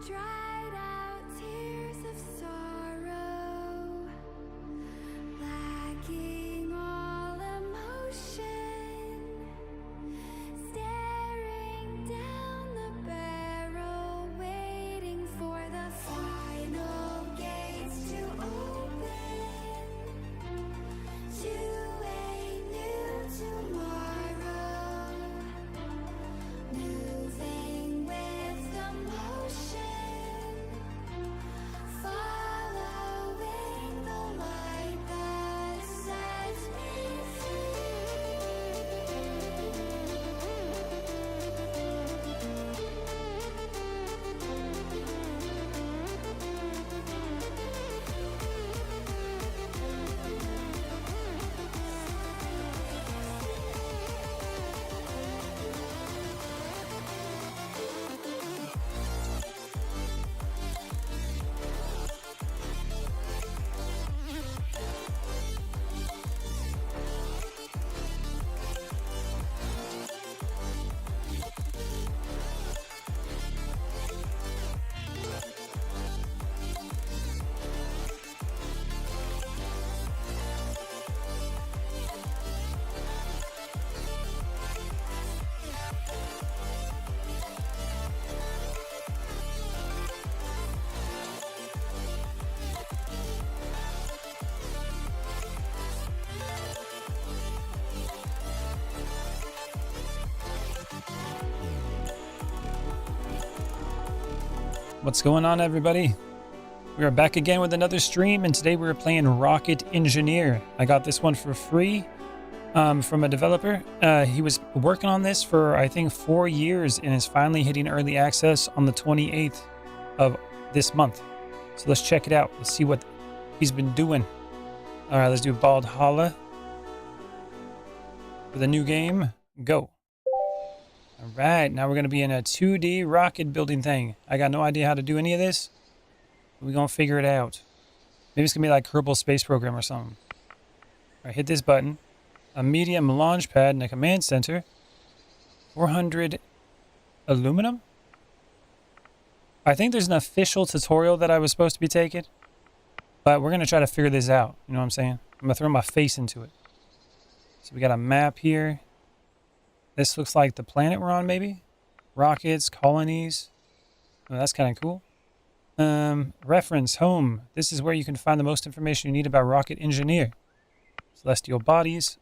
dried out tears of sorrow, lacking all emotion, staring down the barrel, waiting for the final gates to open to a new tomorrow, moving with the motion, following the light that sets me What's going on, everybody? We are back again with another stream, and today we're playing Rocket Engineer. I got this one for free from a developer. He was working on this for, I think, 4 years and is finally hitting early access on the 28th of this month. So let's check it out. Let's see what he's been doing. All right, let's do Bald Holla. For the new game, go. All right, now we're going to be in a 2D rocket building thing. I got no idea how to do any of this. We're going to figure it out. Maybe it's going to be like Kerbal Space Program or something. All right, hit this button. A medium launch pad and a command center. 400 aluminum? I think there's an official tutorial that I was supposed to be taking. But we're going to try to figure this out. You know what I'm saying? I'm going to throw my face into it. So we got a map here. This looks like the planet we're on, maybe? Rockets, colonies. Oh, that's kind of cool. Reference, home. This is where you can find the most information you need about Rocket Engineer. Celestial bodies.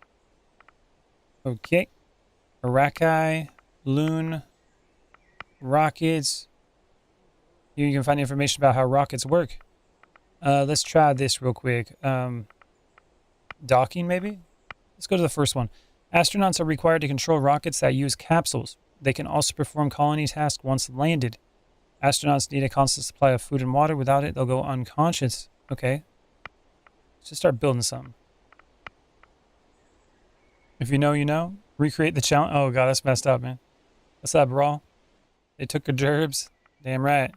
Okay. Araki, Loon, rockets. Here you can find information about how rockets work. Let's try this real quick. Docking, maybe? Let's go to the first one. Astronauts are required to control rockets that use capsules. They can also perform colony tasks once landed. Astronauts need a constant supply of food and water. Without it, they'll go unconscious. Okay. Let's just start building something. If you know, you know. Recreate the challenge. Oh, God, that's messed up, man. What's up, Raw? They took the gerbs. Damn right.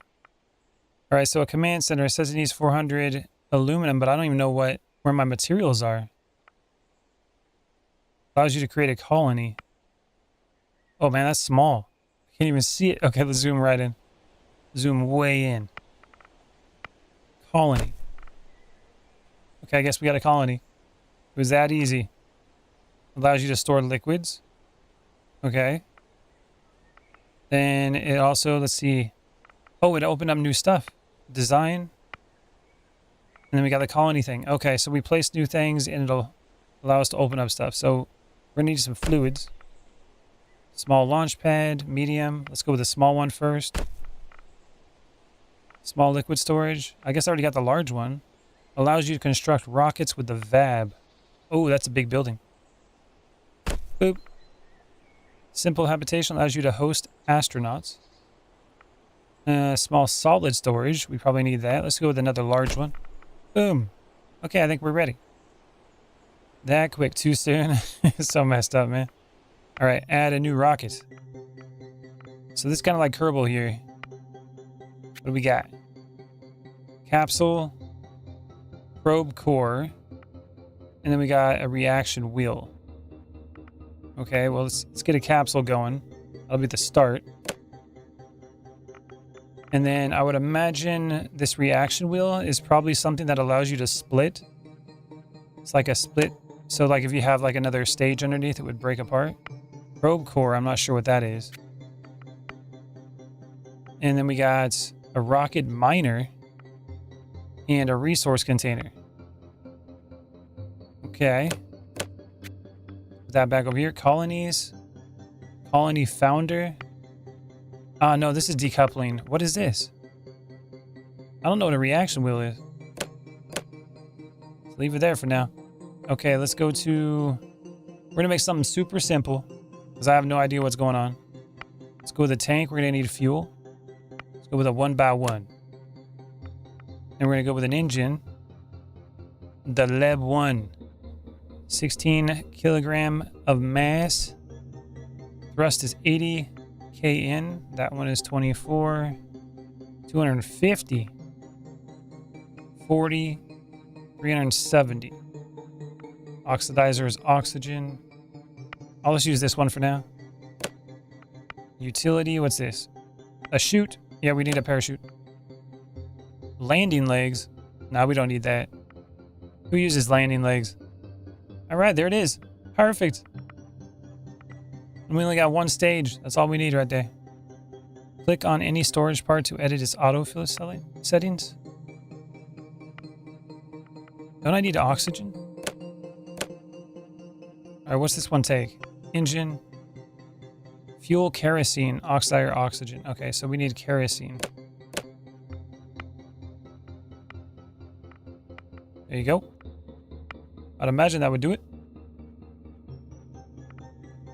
All right, so a command center. It says it needs 400 aluminum, but I don't even know where my materials are. Allows you to create a colony. Oh man, that's small. I can't even see it. Okay, let's zoom right in. Zoom way in. Colony. Okay, I guess we got a colony. It was that easy. Allows you to store liquids. Okay. Then it also, let's see. Oh, it opened up new stuff. Design. And then we got the colony thing. Okay, so we place new things and it'll allow us to open up stuff. So we're going to need some fluids. Small launch pad, medium. Let's go with the small one first. Small liquid storage. I guess I already got the large one. Allows you to construct rockets with the VAB. Oh, that's a big building. Boop. Simple habitation allows you to host astronauts. Small solid storage. We probably need that. Let's go with another large one. Boom. Okay, I think we're ready. That quick, too soon. It's so messed up, man. All right, add a new rocket. So this is kind of like Kerbal here. What do we got? Capsule, probe core, and then we got a reaction wheel. Okay, well, let's get a capsule going. That'll be the start. And then I would imagine this reaction wheel is probably something that allows you to split. It's like a split. So like if you have like another stage underneath, it would break apart. Probe core, I'm not sure what that is. And then we got a rocket miner and a resource container. Okay. Put that back over here. Colonies. Colony founder. No, this is decoupling. What is this? I don't know what a reaction wheel is. Let's leave it there for now. Okay, let's go to... We're going to make something super simple because I have no idea what's going on. Let's go with a tank. We're going to need fuel. Let's go with a 1x1. And we're going to go with an engine. The Leb 1. 16 kilogram of mass. Thrust is 80 kN. That one is 24. 250. 40. 370. Oxidizer is oxygen. I'll just use this one for now. Utility, what's this? A chute. Yeah, we need a parachute. Landing legs. No, we don't need that. Who uses landing legs? All right, there it is. Perfect. And we only got one stage. That's all we need right there. Click on any storage part to edit its autofill settings. Don't I need oxygen? All right, what's this one take? Engine. Fuel, kerosene, oxidizer, oxygen. Okay, so we need kerosene. There you go. I'd imagine that would do it.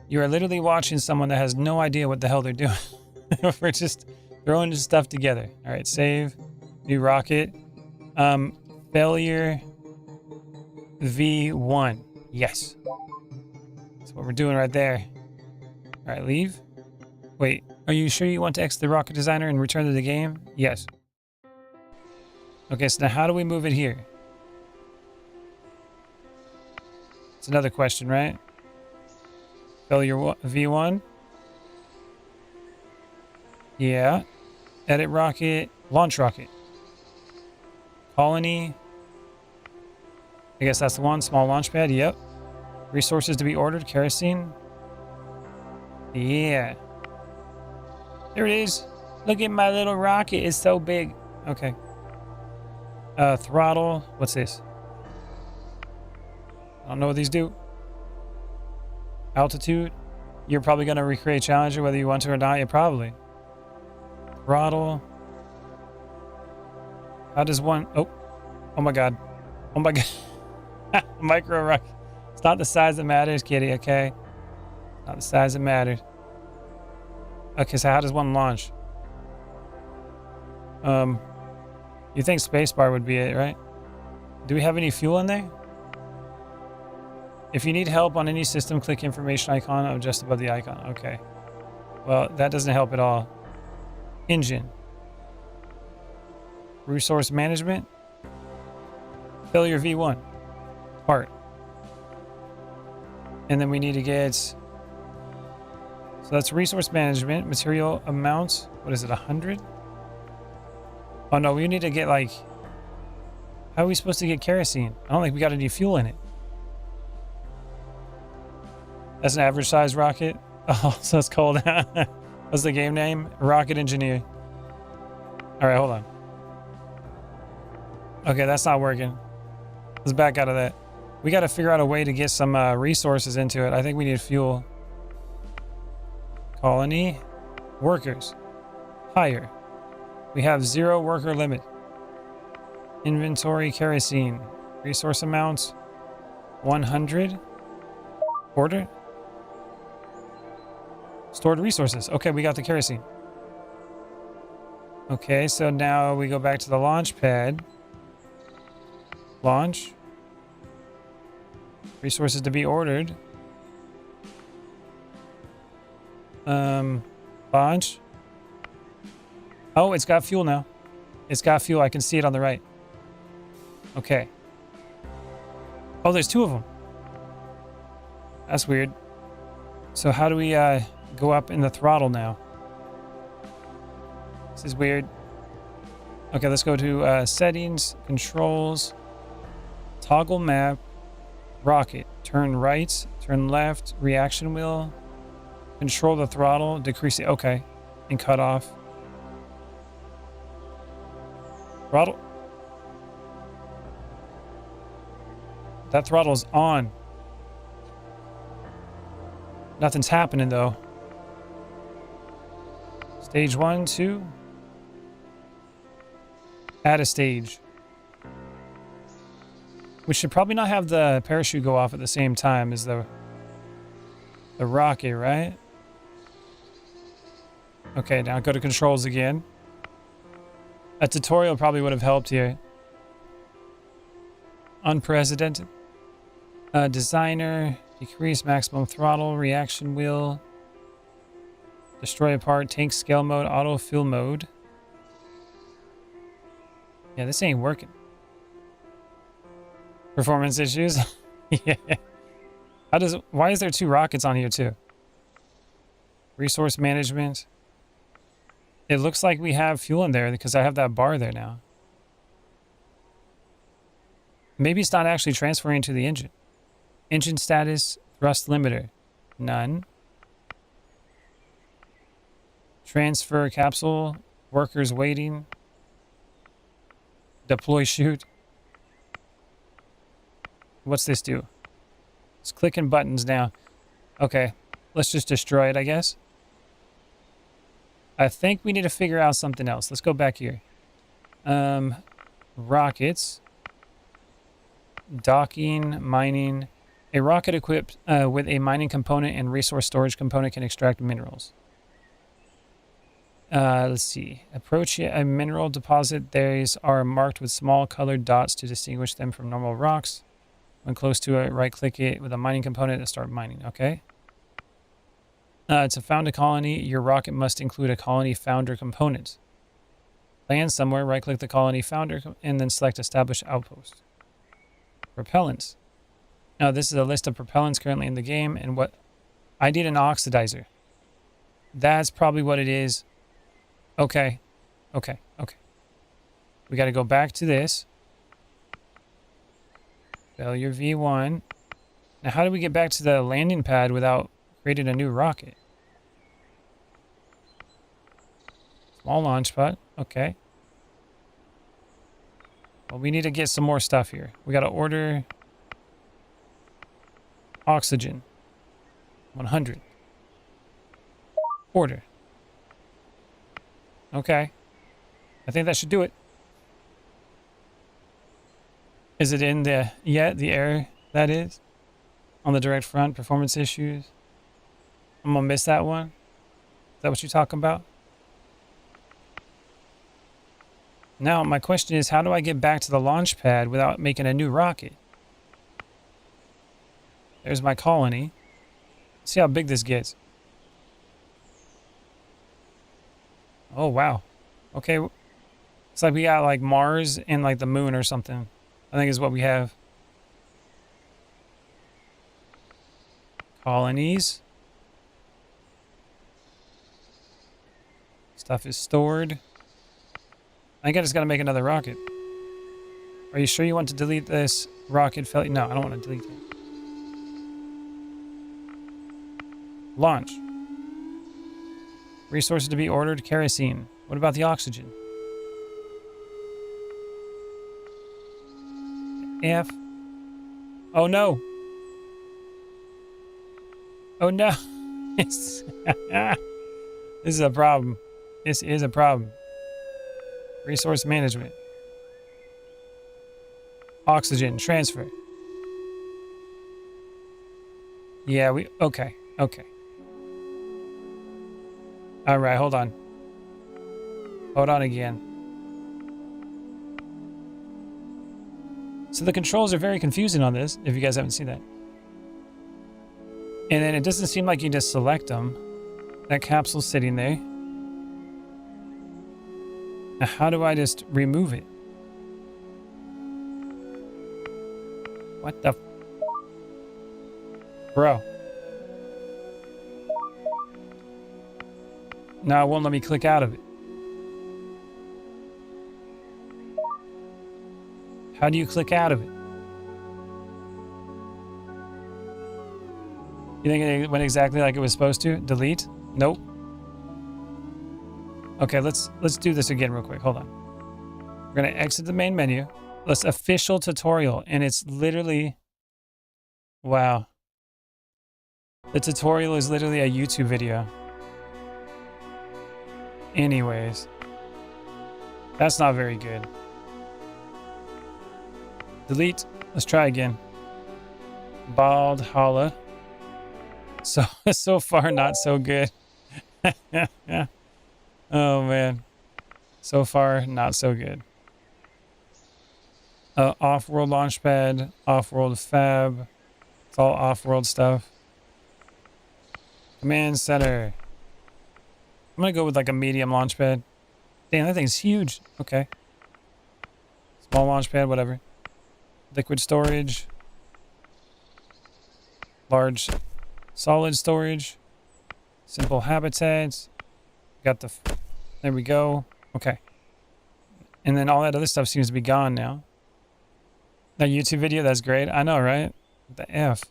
You are literally watching someone that has no idea what the hell they're doing. We're just throwing this stuff together. All right, save. New rocket. Failure V1. Yes. That's what we're doing right there. All right, leave. Wait, are you sure you want to exit the rocket designer and return to the game? Yes. Okay, so now how do we move it here? It's another question, right? Failure V1. Yeah. Edit rocket. Launch rocket. Colony. I guess that's the one. Small launch pad. Yep. Resources to be ordered. Kerosene. Yeah. There it is. Look at my little rocket. It's so big. Okay. Throttle. What's this? I don't know what these do. Altitude. You're probably going to recreate Challenger whether you want to or not. Yeah, probably. Throttle. How does one... Oh my god. Oh my god. Micro rocket. It's not the size that matters, kitty, okay? Not the size that matters. Okay, so how does one launch? You think spacebar would be it, right? Do we have any fuel in there? If you need help on any system, click information icon just above the icon. Okay. Well, that doesn't help at all. Engine. Resource management. Failure V1. Part. And then we need to get... So that's resource management. Material amounts. What is it, 100? Oh no, we need to get like... How are we supposed to get kerosene? I don't think we got any fuel in it. That's an average size rocket. Oh, so it's called... What's the game name? Rocket Engineer. Alright, hold on. Okay, that's not working. Let's back out of that. We got to figure out a way to get some resources into it. I think we need fuel. Colony. Workers. Hire. We have 0 worker limit. Inventory kerosene. Resource amounts 100. Order. Stored resources. Okay, we got the kerosene. Okay, so now we go back to the launch pad. Launch. Resources to be ordered. Launch. Oh, it's got fuel now. It's got fuel. I can see it on the right. Okay. Oh, there's 2 of them. That's weird. So how do we go up in the throttle now? This is weird. Okay, let's go to settings, controls, toggle map, rocket, turn right, turn left, reaction wheel, control the throttle, decrease it, okay, and cut off. Throttle. That throttle's on. Nothing's happening though. Stage 1, 2. Add a stage. We should probably not have the parachute go off at the same time as the rocket, right? Okay, now go to controls again. A tutorial probably would have helped here. Unprecedented. Designer. Decrease maximum throttle. Reaction wheel. Destroy a part. Tank scale mode. Auto fill mode. Yeah, this ain't working. Performance issues. Yeah. Why is there 2 rockets on here too? Resource management. It looks like we have fuel in there because I have that bar there now. Maybe it's not actually transferring to the engine. Engine status, thrust limiter, none. Transfer capsule, workers waiting. Deploy chute. What's this do? It's clicking buttons now. Okay, let's just destroy it, I guess. I think we need to figure out something else. Let's go back here. Rockets. Docking, mining. A rocket equipped with a mining component and resource storage component can extract minerals. Let's see. Approach a mineral deposit. These are marked with small colored dots to distinguish them from normal rocks. When close to it, right-click it with a mining component and start mining. Okay. To found a colony, your rocket must include a colony founder component. Land somewhere, right-click the colony founder, and then select Establish Outpost. Propellants. Now, this is a list of propellants currently in the game, and what... I need an oxidizer. That's probably what it is. Okay. Okay. Okay. We got to go back to this. Failure V1. Now, how do we get back to the landing pad without creating a new rocket? Small launch pad. Okay. Well, we need to get some more stuff here. We got to order oxygen. 100. Order. Okay. I think that should do it. Is it in the air that is? On the direct front, performance issues. I'm gonna miss that one. Is that what you're talking about? Now, my question is, how do I get back to the launch pad without making a new rocket? There's my colony. See how big this gets. Oh, wow. Okay. It's like we got like Mars and like the moon or something. I think is what we have. Colonies. Stuff is stored. I think I just got to make another rocket. Are you sure you want to delete this rocket failure? No, I don't want to delete it. Launch. Resources to be ordered. Kerosene. What about the oxygen? F. Oh no. Oh no. This is a problem. This is a problem. Resource management. Oxygen transfer. Yeah, okay. Okay. All right, hold on. Hold on again. So the controls are very confusing on this, if you guys haven't seen that. And then it doesn't seem like you just select them. That capsule's sitting there. Now, how do I just remove it? What the... Bro. No, it won't let me click out of it. How do you click out of it? You think it went exactly like it was supposed to? Delete? Nope. Okay, let's do this again real quick. Hold on. We're gonna exit the main menu. Let's official tutorial, and it's literally, wow. The tutorial is literally a YouTube video. Anyways, that's not very good. Delete. Let's try again. Bald holla. So far not so good. Oh man. So far not so good. Off-world launchpad, off-world fab. It's all off-world stuff. Command center. I'm gonna go with like a medium launchpad. Damn, that thing's huge. Okay. Small launchpad, whatever. Liquid storage. Large solid storage. Simple habitats. Got the... There we go. Okay. And then all that other stuff seems to be gone now. That YouTube video, that's great. I know, right? What the F?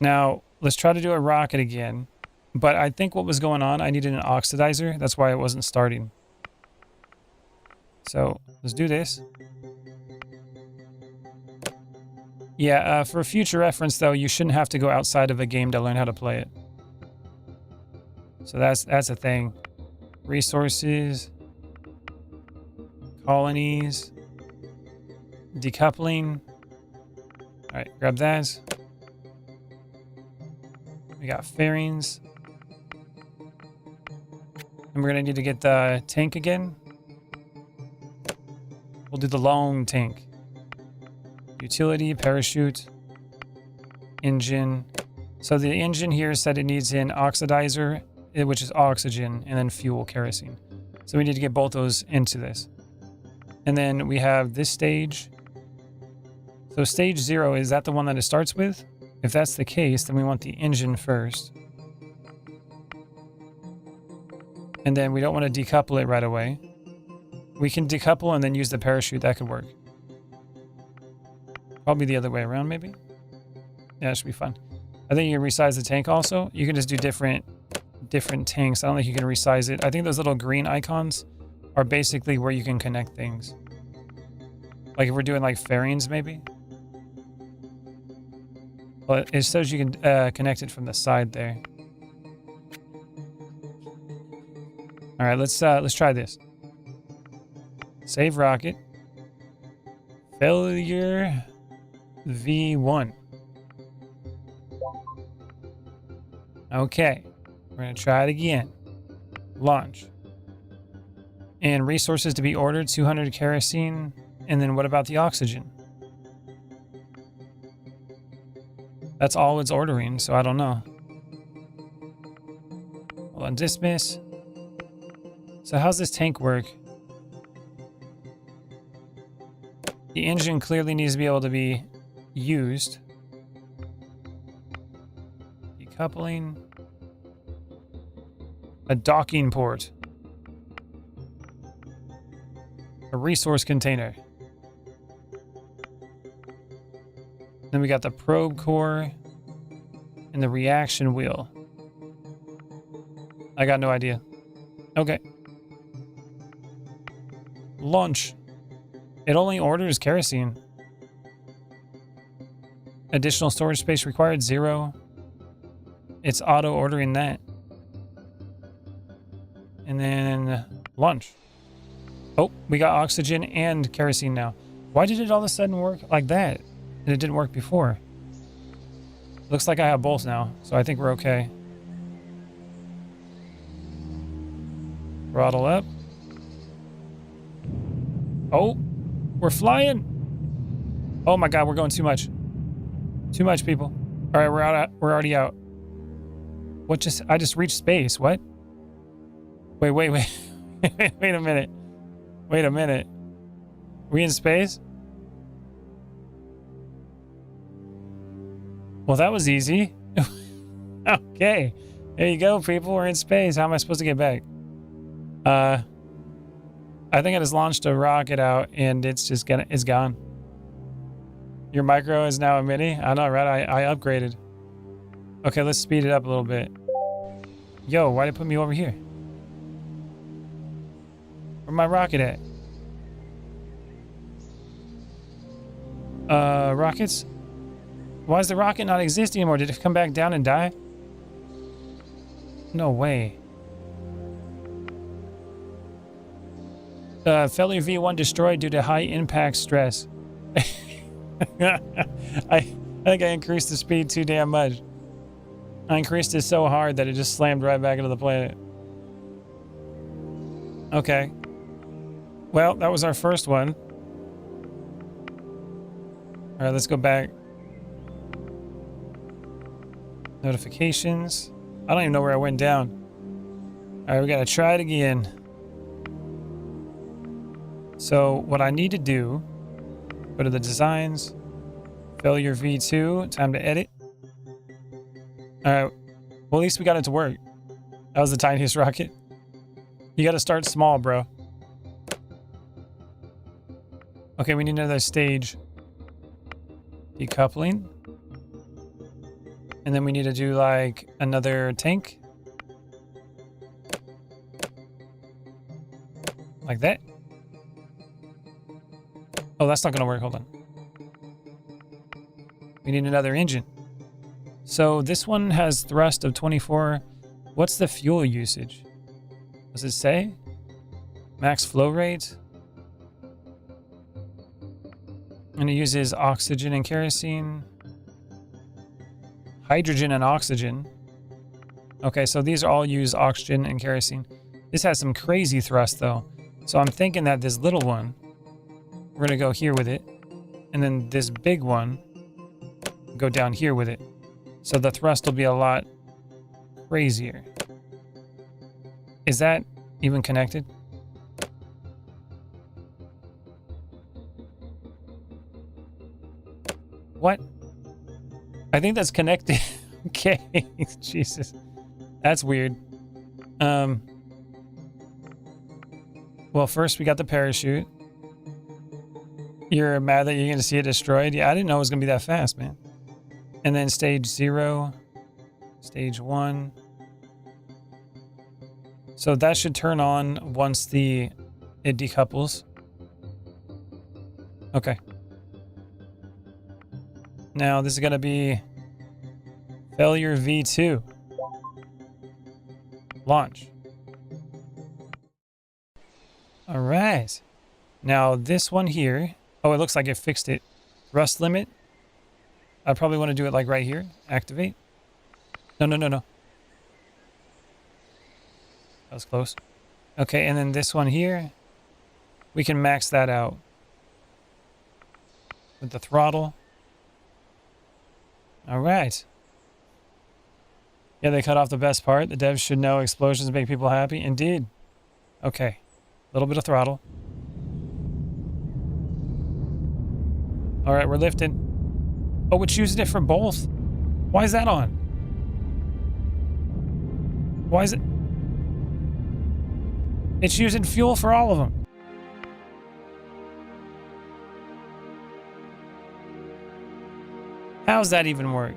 Now, let's try to do a rocket again. But I think what was going on, I needed an oxidizer. That's why it wasn't starting. So, let's do this. Yeah, for future reference, though, you shouldn't have to go outside of a game to learn how to play it. So that's a thing. Resources. Colonies. Decoupling. Alright, grab that. We got fairings. And we're gonna need to get the tank again. We'll do the long tank. Utility, parachute, engine. So the engine here said it needs an oxidizer, which is oxygen, and then fuel, kerosene. So we need to get both those into this. And then we have this stage. So stage 0, is that the one that it starts with? If that's the case, then we want the engine first. And then we don't want to decouple it right away. We can decouple and then use the parachute. That could work. Probably the other way around, maybe? Yeah, it should be fun. I think you can resize the tank also. You can just do different tanks. I don't think you can resize it. I think those little green icons are basically where you can connect things. Like if we're doing like fairings, maybe. Well, it says you can connect it from the side there. All right, let's try this. Save rocket. Failure V1. Okay, we're gonna try it again. Launch. And resources to be ordered, 200 kerosene. And then what about the oxygen? That's all it's ordering, so I don't know. Hold on, dismiss. So how's this tank work? The engine clearly needs to be able to be used. Decoupling. A docking port. A resource container. Then we got the probe core and the reaction wheel. I got no idea. Okay. Launch. It only orders kerosene. Additional storage space required, 0. It's auto ordering that. And then launch. Oh, we got oxygen and kerosene now. Why did it all of a sudden work like that? And it didn't work before. Looks like I have both now, so I think we're okay. Throttle up. Oh, we're flying. Oh my God, we're going too much. Too much, people. All right, we're out. We're already out. What just? I just reached space. What? Wait. Wait a minute. Wait a minute. We in space? Well, that was easy. Okay. There you go, people. We're in space. How am I supposed to get back? I think I just launched a rocket out and it's gone. Your micro is now a mini? I know, right? I upgraded. Okay, let's speed it up a little bit. Yo, why did it put me over here? Where's my rocket at? Rockets? Why does the rocket not exist anymore? Did it come back down and die? No way. Failure V1 destroyed due to high impact stress. I think I increased the speed too damn much. I increased it so hard that it just slammed right back into the planet. Okay. Well, that was our first one. All right, let's go back. Notifications. I don't even know where I went down. All right, we gotta try it again. So what I need to do, go to the designs, failure V2, time to edit. All right, well, at least we got it to work. That was the tiniest rocket. You gotta start small, bro. Okay, we need another stage. Decoupling. And then we need to do like another tank. Like that. Oh, that's not gonna work, hold on. We need another engine. So this one has thrust of 24. What's the fuel usage? Does it say? Max flow rate? And it uses oxygen and kerosene. Hydrogen and oxygen. Okay, so these all use oxygen and kerosene. This has some crazy thrust though. So I'm thinking that this little one, we're gonna go here with it. And then this big one, go down here with it. So the thrust will be a lot crazier. Is that even connected? What? I think that's connected. Okay, Jesus. That's weird. Well, first we got the parachute. You're mad that you're going to see it destroyed? Yeah, I didn't know it was going to be that fast, man. And then stage 0, stage 1. So that should turn on once it decouples. Okay. Now this is going to be failure V2. Launch. All right. Now this one here. Oh, it looks like it fixed it. Rust limit. I probably want to do it like right here. Activate. No. That was close. Okay, and then this one here. We can max that out. With the throttle. All right. Yeah, they cut off the best part. The devs should know explosions make people happy. Indeed. Okay. A little bit of throttle. All right, we're lifting. Oh, it's using it for both. Why is that on? Why is it? It's using fuel for all of them. How's that even work?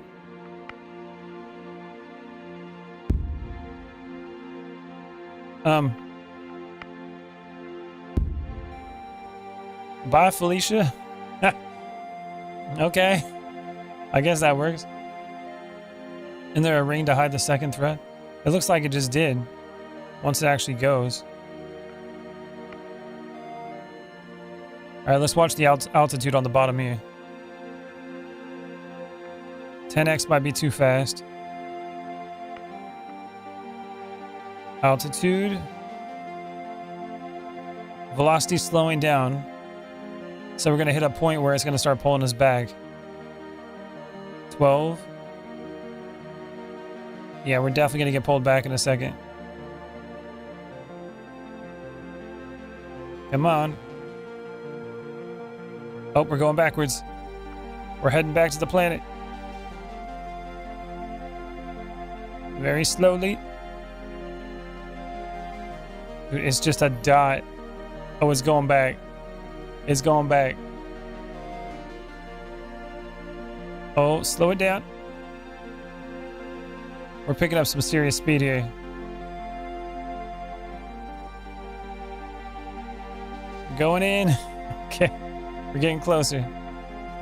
Bye, Felicia. Okay. I guess that works. Isn't there a ring to hide the second thread? It looks like it just did. Once it actually goes. Alright, let's watch the altitude on the bottom here. 10x might be too fast. Altitude. Velocity slowing down. So we're going to hit a point where it's going to start pulling us back. 12. Yeah, we're definitely going to get pulled back in a second. Come on. Oh, we're going backwards. We're heading back to the planet. Very slowly. Dude, it's just a dot Oh, it's going back. It's going back. Oh, slow it down. We're picking up some serious speed here. Going in. Okay. We're getting closer.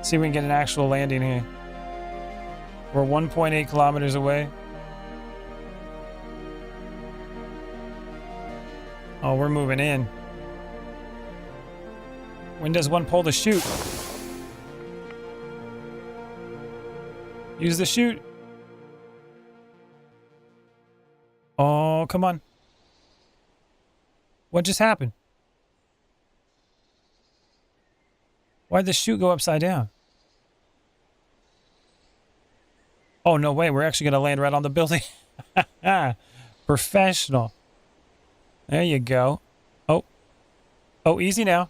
See if we can get an actual landing here. We're 1.8 kilometers away. Oh, we're moving in. When does one pull the chute? Use the chute. Oh, come on. What just happened? Why'd the chute go upside down? Oh, no way. We're actually going to land right on the building. Professional. There you go. Oh. Oh, easy now.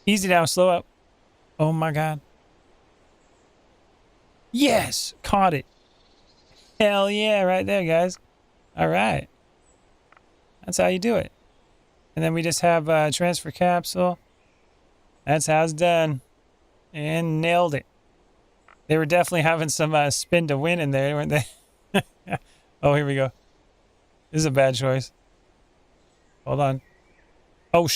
Easy now. Slow up. Oh, my God. Yes. Caught it. Hell yeah. Right there, guys. All right. That's how you do it. And then we just have a transfer capsule. That's how it's done. And nailed it. They were definitely having some spin to win in there, weren't they? Oh, here we go. This is a bad choice. Hold on. Oh,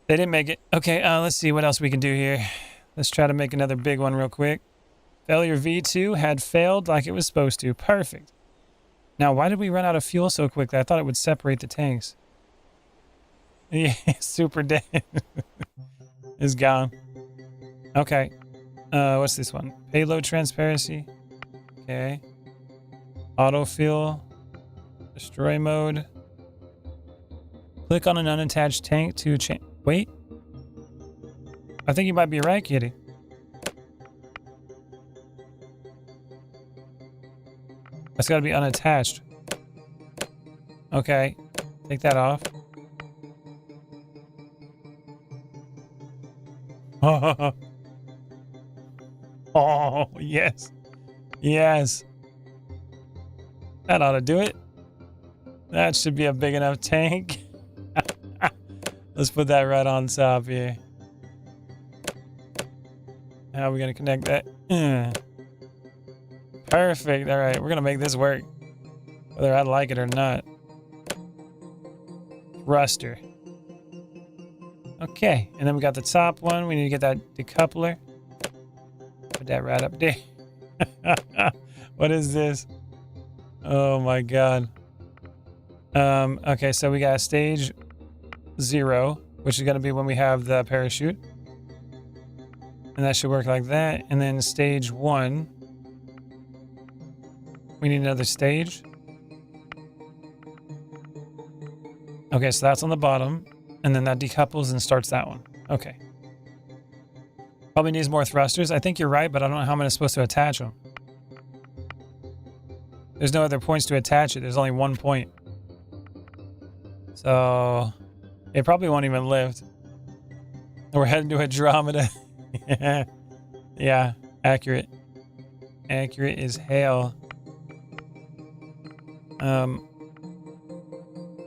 They didn't make it. Okay, let's see what else we can do here. Let's try to make another big one real quick. Failure V2 had failed like it was supposed to. Perfect. Now, why did we run out of fuel so quickly? I thought it would separate the tanks. Yeah, super dead. It's gone. Okay. What's this one? Payload transparency. Okay. Autofill. Destroy mode. Click on an unattached tank to change. Wait. I think you might be right, Kitty. That's got to be unattached. Okay. Take that off. Oh, yes. Yes. That ought to do it. That should be a big enough tank. Let's put that right on top here. How are we going to connect that? Perfect. All right. We're going to make this work. Whether I like it or not. Thruster. Okay. And then we got the top one. We need to get that decoupler. Put that right up there. What is this? Oh my God. Okay, so we got stage 0, which is going to be when we have the parachute. And that should work like that. And then stage 1. We need another stage. Okay, so that's on the bottom. And then that decouples and starts that one. Okay. Probably needs more thrusters. I think you're right, but I don't know how I'm supposed to attach them. There's no other points to attach it. There's only one point. So it probably won't even lift. We're heading to Andromeda. Yeah, accurate. Accurate as hell.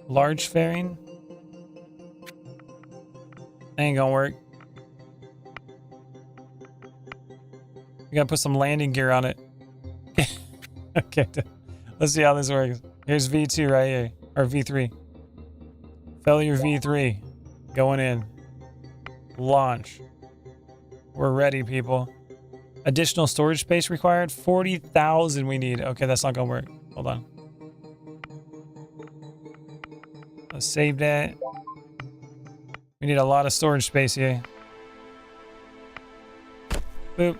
Large fairing. Ain't gonna work. We gotta put some landing gear on it. Okay, let's see how this works. Here's V2 right here, or V3. Failure V3. Going in. Launch. We're ready, people. Additional storage space required. 40,000 we need. Okay, that's not gonna work. Hold on. Let's save that. We need a lot of storage space here. Boop.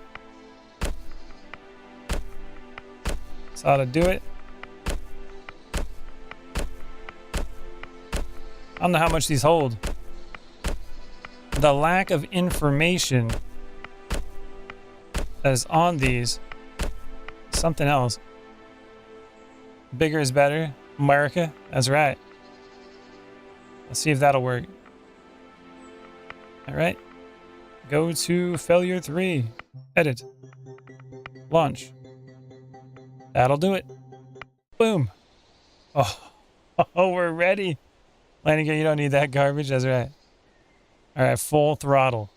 That's how to do it. I don't know how much these hold. The lack of information that is on these. Something else. Bigger is better. America. That's right. Let's see if that'll work. All right. Go to failure 3. Edit. Launch. That'll do it. Boom. Oh, oh, we're ready. Landing gear, you don't need that garbage. That's right. All right, full throttle.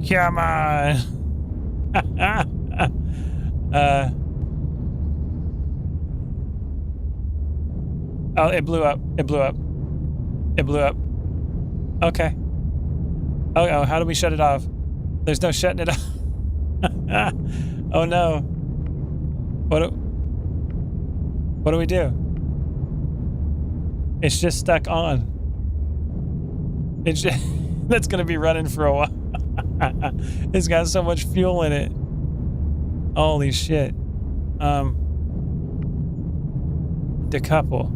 Come on. Oh, it blew up. It blew up. It blew up. Okay. Oh, how do we shut it off? There's no shutting it off. Oh no. What do we do? It's just stuck on. It's just, that's gonna be running for a while. It's got so much fuel in it. Holy shit. Decouple.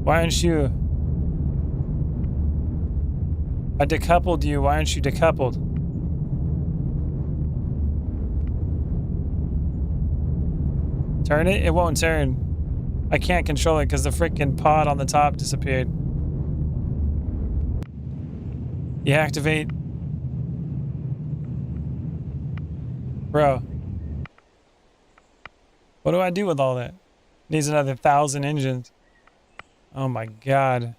Why aren't you? I decoupled you. Why aren't you decoupled? Turn it? It won't turn. I can't control it because the freaking pod on the top disappeared. You activate. Bro. What do I do with all that? Needs another 1,000 engines. Oh my god.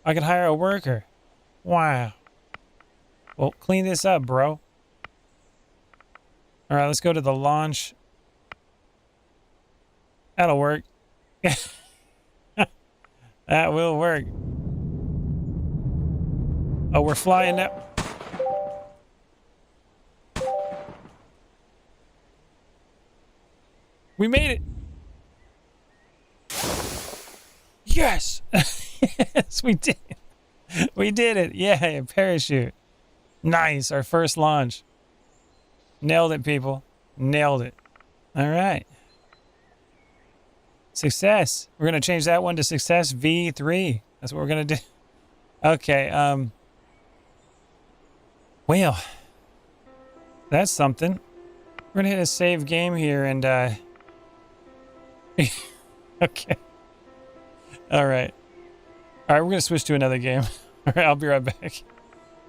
I could hire a worker. Wow. Well, clean this up, bro. Alright, let's go to the launch. That'll work. That will work. Oh, we're flying now. We made it. Yes. Yes, we did. We did it. Yeah, parachute. Nice. Our first launch. Nailed it, people. Nailed it. All right. Success. We're going to change that one to success V3. That's what we're going to do. Okay. Well, that's something. We're going to hit a save game here and, okay. All right. All right, we're going to switch to another game. All right, I'll be right back.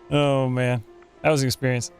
Oh, man. That was an experience.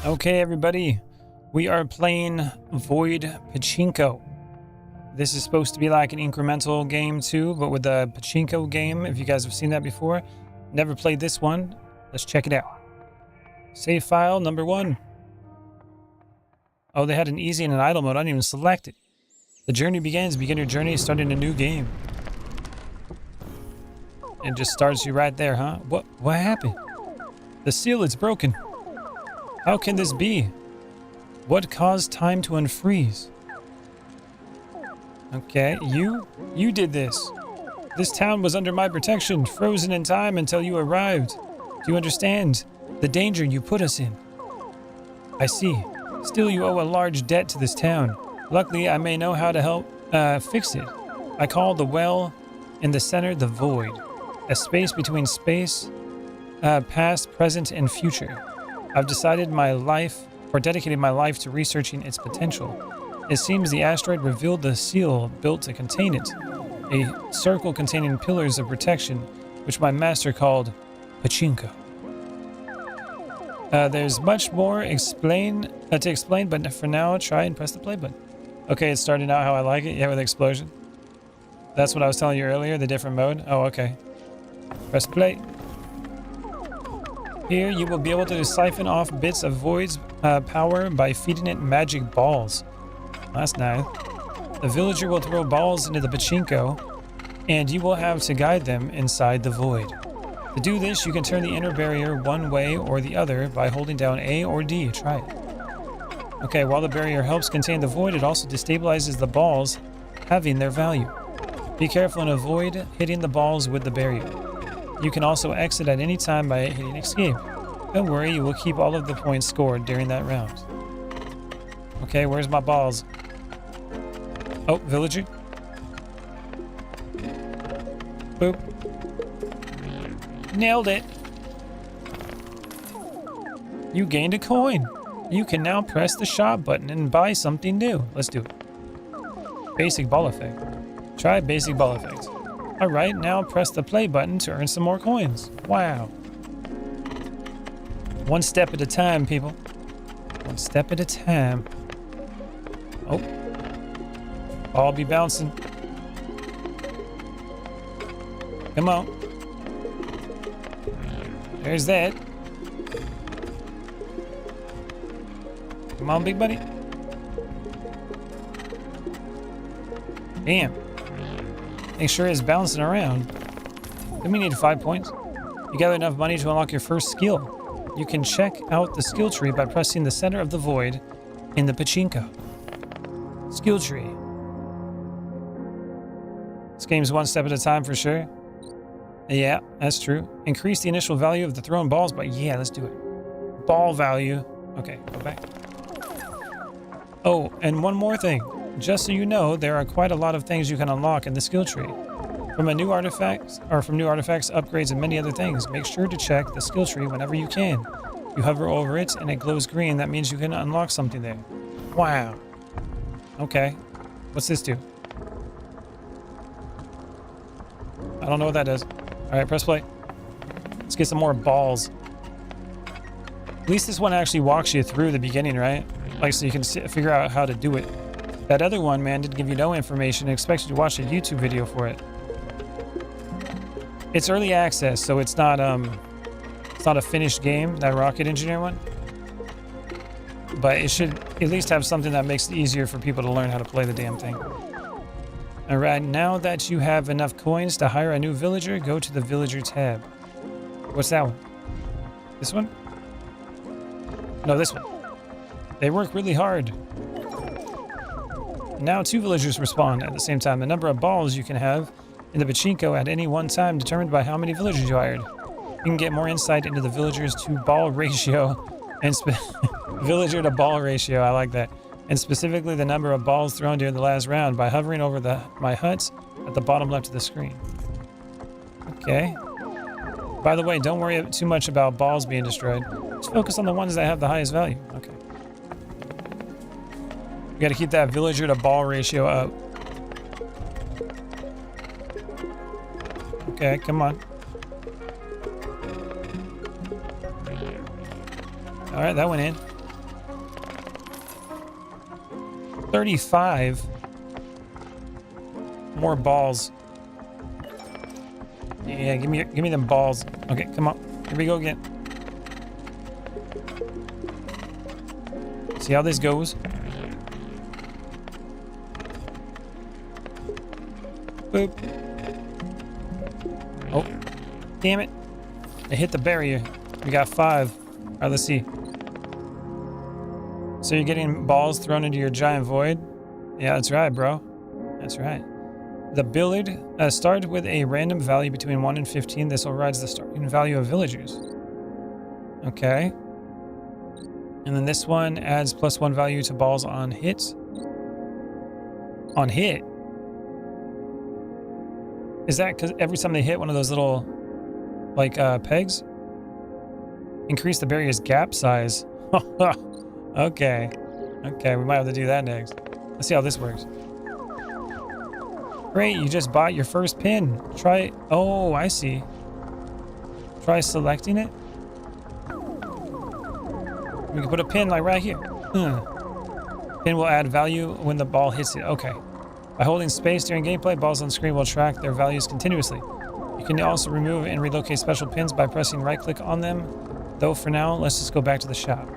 Okay, everybody. We are playing Void Pachinko. This is supposed to be like an incremental game too, but with the Pachinko game, if you guys have seen that before, never played this one, let's check it out. Save file number 1. Oh, they had an easy and an idle mode. I didn't even select it. The journey begins. Begin your journey, starting a new game. It just starts you right there, huh? What happened? The seal, it's broken. How can this be? What caused time to unfreeze? Okay, you did this. This town was under my protection, frozen in time until you arrived. Do you understand the danger you put us in? I see. Still, you owe a large debt to this town. Luckily, I may know how to help fix it. I call the well in the center the void, a space between space, past, present, and future. I've dedicated my life to researching its potential. It seems the asteroid revealed the seal built to contain it, a circle containing pillars of protection, which my master called Pachinko. There's much more to explain, but for now, try and press the play button. Okay, it's starting out how I like it. Yeah, with explosion. That's what I was telling you earlier, the different mode. Oh, okay. Press play. Here, you will be able to siphon off bits of Void's power by feeding it magic balls. That's nice. The villager will throw balls into the Pachinko, and you will have to guide them inside the Void. To do this, you can turn the inner barrier one way or the other by holding down A or D. Try it. Okay, while the barrier helps contain the Void, it also destabilizes the balls, having their value. Be careful and avoid hitting the balls with the barrier. You can also exit at any time by hitting escape. Don't worry, you will keep all of the points scored during that round. Okay, where's my balls? Oh, villager. Boop. Nailed it. You gained a coin. You can now press the shop button and buy something new. Let's do it. Basic ball effect. Try basic ball effect. Alright, now press the play button to earn some more coins. Wow. One step at a time, people. One step at a time. Oh. Ball be bouncing. Come on. There's that. Come on, big buddy. Damn. Make sure it's bouncing around. Then we need 5 points. You gather enough money to unlock your first skill. You can check out the skill tree by pressing the center of the void in the Pachinko. Skill tree. This game's one step at a time for sure. Yeah, that's true. Increase the initial value of the thrown balls, but yeah, let's do it. Ball value. Okay, go back. Oh, and one more thing. Just so you know, there are quite a lot of things you can unlock in the skill tree. From new artifacts, upgrades, and many other things. Make sure to check the skill tree whenever you can. You hover over it and it glows green. That means you can unlock something there. Wow. Okay. What's this do? I don't know what that does. Alright, press play. Let's get some more balls. At least this one actually walks you through the beginning, right? Like, so you can figure out how to do it. That other one, man, didn't give you no information and expects you to watch a YouTube video for it. It's early access, so it's not a finished game, that Rocket Engineer one. But it should at least have something that makes it easier for people to learn how to play the damn thing. Alright, now that you have enough coins to hire a new villager, go to the villager tab. What's that one? This one? No, this one. They work really hard. Now 2 villagers respawn at the same time. The number of balls you can have in the Pachinko at any one time determined by how many villagers you hired. You can get more insight into the villagers to ball ratio and villager to ball ratio. I like that. And specifically the number of balls thrown during the last round by hovering over my huts at the bottom left of the screen. Okay. By the way, don't worry too much about balls being destroyed. Just focus on the ones that have the highest value. Okay. We gotta keep that villager to ball ratio up. Okay, come on. Alright, that went in. 35. More balls. Yeah, give me them balls. Okay, come on. Here we go again. See how this goes. Boop. Oh, damn it. I hit the barrier. We got 5. All right, let's see. So you're getting balls thrown into your giant void? Yeah, that's right, bro. That's right. The build starts with a random value between 1 and 15. This overrides the starting value of villagers. Okay. And then this one adds +1 value to balls on hit. On hit? Is that because every time they hit one of those little, like, pegs? Increase the barrier's gap size. Okay. Okay, we might have to do that next. Let's see how this works. Great, you just bought your first pin. Try... Oh, I see. Try selecting it. We can put a pin like right here. Pin will add value when the ball hits it. Okay. By holding space during gameplay, balls on the screen will track their values continuously. You can also remove and relocate special pins by pressing right-click on them. Though for now, let's just go back to the shop.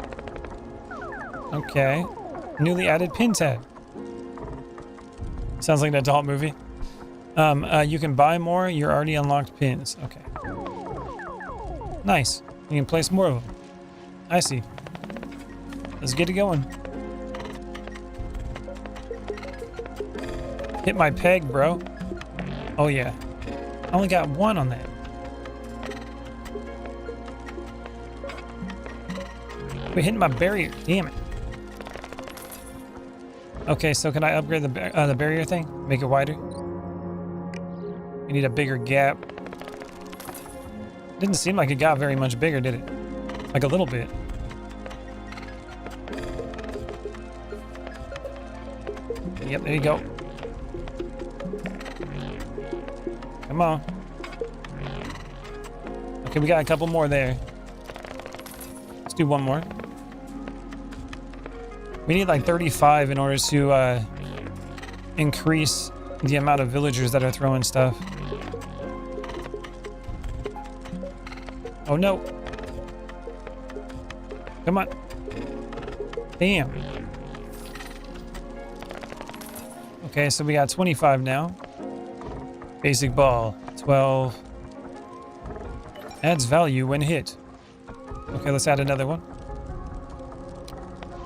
Okay. Newly added pin tag. Sounds like an adult movie. You can buy more your already unlocked pins. Okay. Nice. You can place more of them. I see. Let's get it going. Hit my peg, bro. Oh, yeah. I only got 1 on that. We're hitting my barrier. Damn it. Okay, so can I upgrade the barrier thing? Make it wider? We need a bigger gap. Didn't seem like it got very much bigger, did it? Like a little bit. Yep, there you go. Come on. Okay, we got a couple more there. Let's do one more. We need like 35 in order to increase the amount of villagers that are throwing stuff. Oh no. Come on. Damn. Okay, so we got 25 now. Basic ball, 12. Adds value when hit. Okay, let's add another one.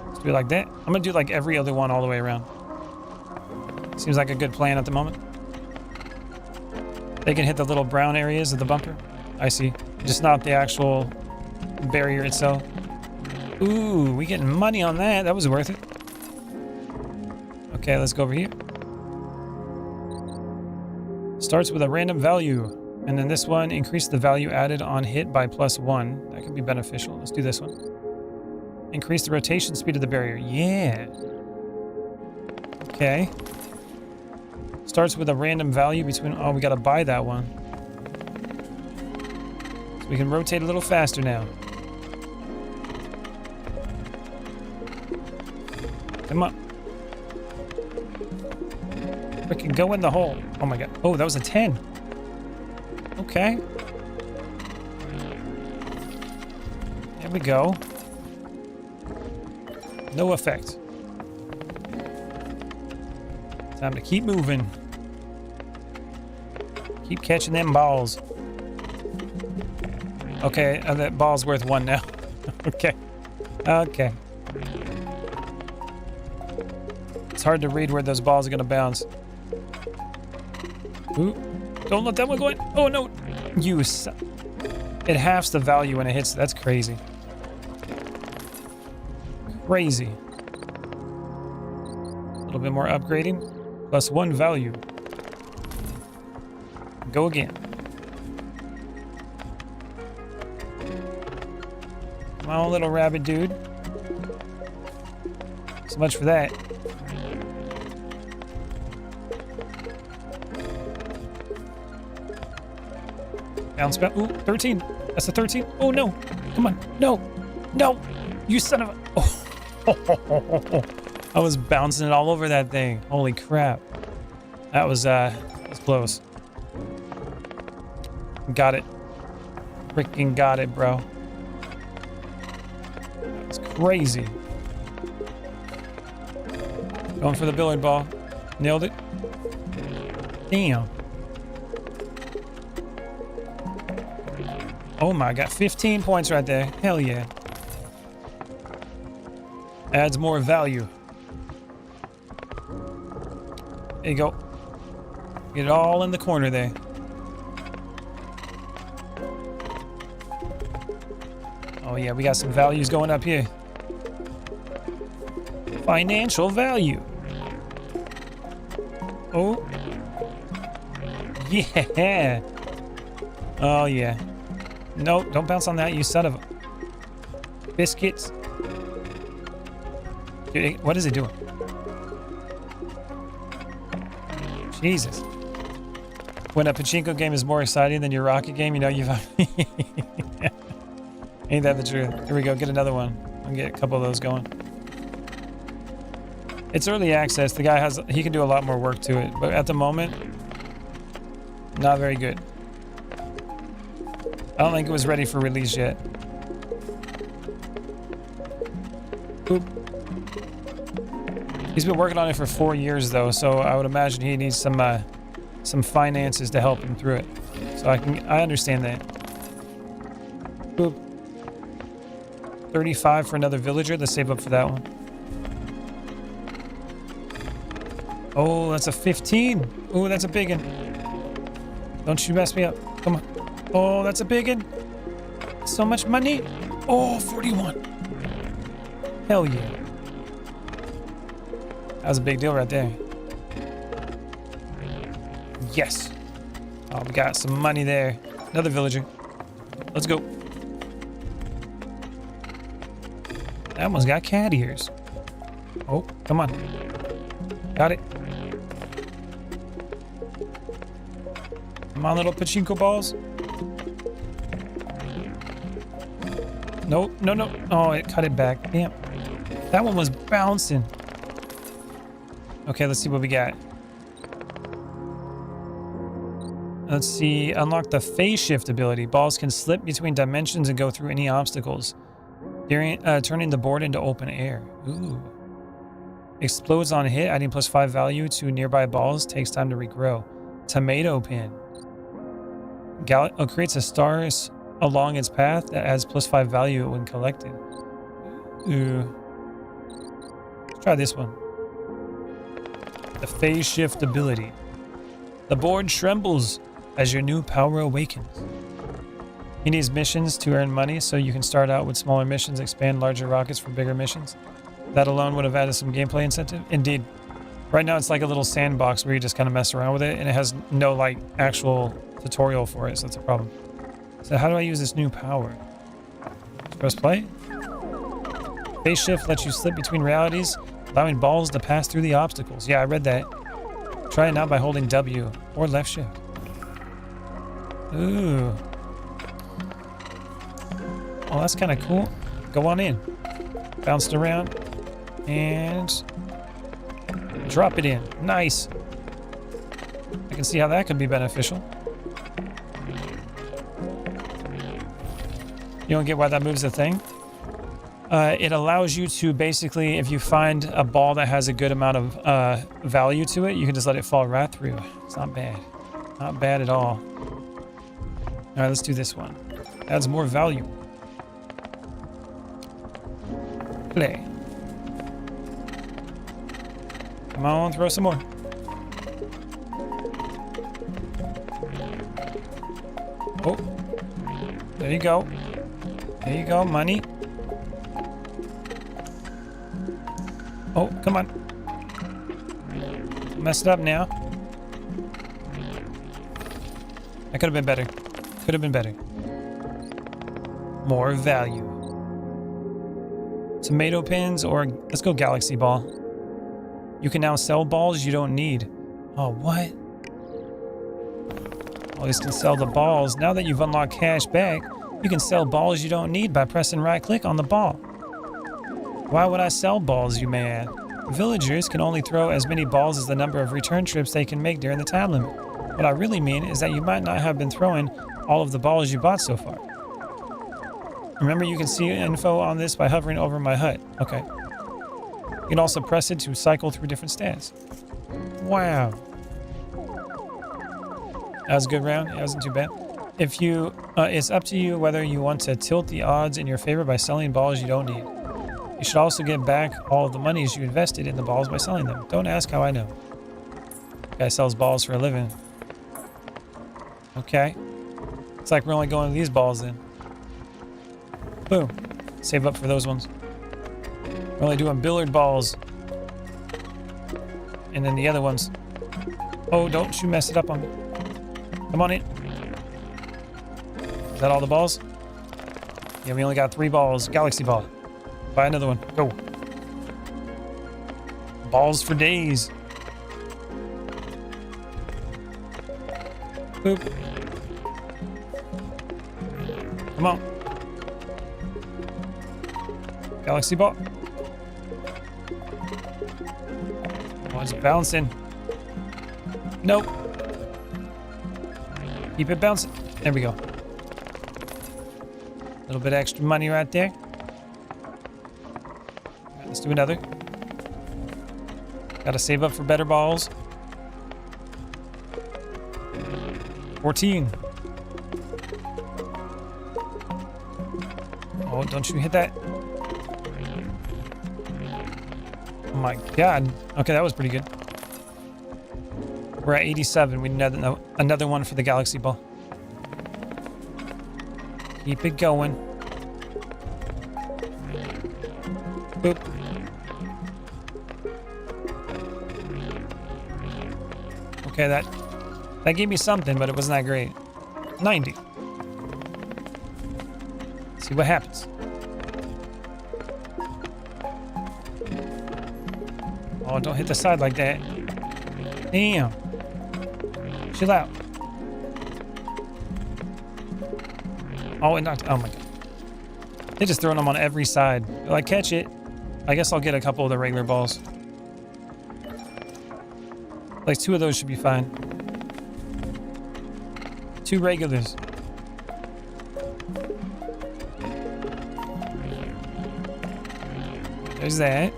Let's do it like that. I'm gonna do like every other one all the way around. Seems like a good plan at the moment. They can hit the little brown areas of the bumper. I see. Just not the actual barrier itself. Ooh, we getting money on that. That was worth it. Okay, let's go over here. Starts with a random value. And then this one, increase the value added on hit by +1. That could be beneficial. Let's do this one. Increase the rotation speed of the barrier. Yeah. Okay. Starts with a random value between... Oh, we got to buy that one. So we can rotate a little faster now. Come on. We can go in the hole. Oh my god. Oh, that was a 10. Okay. There we go. No effect. Time to keep moving. Keep catching them balls. Okay, that ball's worth 1 now. Okay. Okay. It's hard to read where those balls are going to bounce. Ooh. Don't let that one go in. Oh, no. You son. It halves the value when it hits. That's crazy. Crazy. A little bit more upgrading. +1 value. Go again. Come on, little rabbit dude. So much for that. Bounce back. Ooh, 13. That's a 13. Oh, no. Come on. No. No. You son of a... Oh. I was bouncing it all over that thing. Holy crap. That was close. Got it. Freaking got it, bro. That's crazy. Going for the billiard ball. Nailed it. Damn. Oh my god, 15 points right there. Hell yeah. Adds more value. There you go. Get it all in the corner there. Oh yeah, we got some values going up here. Financial value. Oh. Yeah. Oh yeah. No, don't bounce on that, you son of a... Biscuits. Dude, what is it doing? Jesus. When a pachinko game is more exciting than your rocket game, you know you've... Ain't that the truth? Here we go, get another one. I'll get a couple of those going. It's early access. The guy he can do a lot more work to it, but at the moment, not very good. I don't think it was ready for release yet. Oop. He's been working on it for 4 years though, so I would imagine he needs some finances to help him through it. So I understand that. Oop. 35 for another villager. Let's save up for that one. Oh, that's a 15. Oh, that's a big one. Don't you mess me up. Come on. Oh, that's a big one. So much money. Oh, 41. Hell yeah. That was a big deal right there. Yes. Oh, we got some money there. Another villager. Let's go. That one's got cat ears. Oh, come on. Got it. Come on, little pachinko balls. No, no, no. Oh, it cut it back. Damn. That one was bouncing. Okay, let's see what we got. Let's see. Unlock the phase shift ability. Balls can slip between dimensions and go through any obstacles, turning the board into open air. Ooh. Explodes on hit, adding +5 value to nearby balls. Takes time to regrow. Tomato pin. Creates a star along its path that adds +5 value when collected. Ooh. Let's try this one. The phase shift ability. The board trembles as your new power awakens. He needs missions to earn money, so you can start out with smaller missions, expand larger rockets for bigger missions. That alone would have added some gameplay incentive. Indeed. Right now it's like a little sandbox where you just kind of mess around with it, and it has no like actual tutorial for it, so that's a problem. So how do I use this new power? Press play. Phase shift lets you slip between realities, allowing balls to pass through the obstacles. Yeah, I read that. Try it now by holding W or left shift. Ooh. Oh, that's kind of cool. Go on in. Bounced around. And drop it in. Nice. I can see how that could be beneficial. You don't get why that moves the thing? It allows you to basically, if you find a ball that has a good amount of value to it, you can just let it fall right through. It's not bad. Not bad at all. All right, let's do this one. Adds more value. Play. Come on, throw some more. Oh, there you go. There you go, money. Oh, come on. Messed up now. That could have been better. Could have been better. More value. Tomato pins, or let's go galaxy ball. You can now sell balls you don't need. Oh, what? Always can sell the balls. Now that you've unlocked cash back, you can sell balls you don't need by pressing right click on the ball. Why would I sell balls, you may add? Villagers can only throw as many balls as the number of return trips they can make during the time limit. What I really mean is that you might not have been throwing all of the balls you bought so far. Remember, you can see info on this by hovering over my hut. Okay. You can also press it to cycle through different stats. Wow. That was a good round. That wasn't too bad. If you, it's up to you whether you want to tilt the odds in your favor by selling balls you don't need. You should also get back all of the monies you invested in the balls by selling them. Don't ask how I know. Guy sells balls for a living. Okay. It's like we're only going to these balls then. Boom. Save up for those ones. We're only doing billiard balls. And then the other ones. Oh, don't you mess it up on me. Come on in. Is that all the balls? Yeah, we only got 3 balls. Galaxy ball. Buy another one. Go. Balls for days. Boop. Come on. Galaxy ball. Oh, it's bouncing. Nope. Keep it bouncing. There we go. A little bit extra money right there. Let's do another. Gotta save up for better balls. 14. Oh, don't you hit that. Oh my god. Okay, that was pretty good. We're at 87. We need another one for the Galaxy Ball. Keep it going. Boop. Okay, that gave me something, but it wasn't that great. 90. See what happens. Oh, don't hit the side like that. Damn. Chill out. Oh, it knocked. Oh my god. They're just throwing them on every side. Will I catch it? I guess I'll get a couple of the regular balls. Like 2 of those should be fine. 2 regulars. There's that.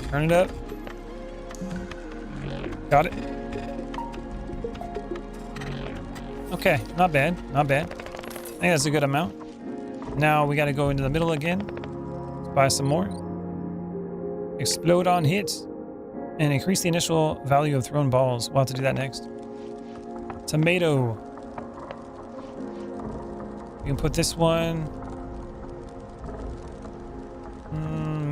Turn it up. Got it. Okay, not bad, not bad. I think that's a good amount. Now we got to go into the middle again. Buy some more. Explode on hits. And increase the initial value of thrown balls. We'll have to do that next. Tomato. We can put this one...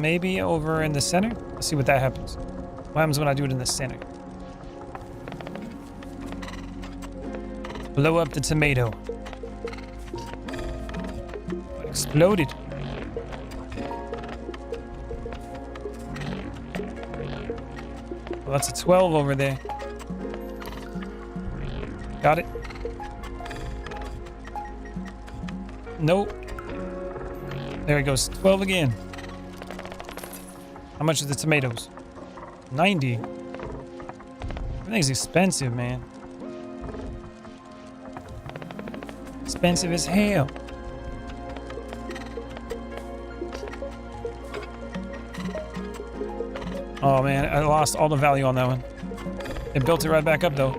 maybe over in the center. Let's see what that happens. What happens when I do it in the center? Blow up the tomato. Exploded. Well, that's a 12 over there. Got it. Nope. There it goes. 12 again. How much are the tomatoes? 90. Everything's expensive, man. Expensive as hell. Oh man, I lost all the value on that one. It built it right back up though.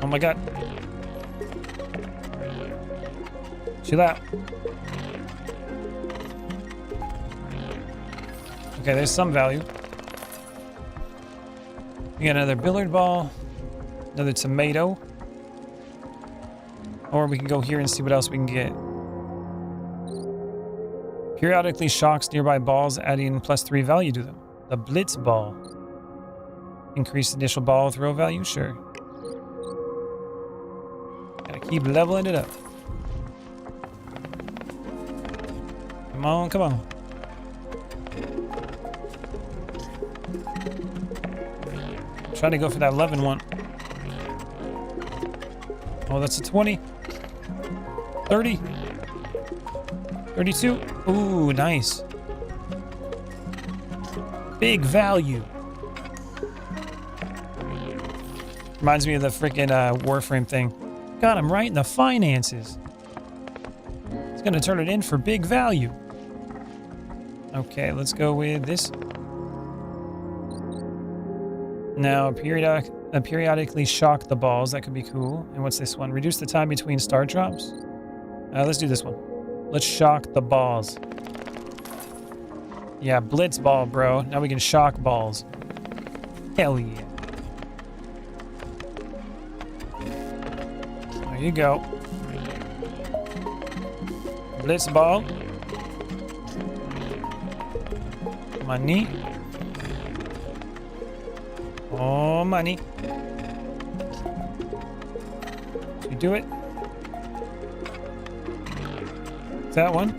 Oh my god. Chill out. Okay, there's some value. We got another billiard ball, another tomato. Or we can go here and see what else we can get. Periodically shocks nearby balls, adding +3 value to them. The Blitz Ball. Increase initial ball throw value? Sure. Gotta keep leveling it up. Come on, come on. Try to go for that 11 one. Oh, that's a 20. 30. 32. Ooh, nice. Big value. Reminds me of the freaking Warframe thing. God, I'm right in the finances. It's gonna turn it in for big value. Okay, let's go with this. Now, periodically shock the balls. That could be cool. And what's this one? Reduce the time between star drops. Let's do this one. Let's shock the balls. Yeah, blitz ball, bro. Now we can shock balls. Hell yeah. There you go. Blitz ball. Money. Oh, money. Should we do it? That one?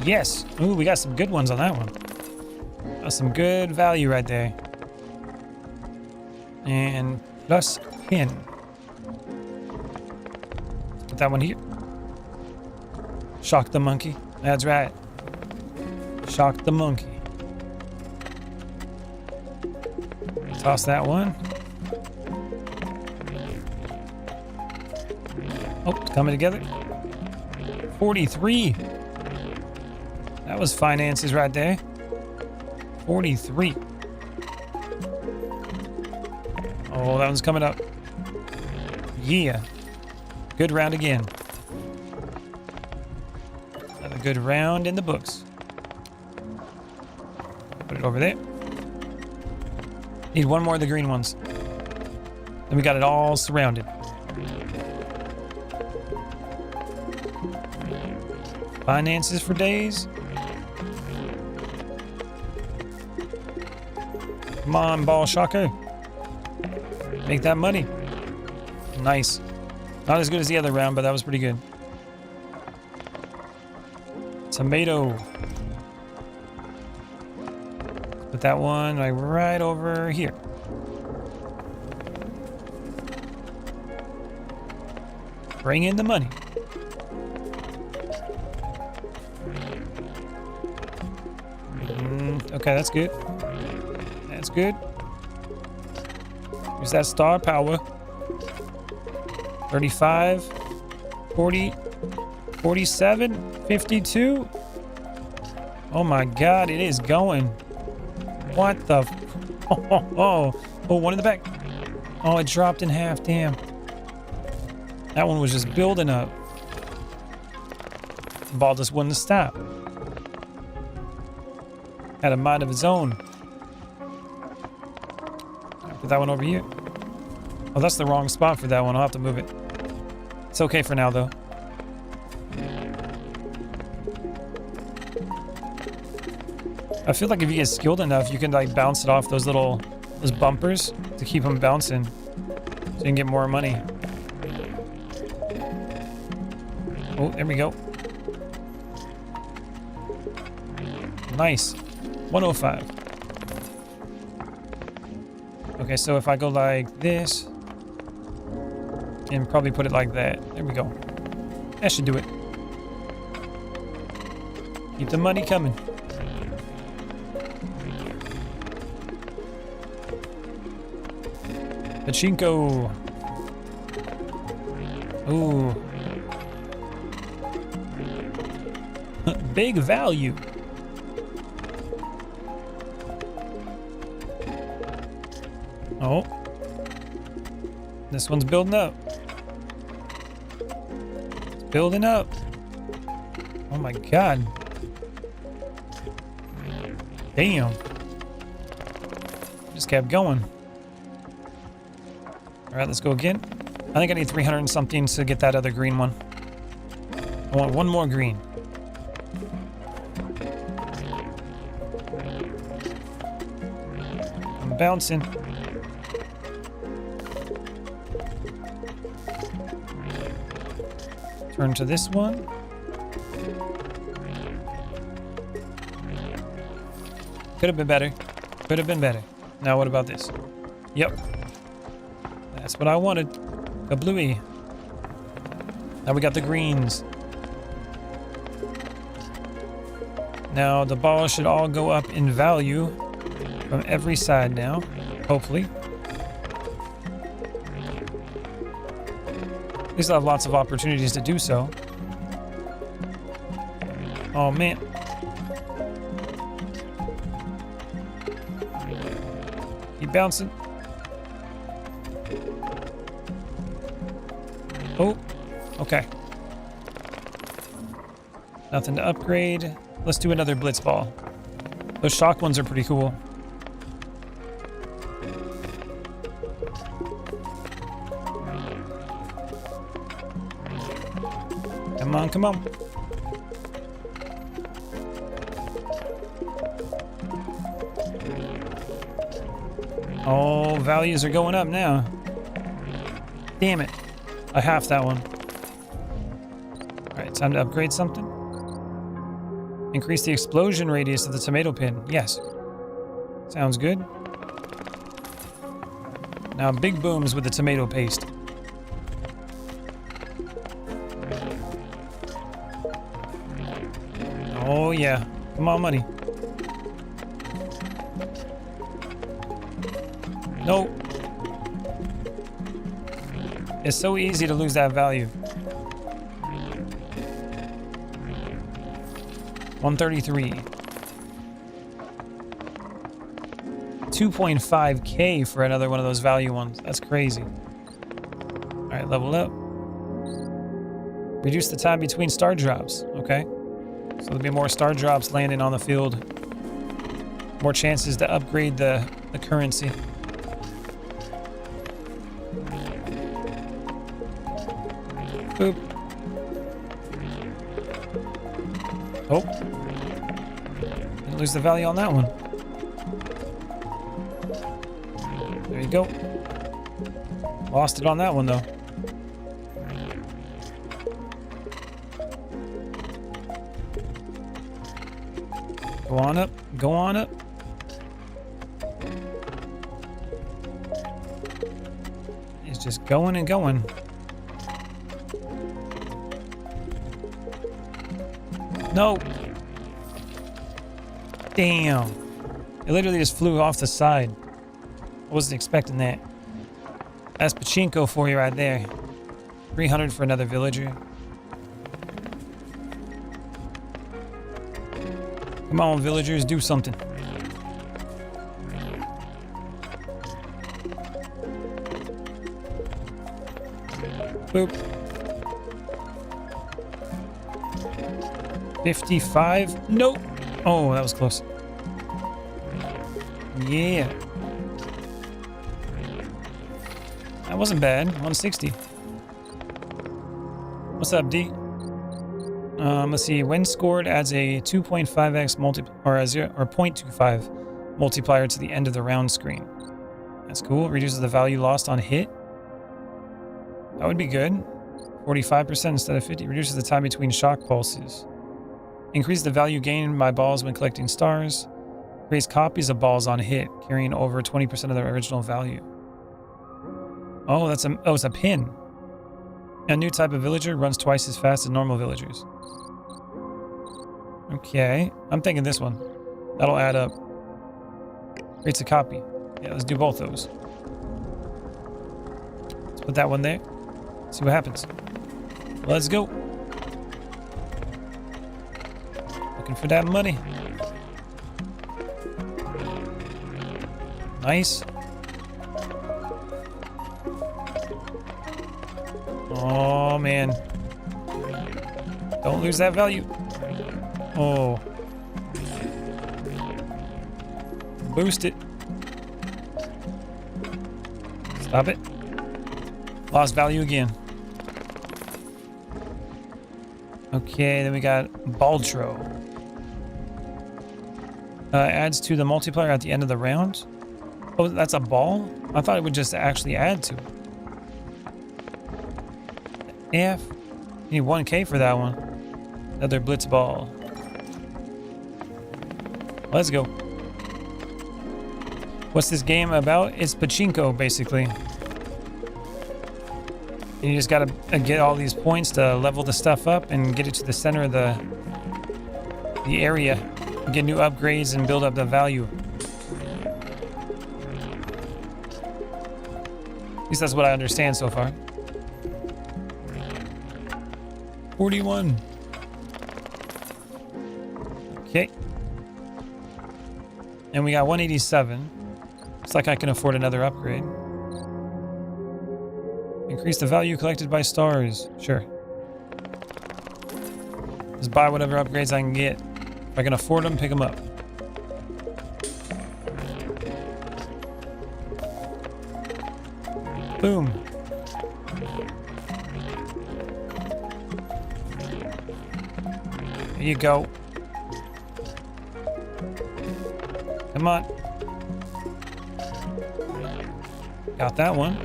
Yes. Ooh, we got some good ones on that one. That's some good value right there. And plus pin. Put that one here. Shock the monkey. That's right. Shock the monkey. Toss that one. Oh, it's coming together. 43. That was finances right there. 43. Oh, that one's coming up. Yeah. Good round again. Another good round in the books. Put it over there. Need one more of the green ones. Then we got it all surrounded. Finances for days. Come on, ball shocker. Make that money. Nice. Not as good as the other round, but that was pretty good. Tomato. Put that one like right over here. Bring in the money. Okay, that's good. That's good. Use that star power. 35, 40, 47, 52. Oh my God, it is going. What the? Oh, one in the back. Oh, it dropped in half. Damn. That one was just building up. The ball just wouldn't stop. Had a mind of its own. Put that one over here. Oh, that's the wrong spot for that one. I'll have to move it. It's okay for now, though. I feel like if you get skilled enough, you can like bounce it off those bumpers to keep them bouncing, so you can get more money. Oh, there we go. Nice. 105. Okay, so if I go like this and probably put it like that. There we go. That should do it. Keep the money coming. Pachinko. Ooh. Big value. Oh. This one's building up. It's building up. Oh my God. Damn. Just kept going. All right, let's go again. I think I need 300 and something to get that other green one. I want one more green. I'm bouncing. Turn to this one. Could have been better. Could have been better. Now what about this? Yep. That's what I wanted. A bluey. Now we got the greens. Now the balls should all go up in value from every side now, hopefully. At least I'll have lots of opportunities to do so. Oh man. Keep bouncing. Oh, okay. Nothing to upgrade. Let's do another blitz ball. Those shock ones are pretty cool. Come on, come on. Oh, values are going up now. Damn it. I halved that one. Alright, time to upgrade something. Increase the explosion radius of the tomato pin. Yes. Sounds good. Now big booms with the tomato paste. Oh yeah. Come on, money. Nope. It's so easy to lose that value. 133. 2.5k for another one of those value ones. That's crazy. Alright, level up. Reduce the time between star drops. Okay. So there'll be more star drops landing on the field. More chances to upgrade the currency. Boop. Oh. Didn't lose the value on that one. There you go. Lost it on that one, though. Go on up. Go on up. It's just going and going. No. Damn. It literally just flew off the side. I wasn't expecting that. That's pachinko for you right there. 300 for another villager. Come on, villagers, do something. Boop. 55. Nope. Oh, that was close. Yeah. That wasn't bad. 160. What's up, D? Let's see. When scored adds a 2.5x or a 0.25 multiplier to the end of the round screen. That's cool. Reduces the value lost on hit. That would be good. 45% instead of 50. Reduces the time between shock pulses. Increase the value gained by balls when collecting stars. Creates copies of balls on hit, carrying over 20% of their original value. Oh, it's a pin. A new type of villager runs twice as fast as normal villagers. Okay, I'm thinking this one. That'll add up. Creates a copy. Yeah, let's do both those. Let's put that one there. See what happens. Let's go. Looking for that money. Nice. Oh, man. Don't lose that value. Oh. Boost it. Stop it. Lost value again. Okay, then we got Baltro. Adds to the multiplier at the end of the round. Oh, that's a ball? I thought it would just actually add to it. F. You need 1k for that one. Another blitz ball. Let's go. What's this game about? It's pachinko, basically. And you just gotta get all these points to level the stuff up and get it to the center of the area. Get new upgrades and build up the value. At least that's what I understand so far. 41. Okay. And we got 187. Looks like I can afford another upgrade. Increase the value collected by stars. Sure. Just buy whatever upgrades I can get. If I can afford them, pick them up. Boom. Here you go. Come on. Got that one.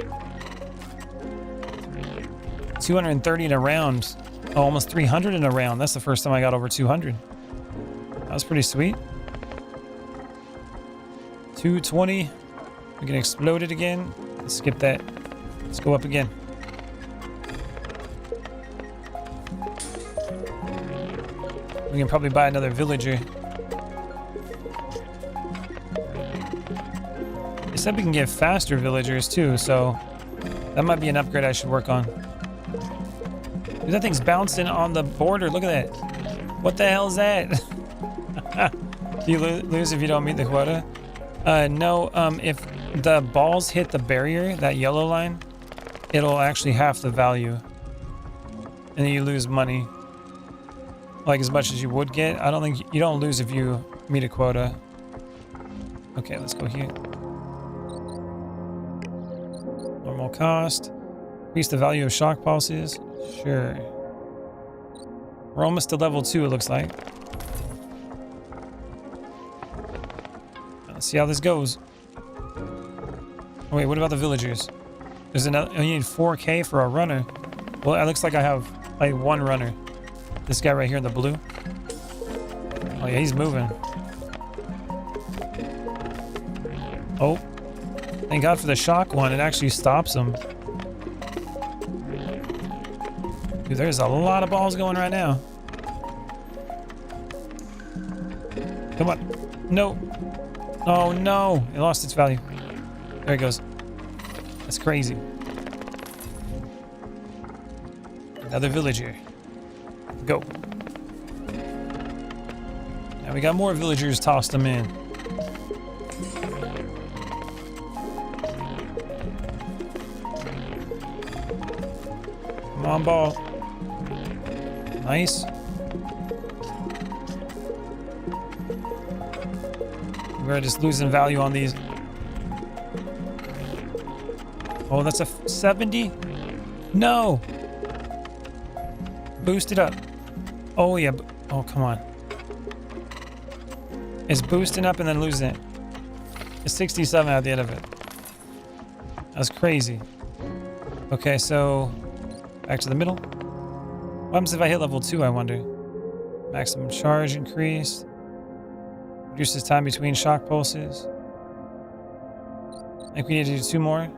230 in a round. Oh, almost 300 in a round. That's the first time I got over 200. That was pretty sweet. 220. We can explode it again. Let's skip that. Let's go up again. We can probably buy another villager. They said we can get faster villagers too, so that might be an upgrade I should work on. Dude, that thing's bouncing on the border. Look at that. What the hell is that? Do you lose if you don't meet the quota? No, if the balls hit the barrier, that yellow line, it'll actually half the value. And then you lose money. Like as much as you would get. I don't think you don't lose if you meet a quota. Okay, let's go here. Normal cost. Increase the value of shock pulses. Sure. We're almost to level 2, it looks like. Let's see how this goes. Oh, wait, what about the villagers? There's another. Oh, you need 4K for a runner. Well, it looks like I have like one runner. This guy right here in the blue. Oh yeah, he's moving. Oh. Thank God for the shock one. It actually stops him. Dude, there's a lot of balls going right now. Come on. No. Oh no. It lost its value. There it goes. That's crazy. Another villager. Go. Now we got more villagers, tossed them in. Come on, ball. Nice. We're just losing value on these. Oh, that's a 70? No! Boost it up. Oh, yeah. Oh, come on. It's boosting up and then losing it. It's 67 at the end of it. That's crazy. Okay, so back to the middle. What happens if I hit level 2, I wonder? Maximum charge increased. Reduces time between shock pulses. I think we need to do 2 more.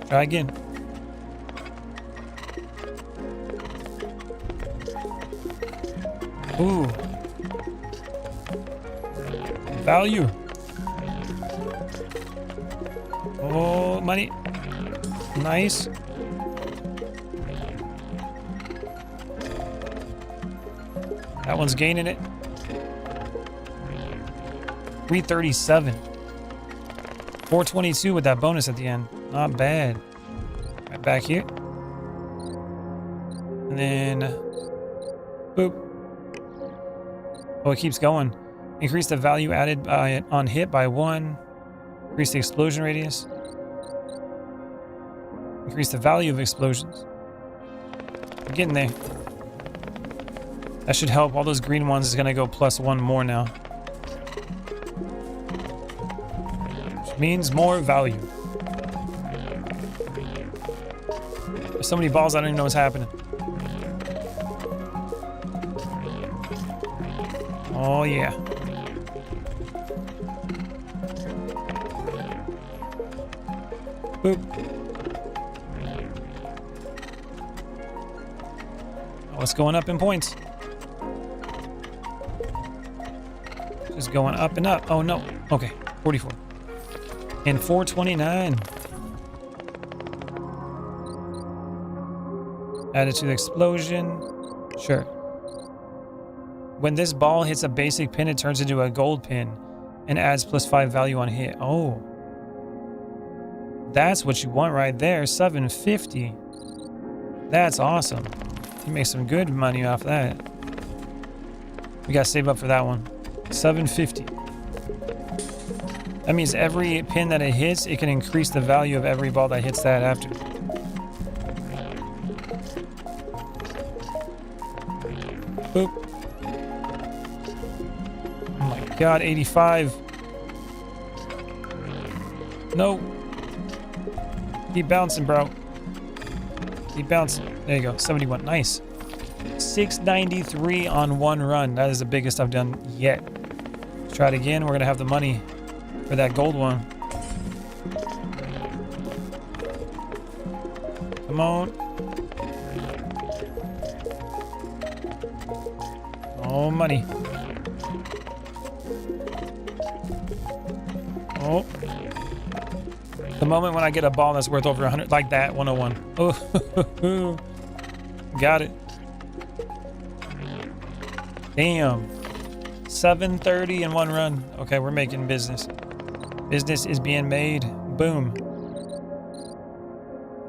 Try again. Ooh. Value. Oh, money. Nice. That one's gaining it. 337. 422 with that bonus at the end. Not bad. Right back here. And then boop. Oh, it keeps going. Increase the value added by on hit by 1. Increase the explosion radius. Increase the value of explosions. We're getting there. That should help. All those green ones is going to go +1 more now. Which means more value. There's so many balls I don't even know what's happening. Oh yeah. Boop. What's going up in points? Just going up and up. Oh no. Okay, 44. And 429. Add it to the explosion. Sure. When this ball hits a basic pin, it turns into a gold pin and adds +5 value on hit. Oh. That's what you want right there. 750. That's awesome. You make some good money off that. We gotta save up for that one. 750. That means every pin that it hits, it can increase the value of every ball that hits that after. Boop. Oh my god, 85. No. Keep bouncing, bro. Keep bouncing. There you go. 71. Nice. 693 on one run. That is the biggest I've done yet. Let's try it again. We're going to have the money for that gold one. Come on. Oh, money. Oh. The moment when I get a ball that's worth over 100, like that, 101. Oh, got it. Damn. 730 in one run. Okay, we're making business. Business is being made. Boom.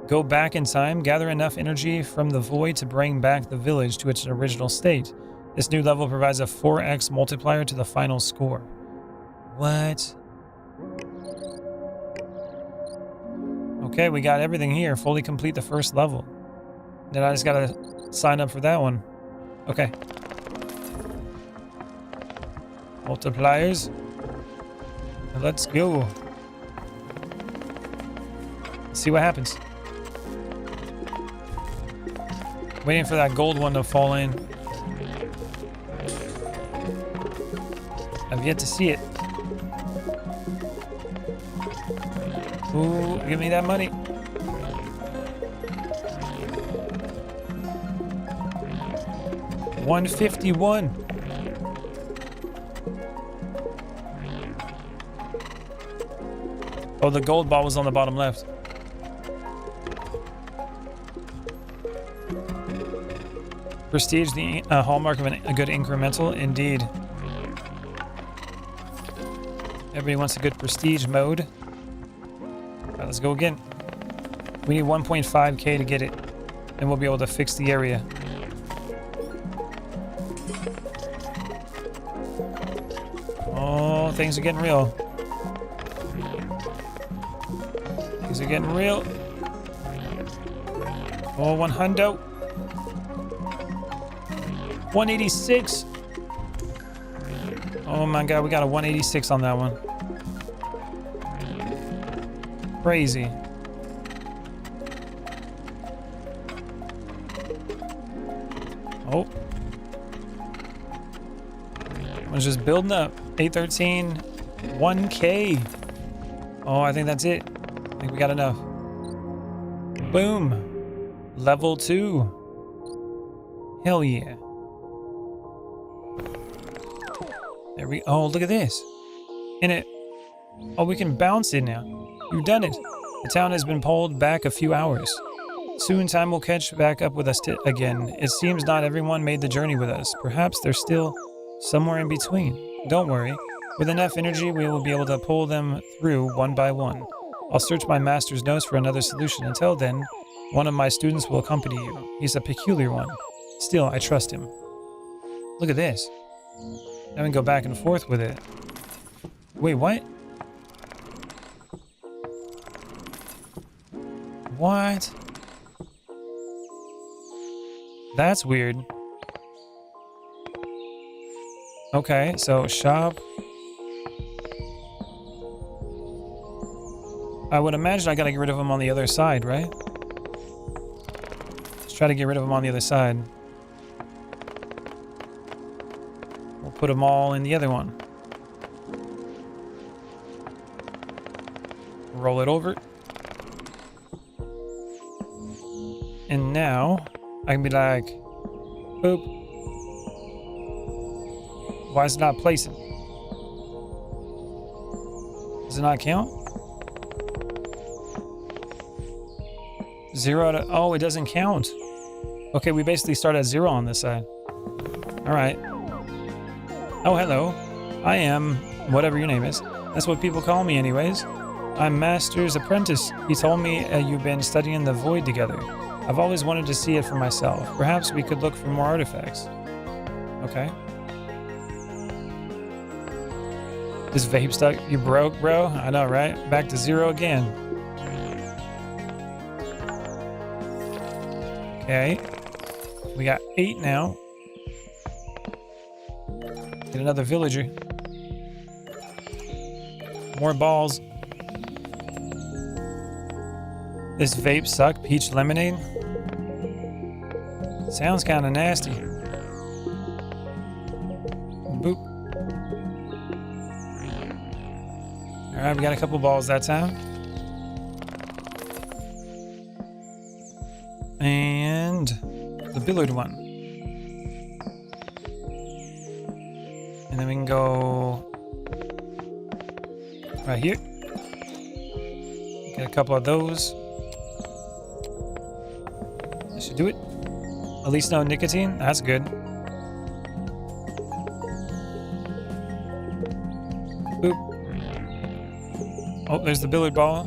Go back in time. Gather enough energy from the void to bring back the village to its original state. This new level provides a 4x multiplier to the final score. What? Okay, we got everything here. Fully complete the first level. Then I just gotta sign up for that one. Okay. Multipliers. Let's go. Let's see what happens. Waiting for that gold one to fall in. I've yet to see it. Ooh, give me that money. $151. Oh, the gold ball was on the bottom left. Prestige, the hallmark of a good incremental, indeed. Everybody wants a good prestige mode. All right, let's go again. We need 1.5k to get it, and we'll be able to fix the area. Oh, things are getting real. Things are getting real. Oh, 100. 186. Oh my god, we got a 186 on that one. Crazy. Oh. I'm just building up. 813. 1k. Oh, I think that's it. I think we got enough. Boom. Level 2. Hell yeah. There we... Oh, look at this. And it... Oh, we can bounce it now. You've done it. The town has been pulled back a few hours. Soon time will catch back up with us again. It seems not everyone made the journey with us. Perhaps they're still somewhere in between. Don't worry. With enough energy, we will be able to pull them through one by one. I'll search my master's notes for another solution. Until then, one of my students will accompany you. He's a peculiar one. Still, I trust him. Look at this. Now we can go back and forth with it. Wait, what? What? That's weird. Okay, so shop. I would imagine I gotta get rid of them on the other side, right? Let's try to get rid of them on the other side. We'll put them all in the other one. Roll it over. And now I can be like, Boop. Why is it not placing? Does it not count? 0 to... Oh, it doesn't count. Okay, we basically start at 0 on this side. All right. Oh, hello. I am whatever your name is. That's what people call me anyways. I'm Master's apprentice. He told me you've been studying the void together. I've always wanted to see it for myself. Perhaps we could look for more artifacts. Okay. This vape stuck. You broke, bro? I know, right? Back to 0 again. Okay. We got 8 now. Get another villager. More balls. This vape suck. Peach lemonade. Sounds kind of nasty. Boop. Alright, we got a couple balls that time. And the billiard one. And then we can go right here. Get a couple of those. That should do it. At least no nicotine. That's good. Boop. Oh, there's the billiard ball.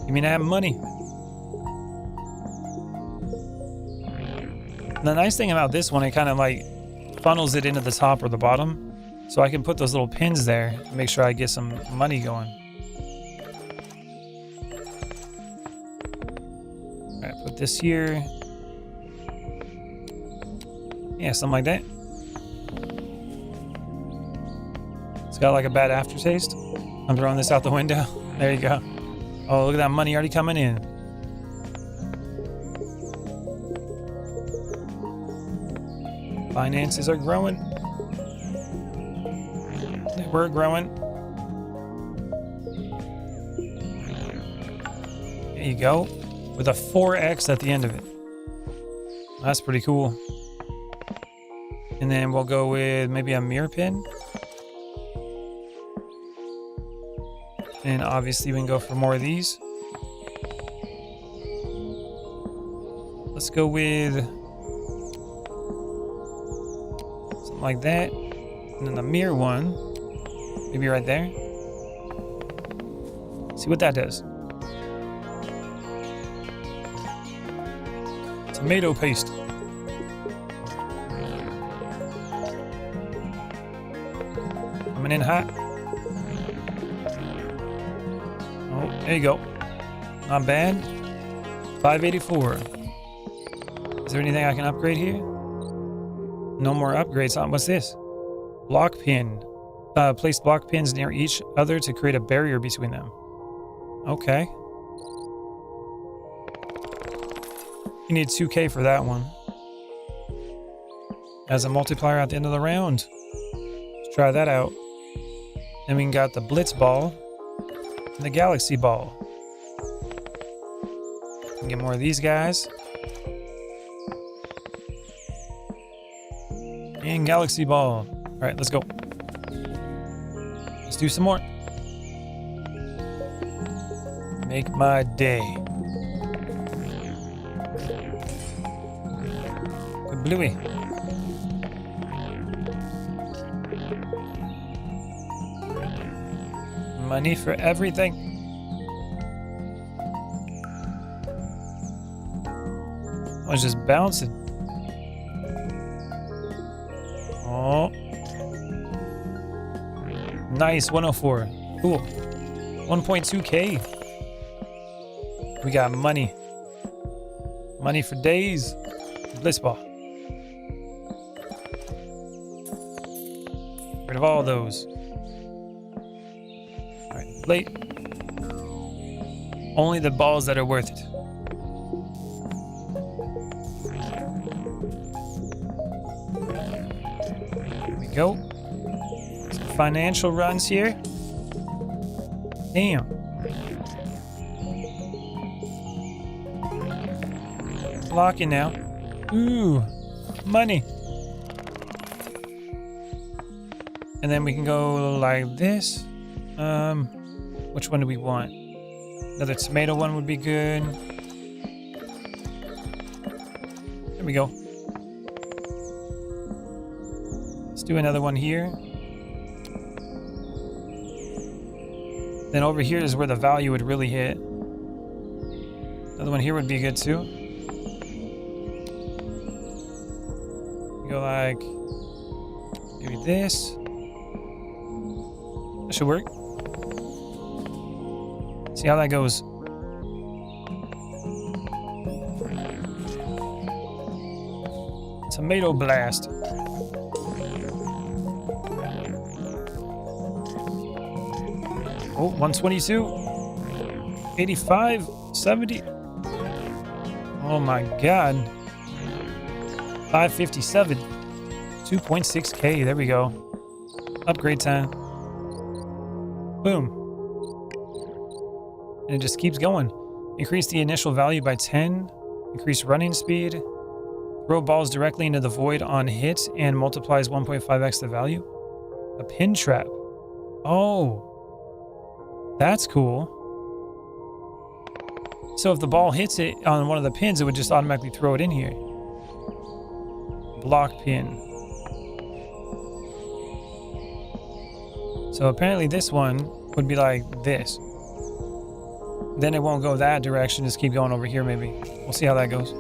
You mean I have money? The nice thing about this one, it kind of like funnels it into the top or the bottom. So I can put those little pins there to make sure I get some money going. Alright, put this here. Yeah, something like that. It's got like a bad aftertaste. I'm throwing this out the window. There you go. Oh, look at that money already coming in. Finances are growing. We're growing. There you go. With a 4x at the end of it. That's pretty cool. And then we'll go with maybe a mirror pin. And obviously we can go for more of these. Let's go with something like that. And then the mirror one, maybe right there. See what that does. Tomato paste. Coming in hot. Oh, there you go. Not bad. 584. Is there anything I can upgrade here? No more upgrades. What's this? Block pin. Place block pins near each other to create a barrier between them. Okay. You need 2K for that one. As a multiplier at the end of the round. Let's try that out. Then we got the blitz ball and the galaxy ball. Get more of these guys. And galaxy ball. All right, let's go. Let's do some more. Make my day. Good bluey. Money for everything. I was just bouncing. Oh. Nice, 104. Cool. 1.2K. We got money. Money for days. Bliss ball. Rid of all those. Alright, plate. Only the balls that are worth it. Here we go. Some financial runs here. Damn. clocking now. Ooh, money. And then we can go like this. Which one do we want? Another tomato one would be good. There we go. Let's do another one here. Then over here is where the value would really hit. Another one here would be good too. Go like maybe this. That should work. See how that goes. Tomato blast. Oh, 122. 85. 70. Oh my god. 557. 2.6k. There we go. Upgrade time. Boom. And it just keeps going. Increase the initial value by 10. Increase running speed. Throw balls directly into the void on hit and multiplies 1.5x the value. A pin trap. Oh. That's cool. So if the ball hits it on one of the pins, it would just automatically throw it in here. Block pin. So apparently this one would be like this. Then it won't go that direction, just keep going over here maybe. We'll see how that goes.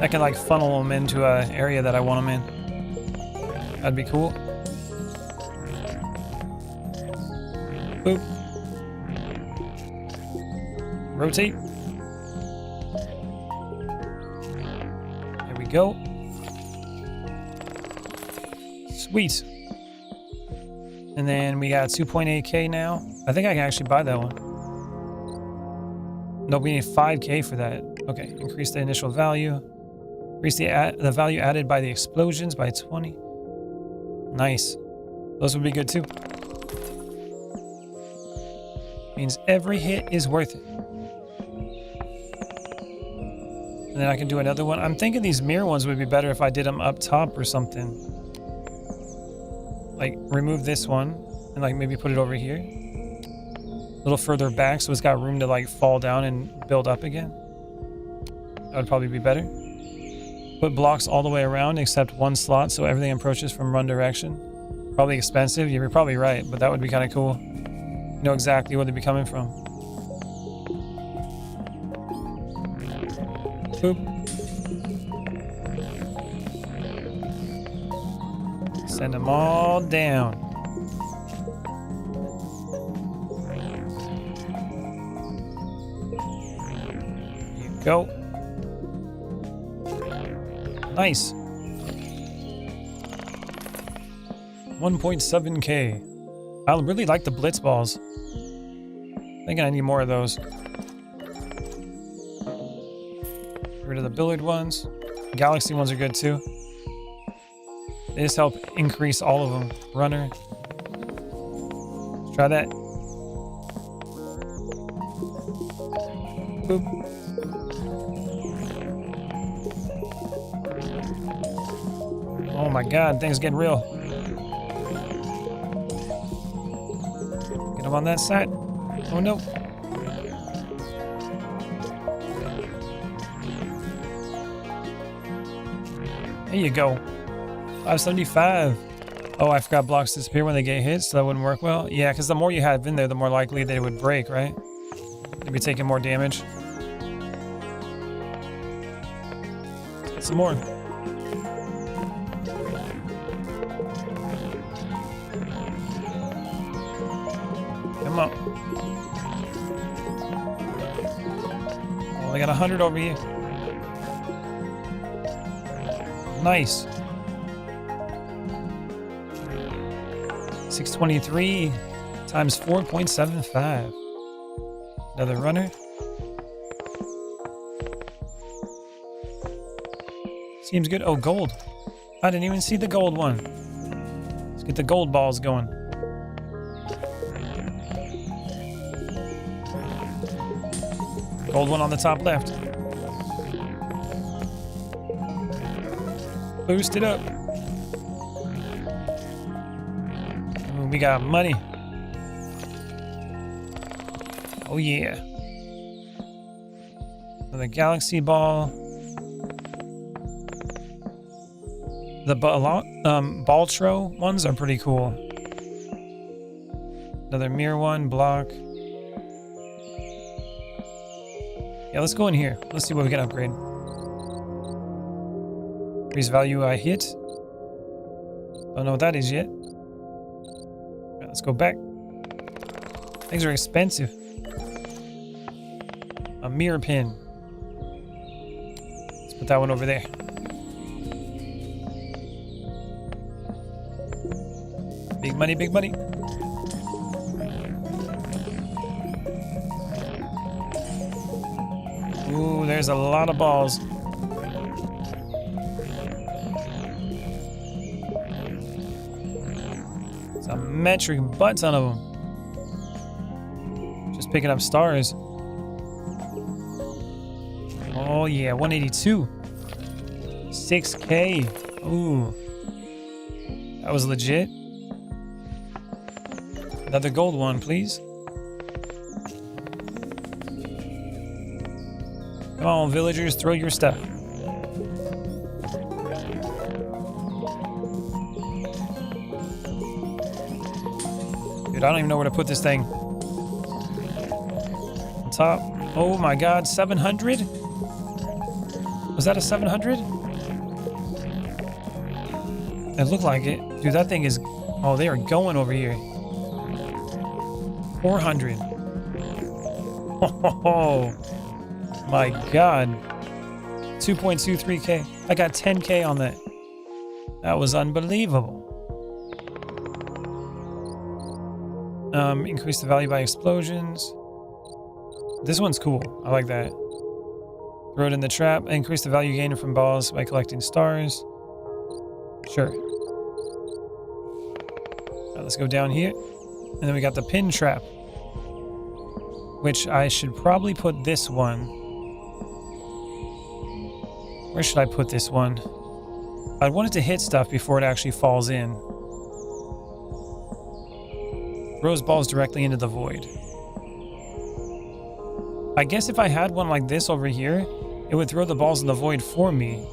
I can like funnel them into an area that I want them in. That'd be cool. Boop. Rotate. There we go. Sweet. And then we got 2.8k now. I think I can actually buy that one. No, we need 5k for that. Okay, increase the initial value. Increase the value added by the explosions by 20. Nice. Those would be good too. Means every hit is worth it. And then I can do another one. I'm thinking these mirror ones would be better if I did them up top or something. Like remove this one and like maybe put it over here. A little further back so it's got room to like fall down and build up again. That would probably be better. Put blocks all the way around except one slot so everything approaches from one direction. Probably expensive. You're probably right, but that would be kind of cool. You know exactly where they'd be coming from. Boop. Send them all down. Here you go. Nice. 1.7k. I really like the blitz balls. I think I need more of those. Get rid of the billiard ones. Galaxy ones are good too. They just help increase all of them. Runner. Let's try that. Boop. Oh my god, things getting real. Get him on that side. Oh no. There you go. 575. Oh, I forgot blocks disappear when they get hit, so that wouldn't work well. Yeah, because the more you have in there, the more likely they would break, right? They'd be taking more damage. Some more. Come on. Oh, they got 100 over here. Nice. 623 times 4.75. Another runner. Seems good. Oh, gold. I didn't even see the gold one. Let's get the gold balls going. Gold one on the top left. Boost it up. Ooh, we got money. Oh yeah. Another galaxy ball. The Baltro ones are pretty cool. Another mirror one, block. Yeah, let's go in here. Let's see what we can upgrade. Increase value I hit. Don't know what that is yet. Right, let's go back. Things are expensive. A mirror pin. Let's put that one over there. Big money, big money. Ooh, there's a lot of balls. It's a metric butt ton of them. Just picking up stars. Oh yeah, 182. 6K. Ooh. That was legit. Another gold one, please. Come on, villagers, throw your stuff. Dude, I don't even know where to put this thing. On top. Oh my god, 700? Was that a 700? It looked like it. Dude, that thing is... Oh, they are going over here. 400. Oh my god. 2.23k. I got 10k on that. That was unbelievable. Increase the value by explosions. This one's cool. I like that. Throw it in the trap. Increase the value gained from balls by collecting stars. Sure. Right, let's go down here. And then we got the pin trap, which I should probably put this one. Where should I put this one? I want it to hit stuff before it actually falls in. Throws balls directly into the void. I guess if I had one like this over here, it would throw the balls in the void for me.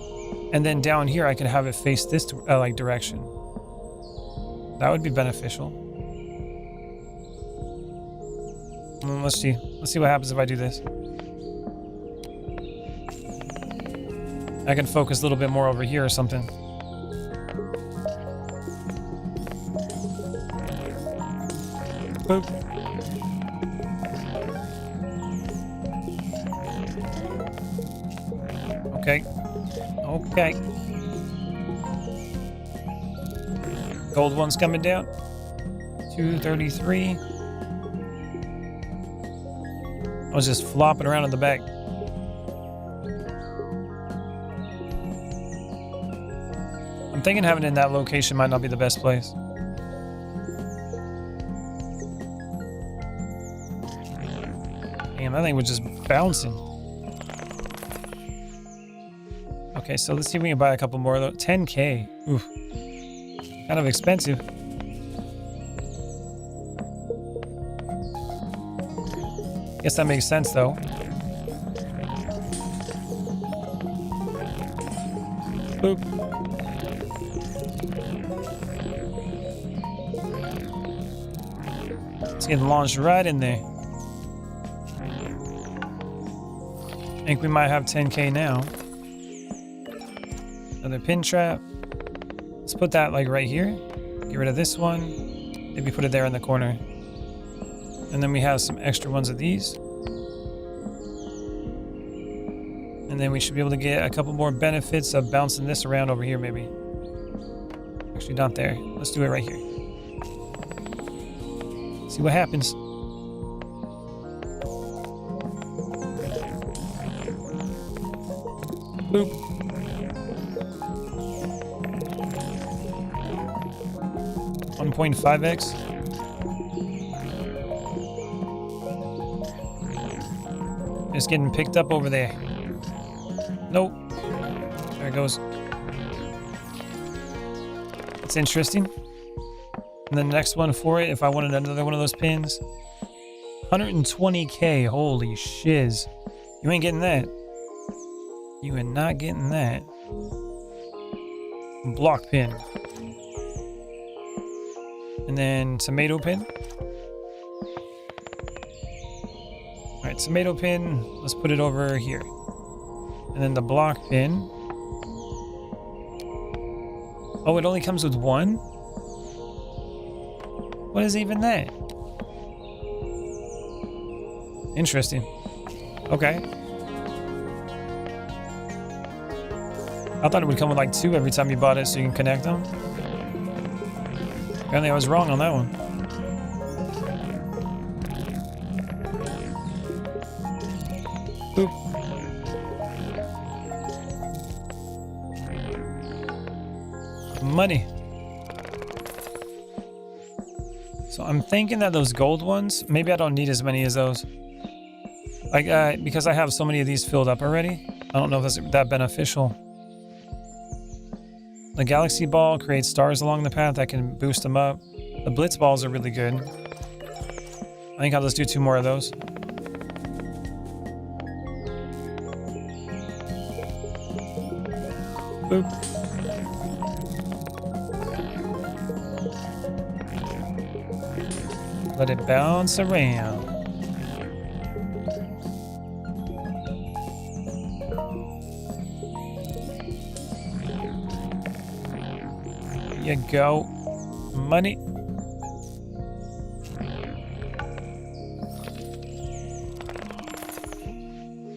And then down here I could have it face this like direction. That would be beneficial. Let's see. Let's see what happens if I do this. I can focus a little bit more over here or something. Boop. Okay. Okay. Gold one's coming down. 233. I was just flopping around in the back. I'm thinking having it in that location might not be the best place. Damn, that thing was just bouncing. Okay, so let's see if we can buy a couple more of those. 10k. Oof. Kind of expensive. Guess that makes sense though. Boop. It's getting launched right in there. I think we might have 10k now. Another pin trap. Let's put that like right here. Get rid of this one. Maybe put it there in the corner. And then we have some extra ones of these. And then we should be able to get a couple more benefits of bouncing this around over here maybe. Actually not there. Let's do it right here. See what happens. Boop. $1.5x. It's getting picked up over there. Nope. There it goes. It's interesting. And the next one for it, if I wanted another one of those pins, 120k. Holy shiz. You ain't getting that. You are not getting that. Block pin. And then tomato pin. Alright, tomato pin. Let's put it over here. And then the block pin. Oh, it only comes with one? What is even that? Interesting. Okay. I thought it would come with like two every time you bought it so you can connect them. Apparently I was wrong on that one. Boop. Money. So I'm thinking that those gold ones, maybe I don't need as many as those. Like, because I have so many of these filled up already. I don't know if that's that beneficial. The galaxy ball creates stars along the path that can boost them up. The blitz balls are really good. I think I'll just do 2 more of those. Boop. Let it bounce around. There you go. Money.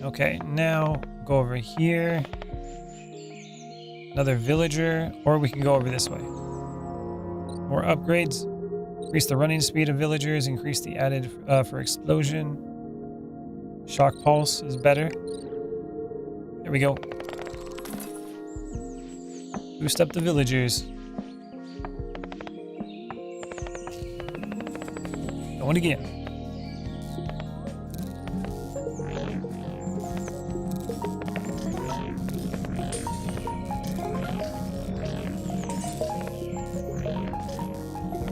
Okay, now go over here. Another villager, or we can go over this way. More upgrades. Increase the running speed of villagers. Increase the added for explosion. Shock pulse is better. There we go. Boost up the villagers. Going again.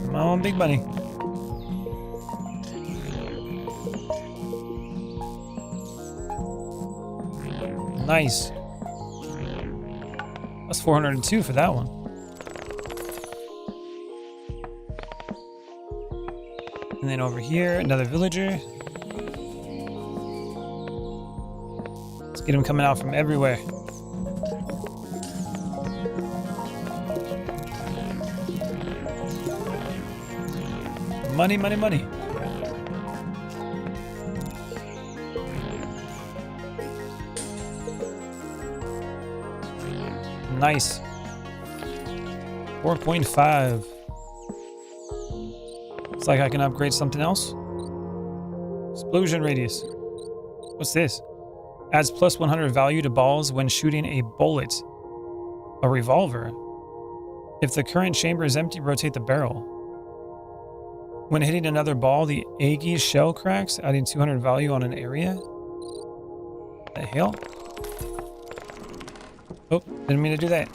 Come on, big money. Nice. That's 402 for that one. And then over here, another villager. Let's get him coming out from everywhere. Money, money, money. Nice. 4.5. It's like I can upgrade something else. Explosion radius. What's this? Adds plus 100 value to balls when shooting a bullet. A revolver. If the current chamber is empty, rotate the barrel. When hitting another ball, the eggy shell cracks, adding 200 value on an area. The hell? Oh, didn't mean to do that.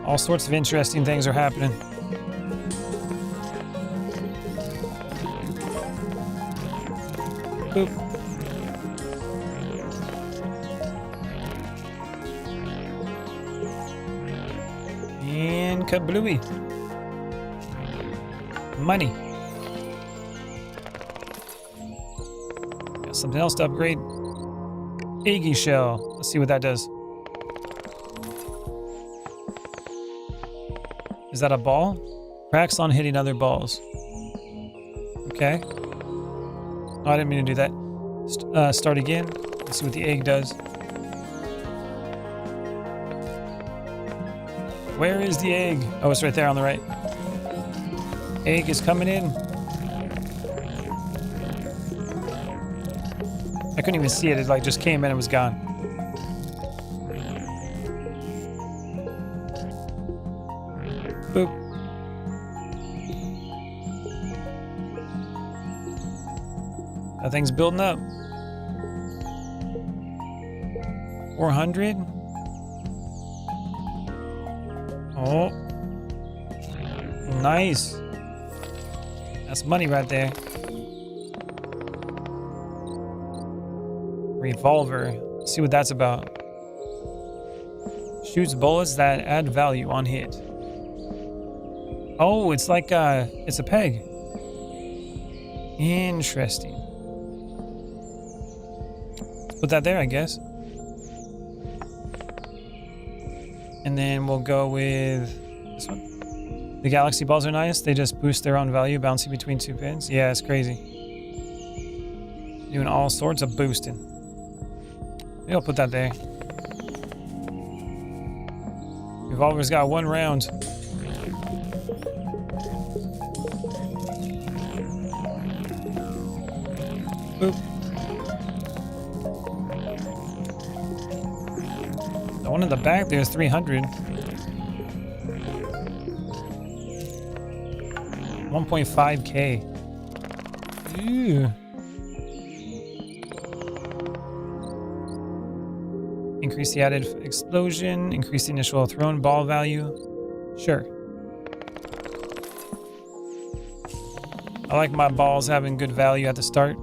All sorts of interesting things are happening. Boop. And kablooey. Money. Got something else to upgrade. Eggy shell. Let's see what that does. Is that a ball? Cracks on hitting other balls. Okay. Oh, I didn't mean to do that. Start again. Let's see what the egg does. Where is the egg? Oh, it's right there on the right. Egg is coming in. I couldn't even see it. It like just came in and was gone. Boop. thing's building up. 400. Oh. Nice. That's money right there. Revolver. Let's see what that's about. Shoots bullets that add value on hit. Oh, it's like it's a peg. Interesting. Put that there, I guess. And then we'll go with this one. The galaxy balls are nice. They just boost their own value, bouncing between 2 pins. Yeah, it's crazy. Doing all sorts of boosting. Maybe I'll put that there. Revolver's got 1 round. Boop. The one in the back there is 300. 1.5K. Ew. Increase the added explosion. Increase the initial thrown ball value. Sure. I like my balls having good value at the start.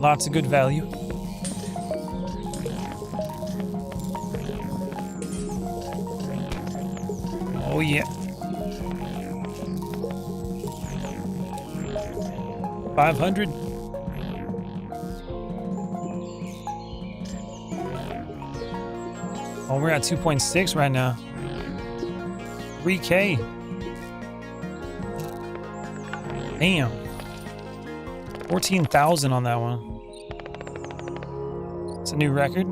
Lots of good value. Oh yeah. 500. Oh, we're at 2.6 right now. 3K. Damn. 14,000 on that one. It's a new record.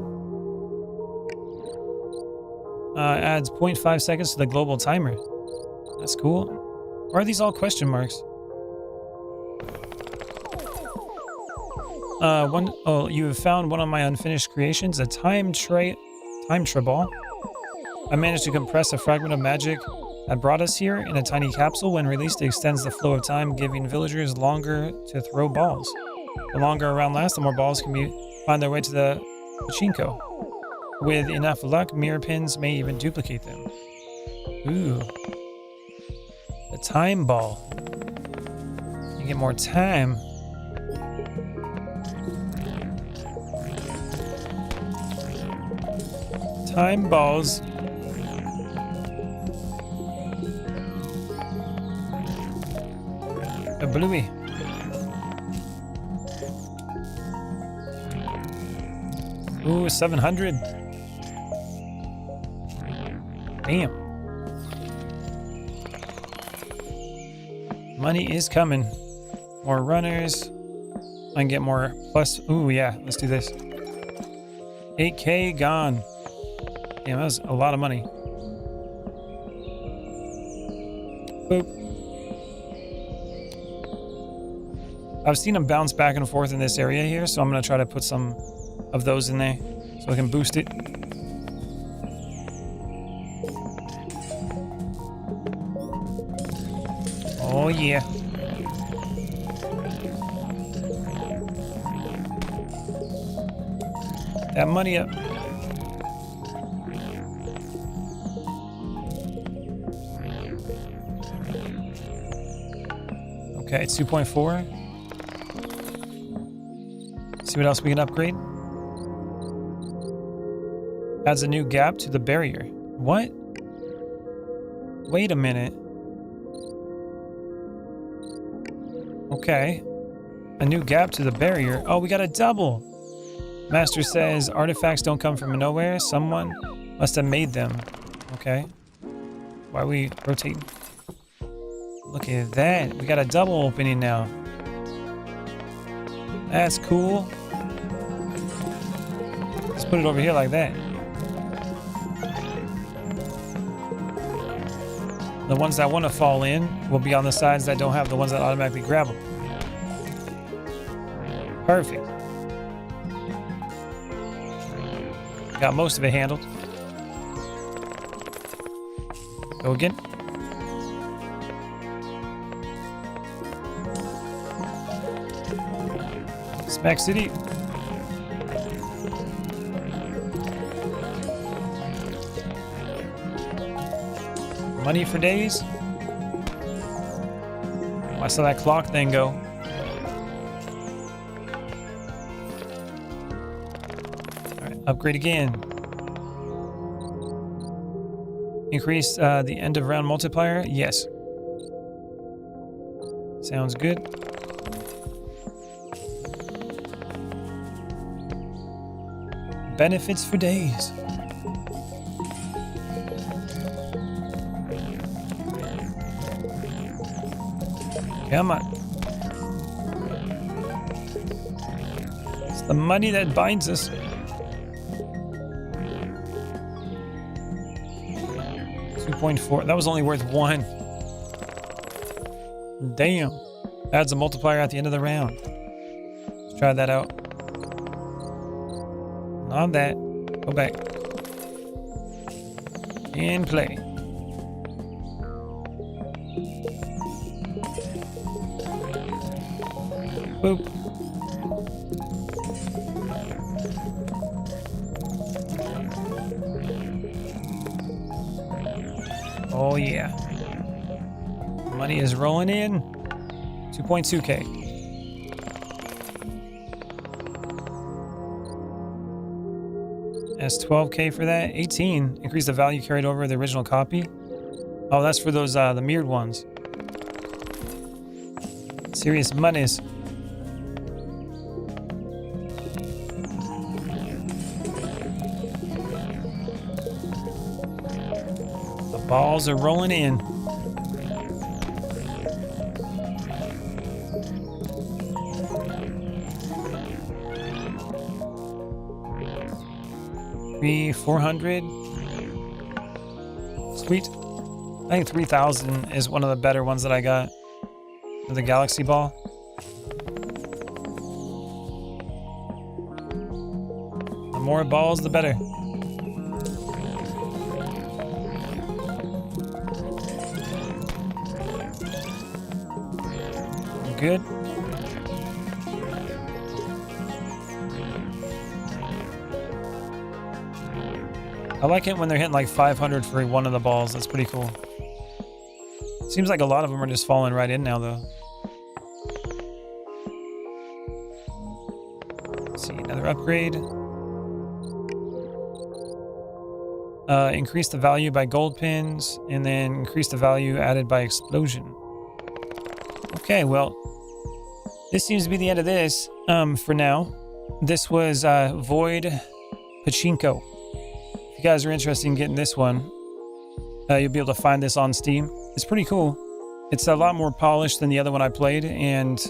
Adds 0.5 seconds to the global timer. That's cool. Why are these all question marks? You have found one of my unfinished creations, a time ball. I managed to compress a fragment of magic that brought us here in a tiny capsule. When released, it extends the flow of time, giving villagers longer to throw balls. The longer a round lasts, the more balls can find their way to the pachinko. With enough luck, mirror pins may even duplicate them. Ooh. The time ball. You get more time. Time balls. A bluey. Ooh, 700. Damn. Money is coming. More runners. I can get more plus. Ooh, yeah. Let's do this. 8K gone. Damn, that was a lot of money. Boop. I've seen them bounce back and forth in this area here, so I'm going to try to put some of those in there so I can boost it. Oh yeah. That money up. Okay, it's 2.4. See what else we can upgrade. Adds a new gap to the barrier. What? Wait a minute. Okay. A new gap to the barrier. Oh, we got a double. Master says artifacts don't come from nowhere. Someone must have made them. Okay. Why are we rotating? Look at that. We got a double opening now. That's cool. Let's put it over here like that. The ones that want to fall in will be on the sides that don't have the ones that automatically grab them. Perfect. Got most of it handled. Go again. Smack City. Money for days. Oh, I saw that clock thing go. Alright, upgrade again. Increase the end of round multiplier? Yes. Sounds good. Benefits for days. Come on. It's the money that binds us. $2.4. That was only worth 1. Damn. Adds a multiplier at the end of the round. Let's try that out. On that. Go back. And play. Boop. Oh yeah. Money is rolling in. 2.2k. That's 12k for that. 18. Increase the value carried over the original copy. Oh, that's for those the mirrored ones. Serious monies. The balls are rolling in. Three, 400. Sweet. I think 3,000 is one of the better ones that I got. The Galaxy Ball. The more balls, the better. Good. I like it when they're hitting like 500 for one of the balls. That's pretty cool. Seems like a lot of them are just falling right in now, though. Let's see, another upgrade. Increase the value by gold pins, and then increase the value added by explosion. Okay, well, this seems to be the end of this for now. This was Void Pachinko. If you guys are interested in getting this one, you'll be able to find this on Steam. It's pretty cool. It's a lot more polished than the other one I played, and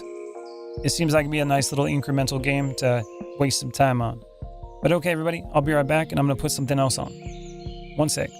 it seems like it'd be a nice little incremental game to waste some time on. But okay, everybody, I'll be right back, and I'm going to put something else on. One sec.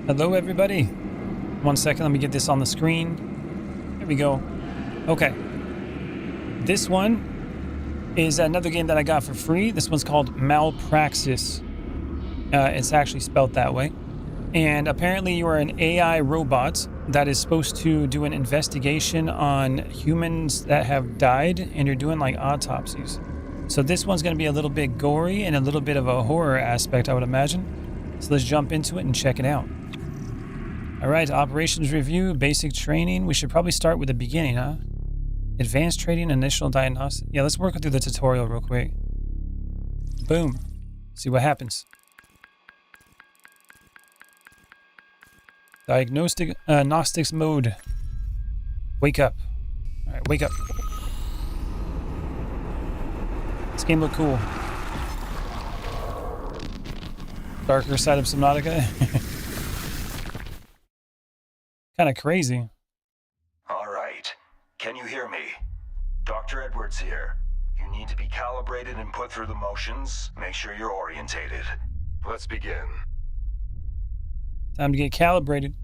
Hello, everybody. 1 second, let me get this on the screen. There we go. Okay. This one is another game that I got for free. This one's called Malpraxis. It's actually spelled that way. And apparently you are an AI robot that is supposed to do an investigation on humans that have died, and you're doing like autopsies. So this one's going to be a little bit gory and a little bit of a horror aspect, I would imagine. So let's jump into it and check it out. All right, operations review, basic training. We should probably start with the beginning, huh? Advanced training, initial diagnostic. Yeah, let's work through the tutorial real quick. Boom. See what happens. Diagnostics mode. Wake up. All right, wake up. This game look cool. Darker side of Subnautica. Kind of crazy. All right. Can you hear me? Dr. Edwards here. You need to be calibrated and put through the motions. Make sure you're orientated. Let's begin. Time to get calibrated.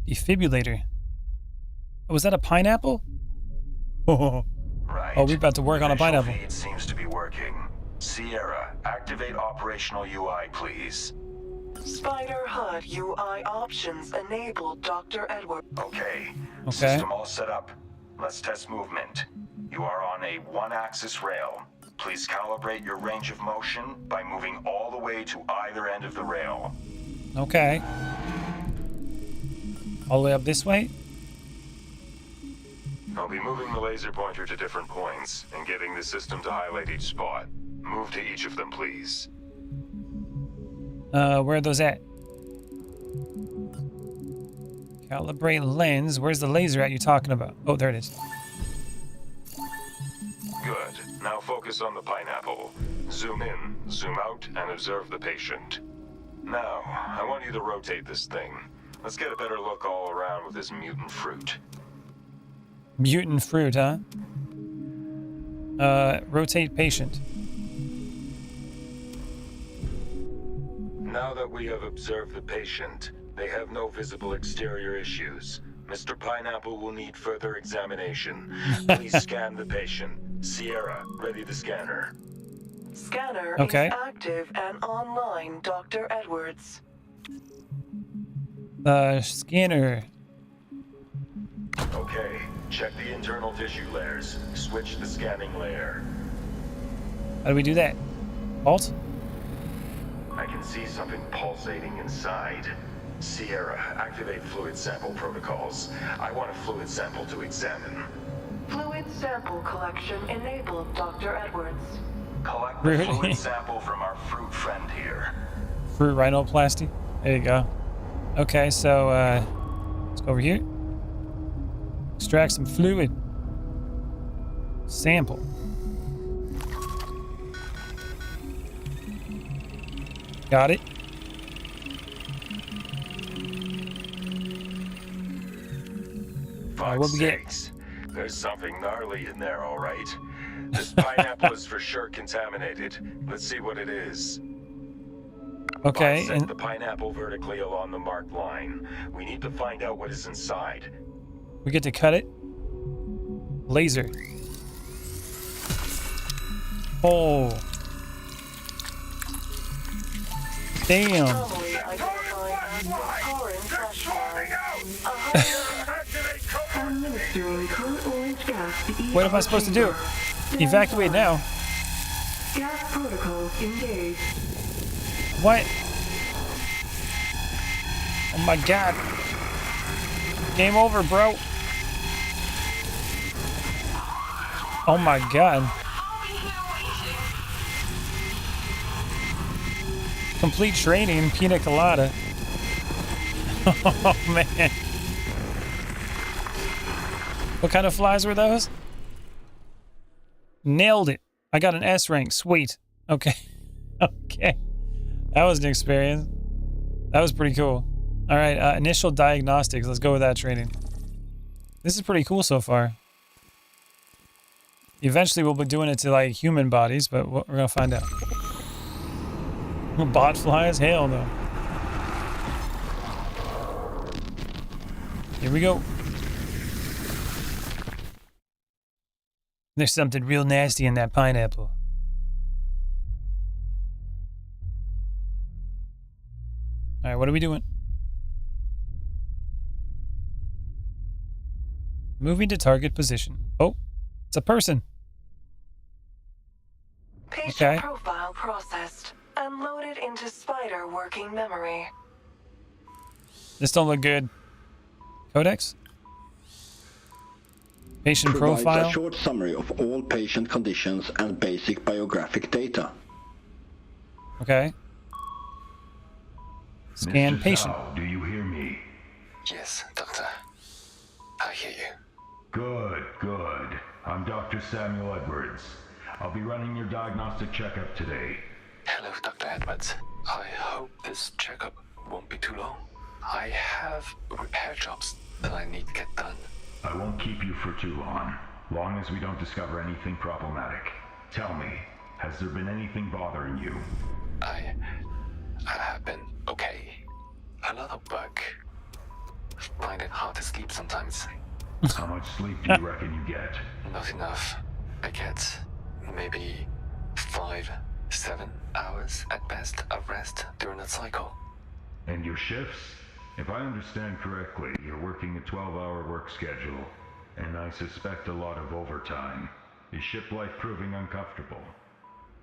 Defibrillator. Oh, was that a pineapple? Oh, Right. we're about to work on a Visual pineapple. feed seems to be working. Sierra, activate operational UI, please. Spider HUD UI options enabled, Dr. Edwards. Okay. Okay. System all set up. Let's test movement. You are on a one-axis rail. Please calibrate your range of motion by moving all the way to either end of the rail. Okay. All the way up this way? I'll be moving the laser pointer to different points and getting the system to highlight each spot. Move to each of them, please. Where are those at? Calibrate lens. Where's the laser at you talking about? Oh, there it is. Good. Now focus on the pineapple. Zoom in, zoom out, and observe the patient. Now, I want you to rotate this thing. Let's get a better look all around with this mutant fruit. Mutant fruit, huh? Rotate patient. Now that we have observed the patient, they have no visible exterior issues. Mr. Pineapple will need further examination. Please scan the patient. Sierra, ready the scanner. Scanner Okay. is active and online, Dr. Edwards. Scanner. Okay, check the internal tissue layers. Switch the scanning layer. How do we do that? Alt? I can see something pulsating inside. Sierra, activate fluid sample protocols. I want a fluid sample to examine. Fluid sample collection enabled, Dr. Edwards. Collect the Really? fluid sample from our fruit friend here. Fruit rhinoplasty. There you go. Okay, so let's go over here. Extract some fluid. Sample. Got it. Fuck's what we get? sakes. There's something gnarly in there, all right. This pineapple is for sure contaminated. Let's see what it is. Okay, Bisect and the pineapple vertically along the marked line. We need to find out what is inside. we get to cut it. Laser. Oh. Damn. Anomaly identified as foreign threshold. Administering code orange gas to each What am I supposed to do? Evacuate now. Gas protocols engaged. What? Oh my god. Game over, bro. Oh my god. Complete training, pina colada. Oh man. What kind of flies were those? Nailed it. I got an S rank. Sweet. Okay. Okay. That was an experience. That was pretty cool. All right, initial diagnostics. Let's go with that training. This is pretty cool so far. Eventually, we'll be doing it to like human bodies, but we're gonna find out. Bot flies? Hell no. Here we go. There's something real nasty in that pineapple. Alright, what are we doing? Moving to target position. Oh, it's a person. Patient Okay. profile processed and loaded into Spider working memory. This don't look good. Codex? Patient Provides profile? a short summary of all patient conditions and basic biographic data. Okay. Scan Mr. patient. Zhao, do you hear me? Yes, Doctor. I hear you. Good, good. I'm Dr. Samuel Edwards. I'll be running your diagnostic checkup today. Hello, Dr. Edwards. I hope this checkup won't be too long. I have repair jobs that I need to get done. I won't keep you for too long as we don't discover anything problematic. Tell me, has there been anything bothering you? I have been okay. A lot of work. Find it hard to sleep sometimes. How much sleep do you reckon you get? Not enough. I get maybe 5, 7 hours at best of rest during a cycle. And your shifts? If I understand correctly, you're working a 12-hour work schedule, and I suspect a lot of overtime. Is ship life proving uncomfortable?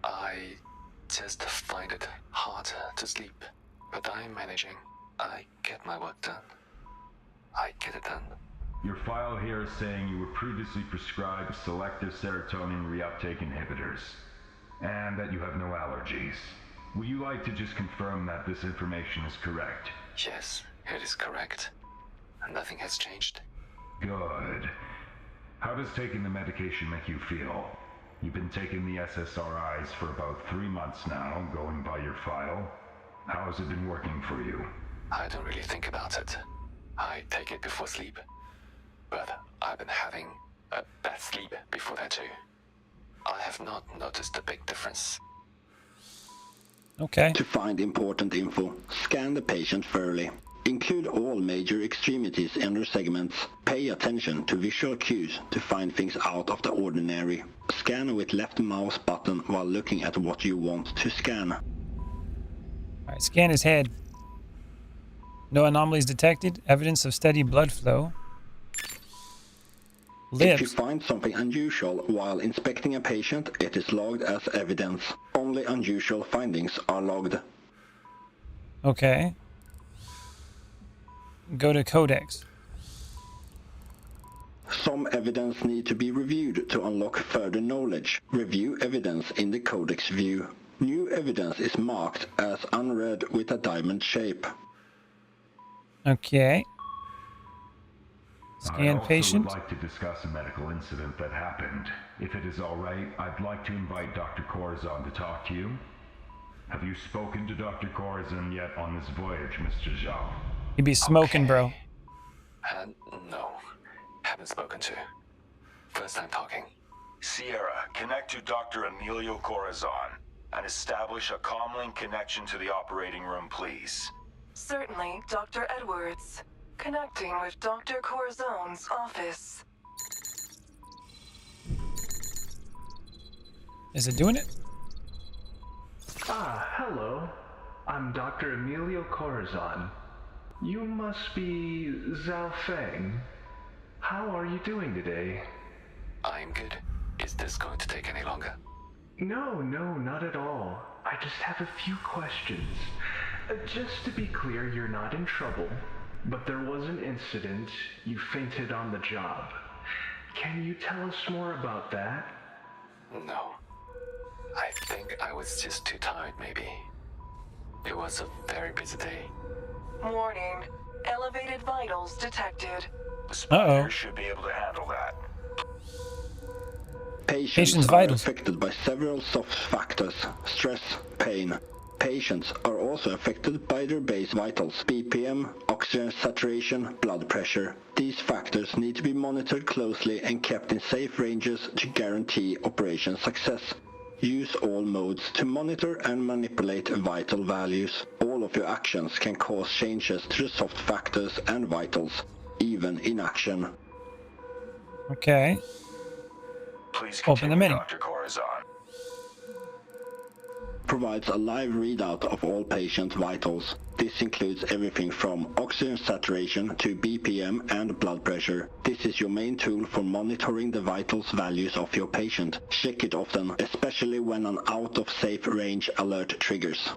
I just find it hard to sleep, but I'm managing. I get my work done. I get it done. Your file here is saying you were previously prescribed selective serotonin reuptake inhibitors, and that you have no allergies. Would you like to just confirm that this information is correct? Yes, it is correct. Nothing has changed. Good. How does taking the medication make you feel? You've been taking the SSRIs for about 3 months now, going by your file. How has it been working for you? I don't really think about it. I take it before sleep. But I've been having a bad sleep before that too. I have not noticed a big difference. Okay. To find important info, scan the patient thoroughly. Include all major extremities and their segments. Pay attention to visual cues to find things out of the ordinary. Scan with left mouse button while looking at what you want to scan. Alright, scan his head. No anomalies detected. Evidence of steady blood flow. If you Lips. find something unusual while inspecting a patient, it is logged as evidence. Only unusual findings are logged. Okay. Go to Codex. Some evidence need to be reviewed to unlock further knowledge. Review evidence in the Codex view. New evidence is marked as unread with a diamond shape. Okay. I Scan also patient. would like to discuss a medical incident that happened. If it is all right, I'd like to invite Dr. Corazon to talk to you. Have you spoken to Dr. Corazon yet on this voyage, Mr. Zhao? He be smoking, bro. No, haven't spoken to. First time talking. Sierra, connect to Dr. Emilio Corazon and establish a comlink connection to the operating room, please. Certainly, Dr. Edwards. Connecting with Dr. Corazon's office. Is it doing it? Hello. I'm Dr. Emilio Corazon. You must be Zhao Feng. How are you doing today? I'm good. Is this going to take any longer? No, not at all. I just have a few questions. Just to be clear, you're not in trouble, but there was an incident. You fainted on the job. Can you tell us more about that? No. I think I was just too tired, maybe. It was a very busy day. Warning. Elevated vitals detected. The Spider Uh-oh. should be able to handle that. Patient's Patients are vitals. affected by several soft factors: stress, pain. Patients are also affected by their base vitals: BPM, oxygen saturation, blood pressure. These factors need to be monitored closely and kept in safe ranges to guarantee operation success. Use all modes to monitor and manipulate vital values. All of your actions can cause changes to the soft factors and vitals. even in action. Okay. Please Open the continue, menu. Dr. Corazon. Provides a live readout of all patient vitals. This includes everything from oxygen saturation to BPM and blood pressure. This is your main tool for monitoring the vitals values of your patient. Check it often, especially when an out of safe range alert triggers.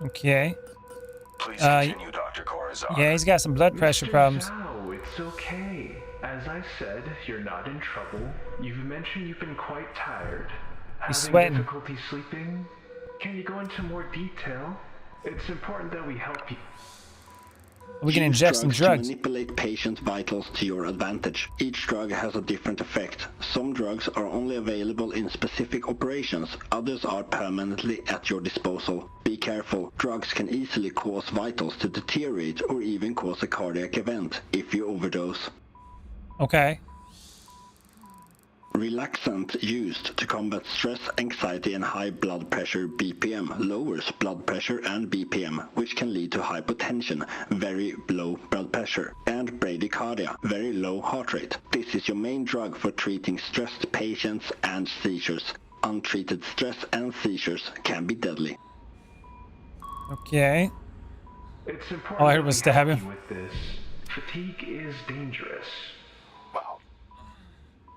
Okay. Please continue, Dr. Corazon. Yeah, he's got some blood pressure Mr. problems. Zhao, it's okay. As I said, you're not in trouble. You've mentioned you've been quite tired. He's Having sweating. difficulty sleeping? Can you go into more detail? It's important that we help you. We can Use inject some to drugs. manipulate patient vitals to your advantage. Each drug has a different effect. Some drugs are only available in specific operations, others are permanently at your disposal. Be careful, drugs can easily cause vitals to deteriorate or even cause a cardiac event if you overdose. Okay. Relaxant used to combat stress, anxiety and high blood pressure BPM lowers blood pressure and BPM, which can lead to hypotension, very low blood pressure, and bradycardia, very low heart rate. This is your main drug for treating stressed patients and seizures. Untreated stress and seizures can be deadly. Okay. It's important All I heard that was we stab help him. you with this. Fatigue is dangerous. Well,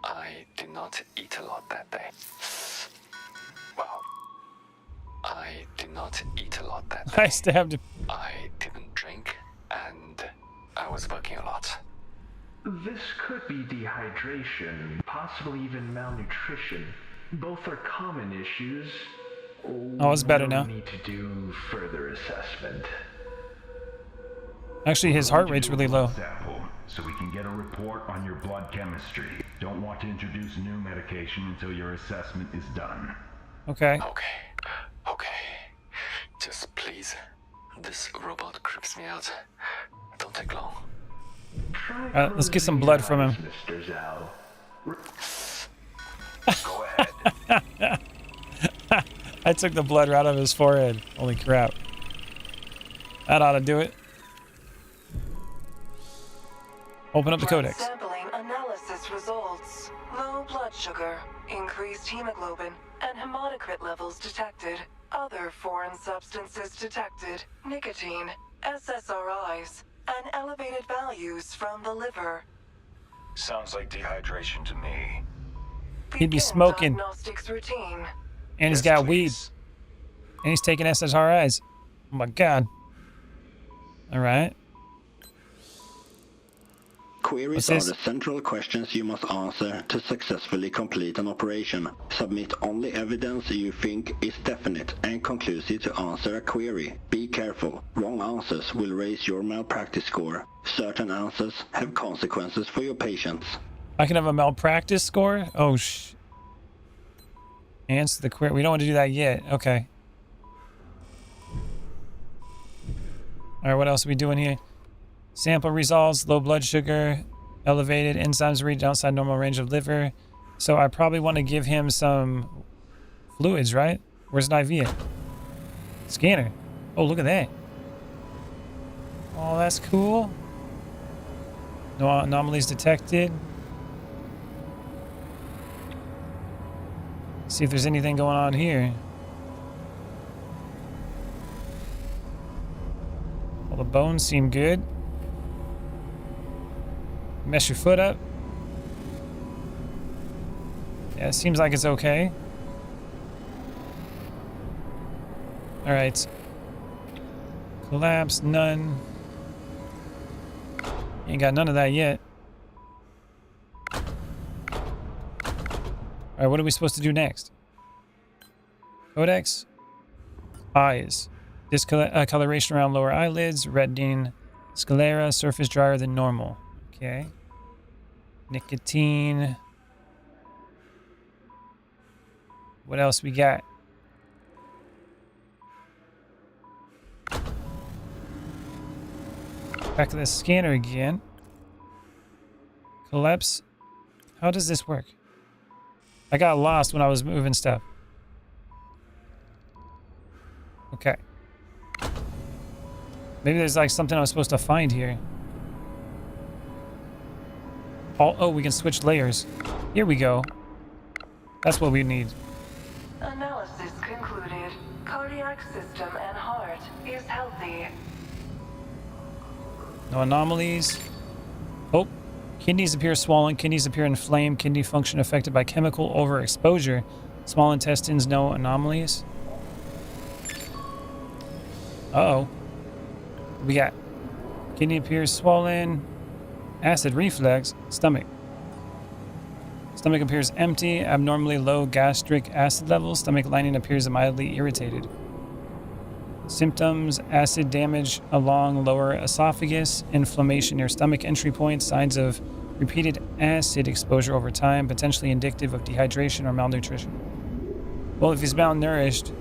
I did not eat a lot that day. Well, I did not eat a lot that day. I stabbed him. I didn't drink, and I was working a lot. This could be dehydration, possibly even malnutrition. Both are common issues. Oh, it's better We now. need to do further assessment. Actually, his heart rate's really low. Sample, so we can get a report on your blood chemistry. Don't want to introduce new medication until your assessment is done. Okay. Okay. Just please. This robot creeps me out. Don't take long. Try Let's get some closing blood your from him. eyes, Mr. Zhao. Go ahead. I took the blood right out of his forehead. Holy crap. That ought to do it. Open up the Blood codex. sampling analysis results. Low blood sugar, increased hemoglobin, and hematocrit levels detected. Other foreign substances detected. Nicotine, SSRIs, and elevated values from the liver. Sounds like dehydration to me. He'd be Begin smoking. Diagnostics routine. And he's Yes, got weed. please. And he's taking SSRIs. Oh my god. Alright. Queries What's are this? the central questions you must answer to successfully complete an operation. Submit only evidence you think is definite and conclusive to answer a query. Be careful. Wrong answers will raise your malpractice score. Certain answers have consequences for your patients. I can have a malpractice score? Oh, answer the query. We don't want to do that yet. Okay. Alright, what else are we doing here? Sample results, low blood sugar, elevated enzymes reached outside normal range of liver. So I probably want to give him some fluids, right? Where's an IV at? Scanner. Oh, look at that. Oh, that's cool. No anomalies detected. See if there's anything going on here. All the bones seem good. Mesh your foot up. Yeah, it seems like it's okay. Alright. Collapse, none. Ain't got none of that yet. Alright, what are we supposed to do next? Codex. Eyes. Discoloration around lower eyelids. Reddening sclera. Surface drier than normal. Okay. Nicotine. What else we got? Back to the scanner again. Collapse. How does this work? I got lost when I was moving stuff. Okay. Maybe there's like something I was supposed to find here. Oh, we can switch layers. Here we go. That's what we need. Analysis concluded. Cardiac system and heart is healthy. No anomalies. Oh, kidneys appear swollen. Kidneys appear inflamed. Kidney function affected by chemical overexposure. Small intestines, no anomalies. Uh-oh. We got kidney appears swollen. Acid reflux. Stomach. Stomach appears empty. Abnormally low gastric acid levels. Stomach lining appears mildly irritated. Symptoms: acid damage along lower esophagus, inflammation near stomach entry points, signs of repeated acid exposure over time, potentially indicative of dehydration or malnutrition. Well, if he's malnourished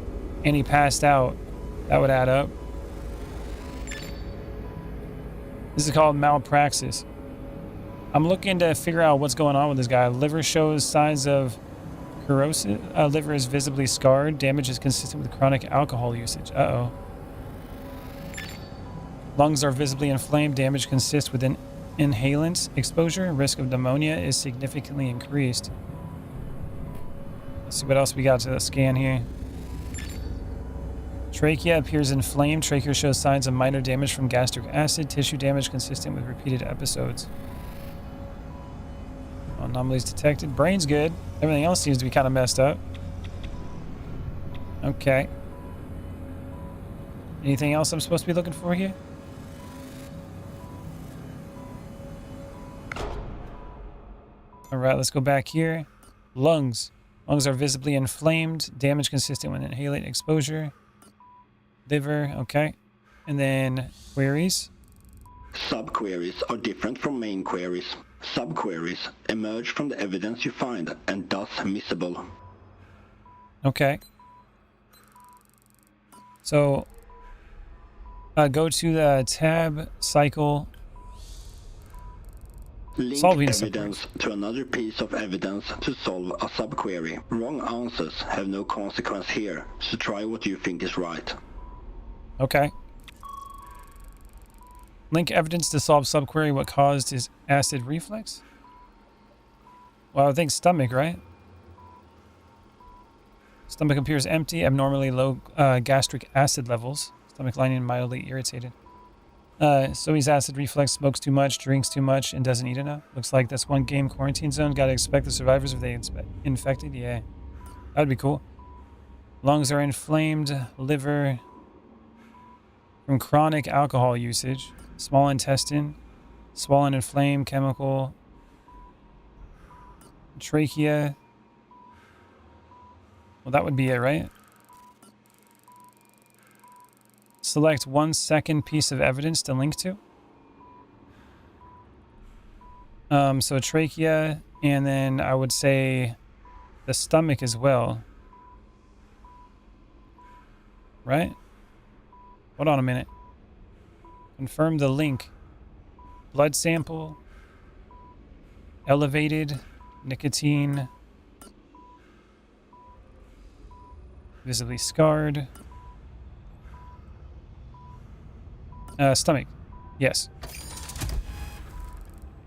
and he passed out, that would add up. This is called malpraxis. I'm looking to figure out what's going on with this guy. Liver shows signs of corrosive. Liver is visibly scarred. Damage is consistent with chronic alcohol usage. Uh-oh. Lungs are visibly inflamed. Damage consists with an inhalant exposure. Risk of pneumonia is significantly increased. Let's see what else we got to the scan here. Trachea appears inflamed. Trachea shows signs of minor damage from gastric acid. Tissue damage consistent with repeated episodes. Anomalies detected. Brain's good. Everything else seems to be kind of messed up. Okay. Anything else I'm supposed to be looking for here? Alright, let's go back here. Lungs. Lungs are visibly inflamed. Damage consistent with inhalant exposure. Liver, okay. And then queries. Subqueries are different from main queries. Subqueries emerge from the evidence you find and thus missable. Okay. So, go to the tab, cycle, Link solving evidence to another piece of evidence to solve a subquery. Wrong answers have no consequence here, so try what you think is right. Okay. Link evidence to solve subquery. What caused his acid reflux? Well, I think stomach, right? Stomach appears empty. Abnormally low gastric acid levels. Stomach lining mildly irritated. So he's acid reflux, smokes too much, drinks too much, and doesn't eat enough. Looks like that's one game quarantine zone. Gotta expect the survivors if they infected. Yeah. That'd be cool. Lungs are inflamed. Liver from chronic alcohol usage. Small intestine, swollen, inflamed, chemical. Trachea. Well, that would be it, right? Select 1 second piece of evidence to link to. So trachea, and then I would say the stomach as well. Right? Hold on a minute. Confirm the link. Blood sample. Elevated. Nicotine. Visibly scarred. Stomach. Yes.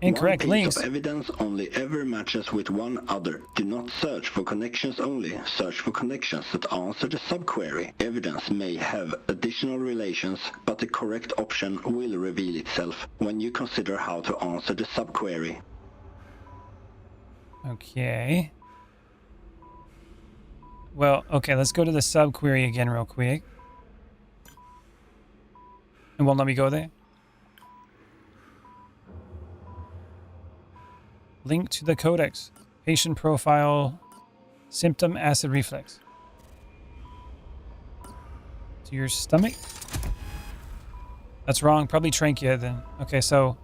Incorrect one links. Piece of evidence only ever matches with one other. Do not search for connections only. Search for connections that answer the subquery. Evidence may have additional relations, but the correct option will reveal itself when you consider how to answer the subquery. Okay. Well, okay, let's go to the subquery again real quick. It won't let me go there. Link to the codex. Patient profile. Symptom acid reflux. To your stomach? That's wrong. Probably trachea then. Okay, so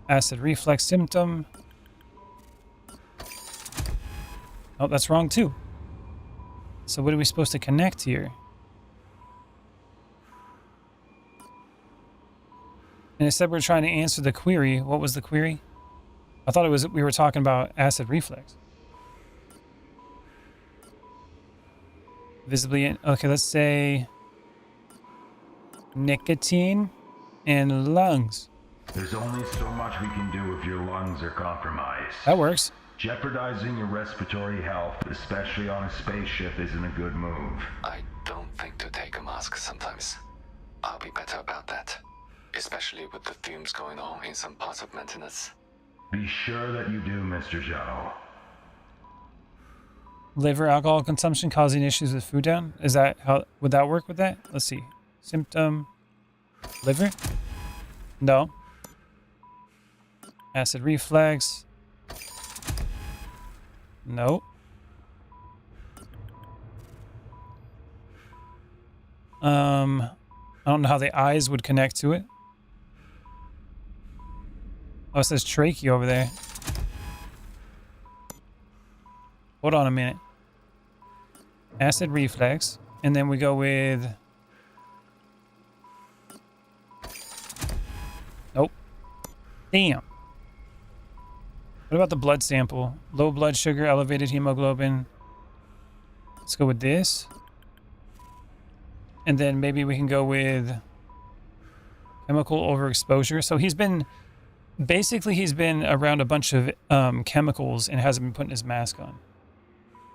acid reflux symptom. Oh, that's wrong too. So what are we supposed to connect here? And it said we're trying to answer the query. What was the query? I thought it was we were talking about acid reflux. Visibly, okay, let's say nicotine and lungs. There's only so much we can do if your lungs are compromised. That works. Jeopardizing your respiratory health, especially on a spaceship, isn't a good move. I don't think to take a mask sometimes. I'll be better about that. Especially with the fumes going on in some parts of maintenance. Be sure that you do, Mr. Zhao. Liver alcohol consumption causing issues with food down. Is that how would that work with that? Let's see. Symptom liver? No. Acid reflux. No. I don't know how the eyes would connect to it. Oh, it says trachea over there. Hold on a minute. Acid reflux. And then we go with... Nope. Damn. What about the blood sample? Low blood sugar, elevated hemoglobin. Let's go with this. And then maybe we can go with chemical overexposure. So he's been... Basically, he's been around a bunch of chemicals and hasn't been putting his mask on.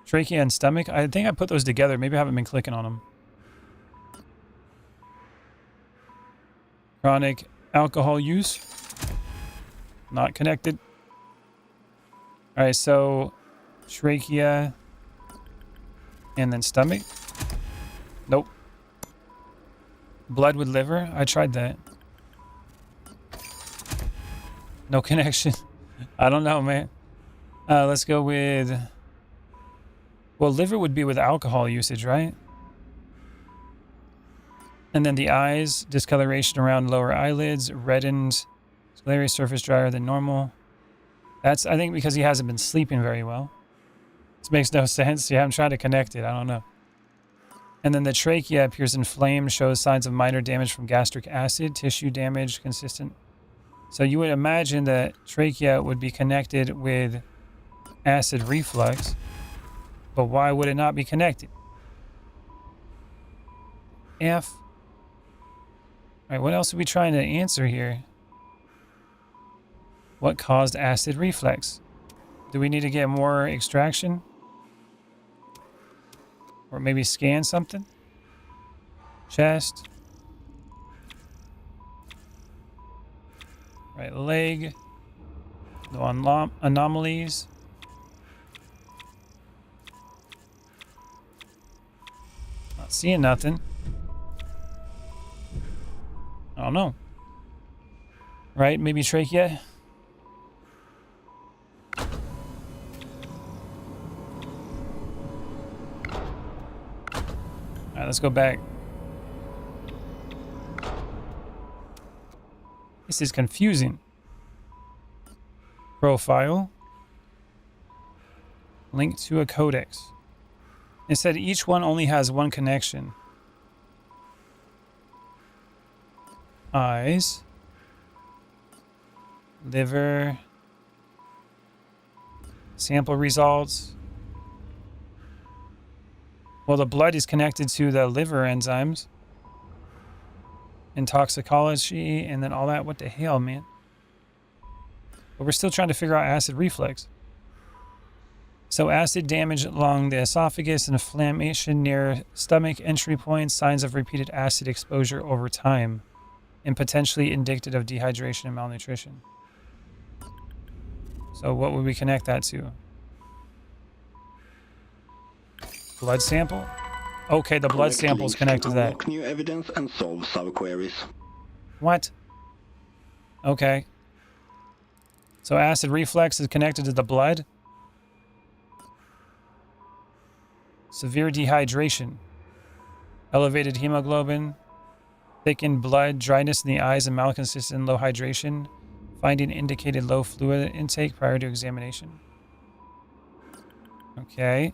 Trachea and stomach. I think I put those together. Maybe I haven't been clicking on them. Chronic alcohol use. Not connected. All right, so trachea and then stomach. Nope. Blood with liver. I tried that. No connection. I don't know, man. Let's go with... Well, liver would be with alcohol usage, right? And then the eyes, discoloration around lower eyelids, reddened, scleral surface drier than normal. That's, I think, because he hasn't been sleeping very well. This makes no sense. Yeah, I'm trying to connect it. I don't know. And then the trachea appears inflamed, shows signs of minor damage from gastric acid, tissue damage, consistent. So you would imagine that trachea would be connected with acid reflux, but why would it not be connected? F. All right, what else are we trying to answer here? What caused acid reflux? Do we need to get more extraction? Or maybe scan something? Chest. Right leg. No anomalies. Not seeing nothing. I don't know. Right? Maybe trachea? Alright, let's go back. This is confusing. Profile. Link to a codex. It said each one only has one connection. Eyes. Liver. Sample results. Well, the blood is connected to the liver enzymes. And toxicology, and then all that. What the hell, man? But we're still trying to figure out acid reflux. So acid damage along the esophagus, inflammation near stomach entry points, signs of repeated acid exposure over time, and potentially indicative of dehydration and malnutrition. So what would we connect that to? Blood sample? Okay, the blood Collect sample's links connected to and that. unlock new evidence and solve sub-queries. What? Okay. So acid reflux is connected to the blood? Severe dehydration. Elevated hemoglobin. Thickened blood. Dryness in the eyes and malconsistent low hydration. Finding indicated low fluid intake prior to examination. Okay.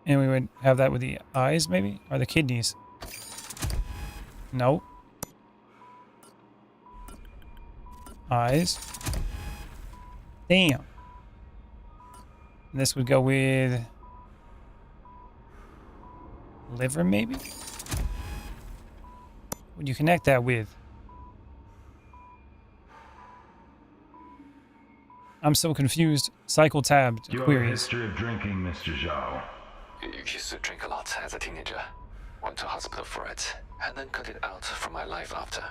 And we would have that with the eyes, maybe? Or the kidneys? No. Eyes. Damn. And this would go with... liver, maybe? Would you connect that with? I'm so confused. Cycle tab Do you have a queries. history of drinking, Mr. Zhao? Used to drink a lot as a teenager. Went to hospital for it, and then cut it out from my life after.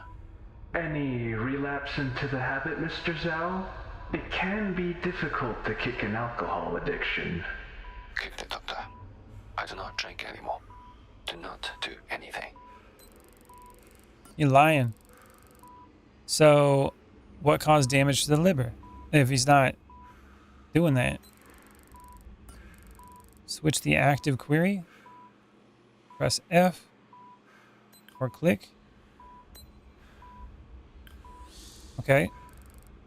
Any relapse into the habit, Mr. Zhao? It can be difficult to kick an alcohol addiction. Keep it, doctor. I do not drink anymore. Do not do anything. You're lying. So, what caused damage to the liver? If he's not doing that. Switch the active query. Press F. Or click. Okay.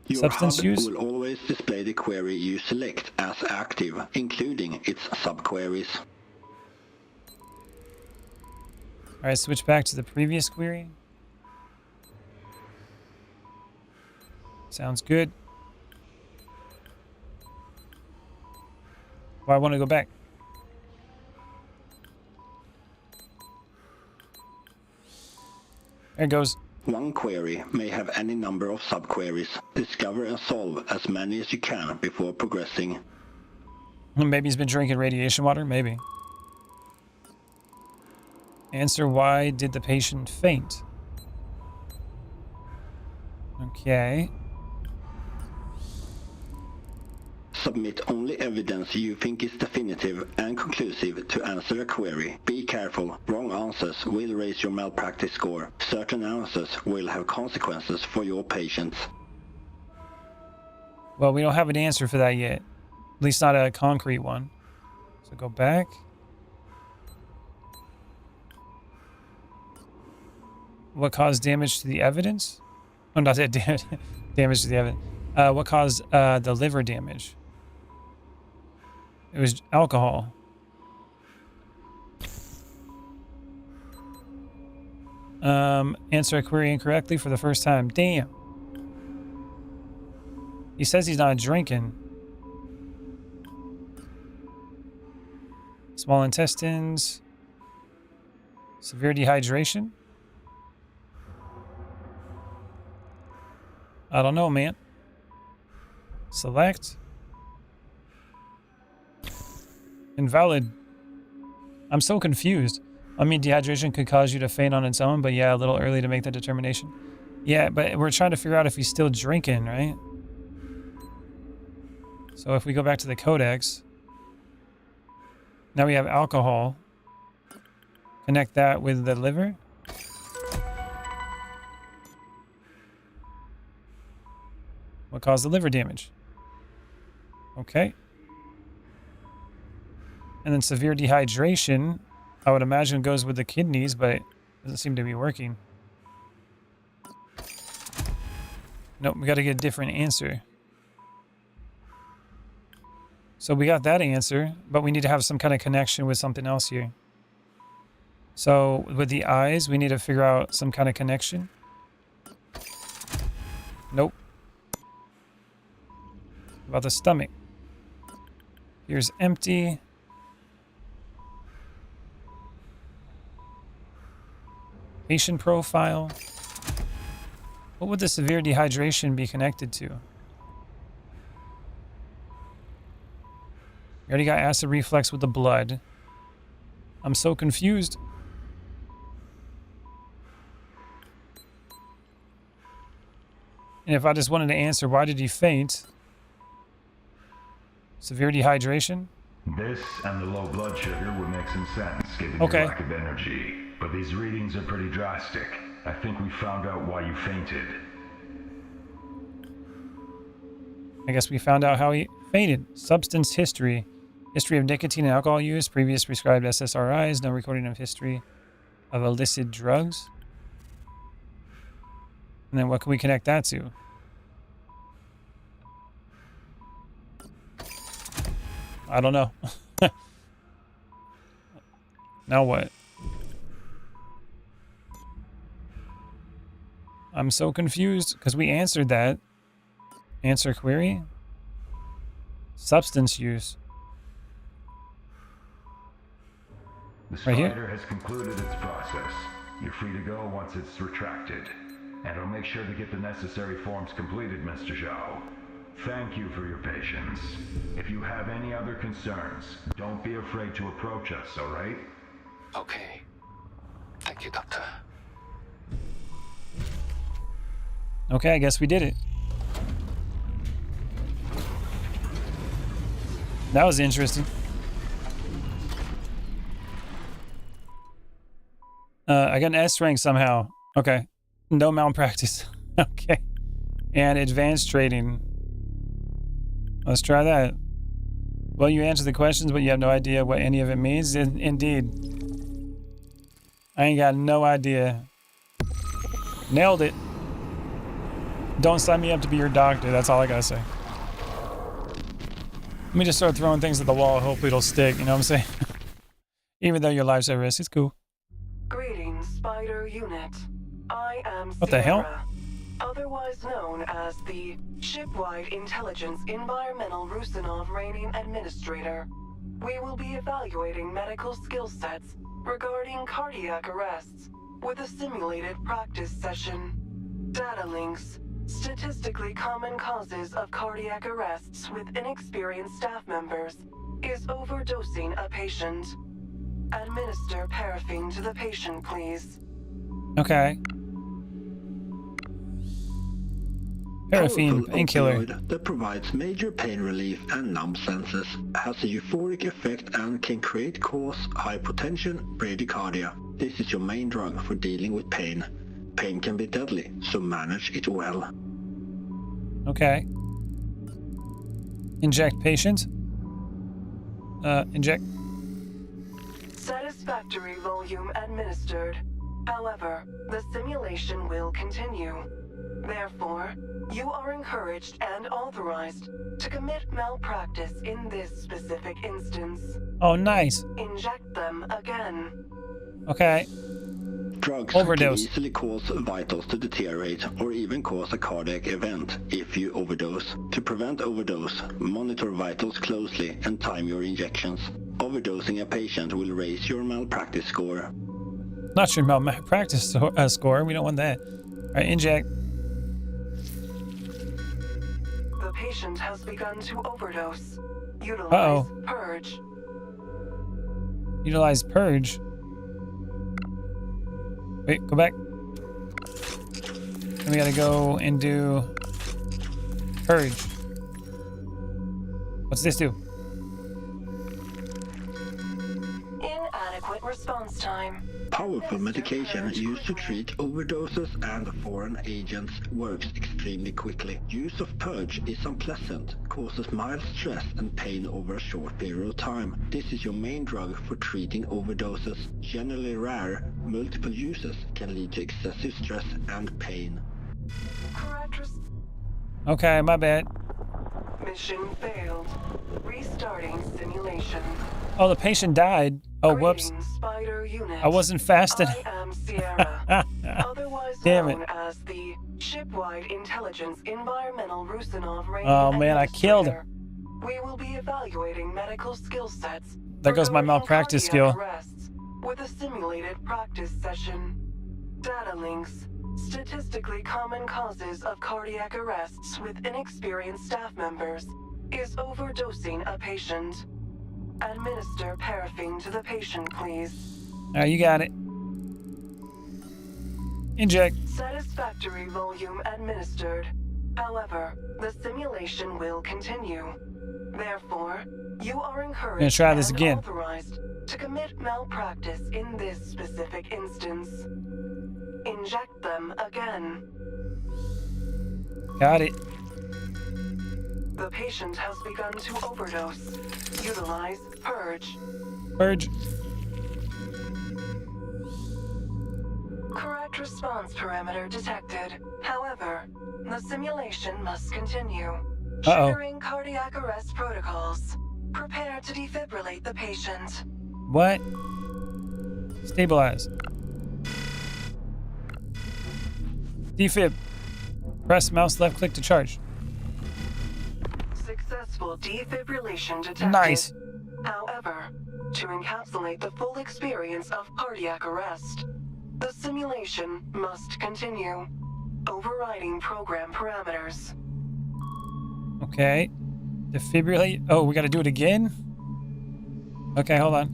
Your Substance HUD use? will always display the query you select as active, including its subqueries. Alright, switch back to the previous query. Sounds good. Well, I want to go back. There it goes. One query may have any number of subqueries. Discover and solve as many as you can before progressing. Maybe he's been drinking radiation water. Maybe. Answer: why did the patient faint? Okay. Submit only evidence you think is definitive and conclusive to answer a query. Be careful, wrong answers will raise your malpractice score. Certain answers will have consequences for your patients. Well, we don't have an answer for that yet. At least not a concrete one. So go back. What caused damage to the evidence? Oh, not that damage to the evidence. What caused the liver damage? It was alcohol. Answer a query incorrectly for the first time. Damn. He says he's not drinking. Small intestines. Severe dehydration. I don't know, man. Select. Invalid. I'm so confused. I mean, dehydration could cause you to faint on its own, but yeah, a little early to make that determination. Yeah, but we're trying to figure out if he's still drinking, right? So if we go back to the codex, now we have alcohol. Connect that with the liver. What caused the liver damage? Okay. And then severe dehydration, I would imagine goes with the kidneys, but it doesn't seem to be working. Nope, we got to get a different answer. So we got that answer, but we need to have some kind of connection with something else here. So with the eyes, we need to figure out some kind of connection. Nope. About the stomach. Here's empty. Patient profile. What would the severe dehydration be connected to? We already got acid reflux with the blood. I'm so confused. And if I just wanted to answer, why did he faint? Severe dehydration? This and the low blood sugar would make some sense given Okay. your lack of energy. But these readings are pretty drastic. I think we found out why you fainted. I guess we found out how he fainted. Substance history. History of nicotine and alcohol use. Previous prescribed SSRIs. No recording of history of illicit drugs. And then what can we connect that to? I don't know. Now what? I'm so confused because we answered that. Answer query. Substance use. The Right here? spider has concluded its process. You're free to go once it's retracted. And I'll make sure to get the necessary forms completed, Mr. Zhao. Thank you for your patience. If you have any other concerns, don't be afraid to approach us, alright? Okay. Thank you, Doctor. Okay, I guess we did it. That was interesting. I got an S rank somehow. Okay. No malpractice. Okay. And advanced trading. Let's try that. Well, you answer the questions, but you have no idea what any of it means. Indeed. I ain't got no idea. Nailed it. Don't sign me up to be your doctor. That's all I gotta say. Let me just start throwing things at the wall. Hopefully it'll stick. You know what I'm saying? Even though your life's at risk. It's cool. Greetings, Spider Unit. I am What the hell? Sierra, otherwise known as the Shipwide Intelligence Environmental Rusinov Reigning Administrator. We will be evaluating medical skill sets regarding cardiac arrests with a simulated practice session. Data links. Statistically common causes of cardiac arrests with inexperienced staff members is overdosing a patient. Administer paraffin to the patient, please. Okay. Paraffin, Powerful painkiller. opioid that provides major pain relief and numb senses, has a euphoric effect and can cause hypotension, bradycardia. This is your main drug for dealing with pain. Pain can be deadly, so manage it well. Okay. Inject patient. Inject. Satisfactory volume administered. However, the simulation will continue. Therefore, you are encouraged and authorized to commit malpractice in this specific instance. Oh, nice. Inject them again. Okay. Drugs Overdose. can easily cause vitals to deteriorate or even cause a cardiac event if you overdose. To prevent overdose, monitor vitals closely and time your injections. Overdosing a patient will raise your malpractice score. Not your malpractice score. We don't want that. All right, inject. The patient has begun to overdose. Utilize Uh-oh. purge. Utilize purge. Wait, go back. Then we gotta go and do purge. What's this do? Inadequate response time. Powerful medication used to treat overdoses and foreign agents works extremely quickly. Use of purge is unpleasant, causes mild stress and pain over a short period of time. This is your main drug for treating overdoses. Generally rare, multiple uses can lead to excessive stress and pain. Correct. Okay, my bad. Mission failed. Restarting simulation. Oh, the patient died. Oh, whoops. Greetings, Spider Unit. I wasn't fast enough. I am Sierra, otherwise Damn known it. as the Shipwide Intelligence Environmental Rusinov Reigning Oh, man, I killed him. Administrator. We will be evaluating medical skill sets. There goes my regarding malpractice cardiac skill. arrests with a simulated practice session. Data links. Statistically common causes of cardiac arrests with inexperienced staff members is overdosing a patient. Administer paraffin to the patient, please. All right, you got it. Inject. Satisfactory volume administered. However, the simulation will continue. Therefore, you are encouraged Gonna try this and again. authorized to commit malpractice in this specific instance. Inject them again. Got it. The patient has begun to overdose. Utilize purge. Purge. Correct response parameter detected. However, the simulation must continue. Uh-oh. Triggering cardiac arrest protocols. Prepare to defibrillate the patient. What? Stabilize. Defib. Press mouse left click to charge. Successful defibrillation detected. Nice. However, to encapsulate the full experience of cardiac arrest, the simulation must continue. Overriding program parameters. Okay. Defibrillate. Oh, we got to do it again? Okay, hold on.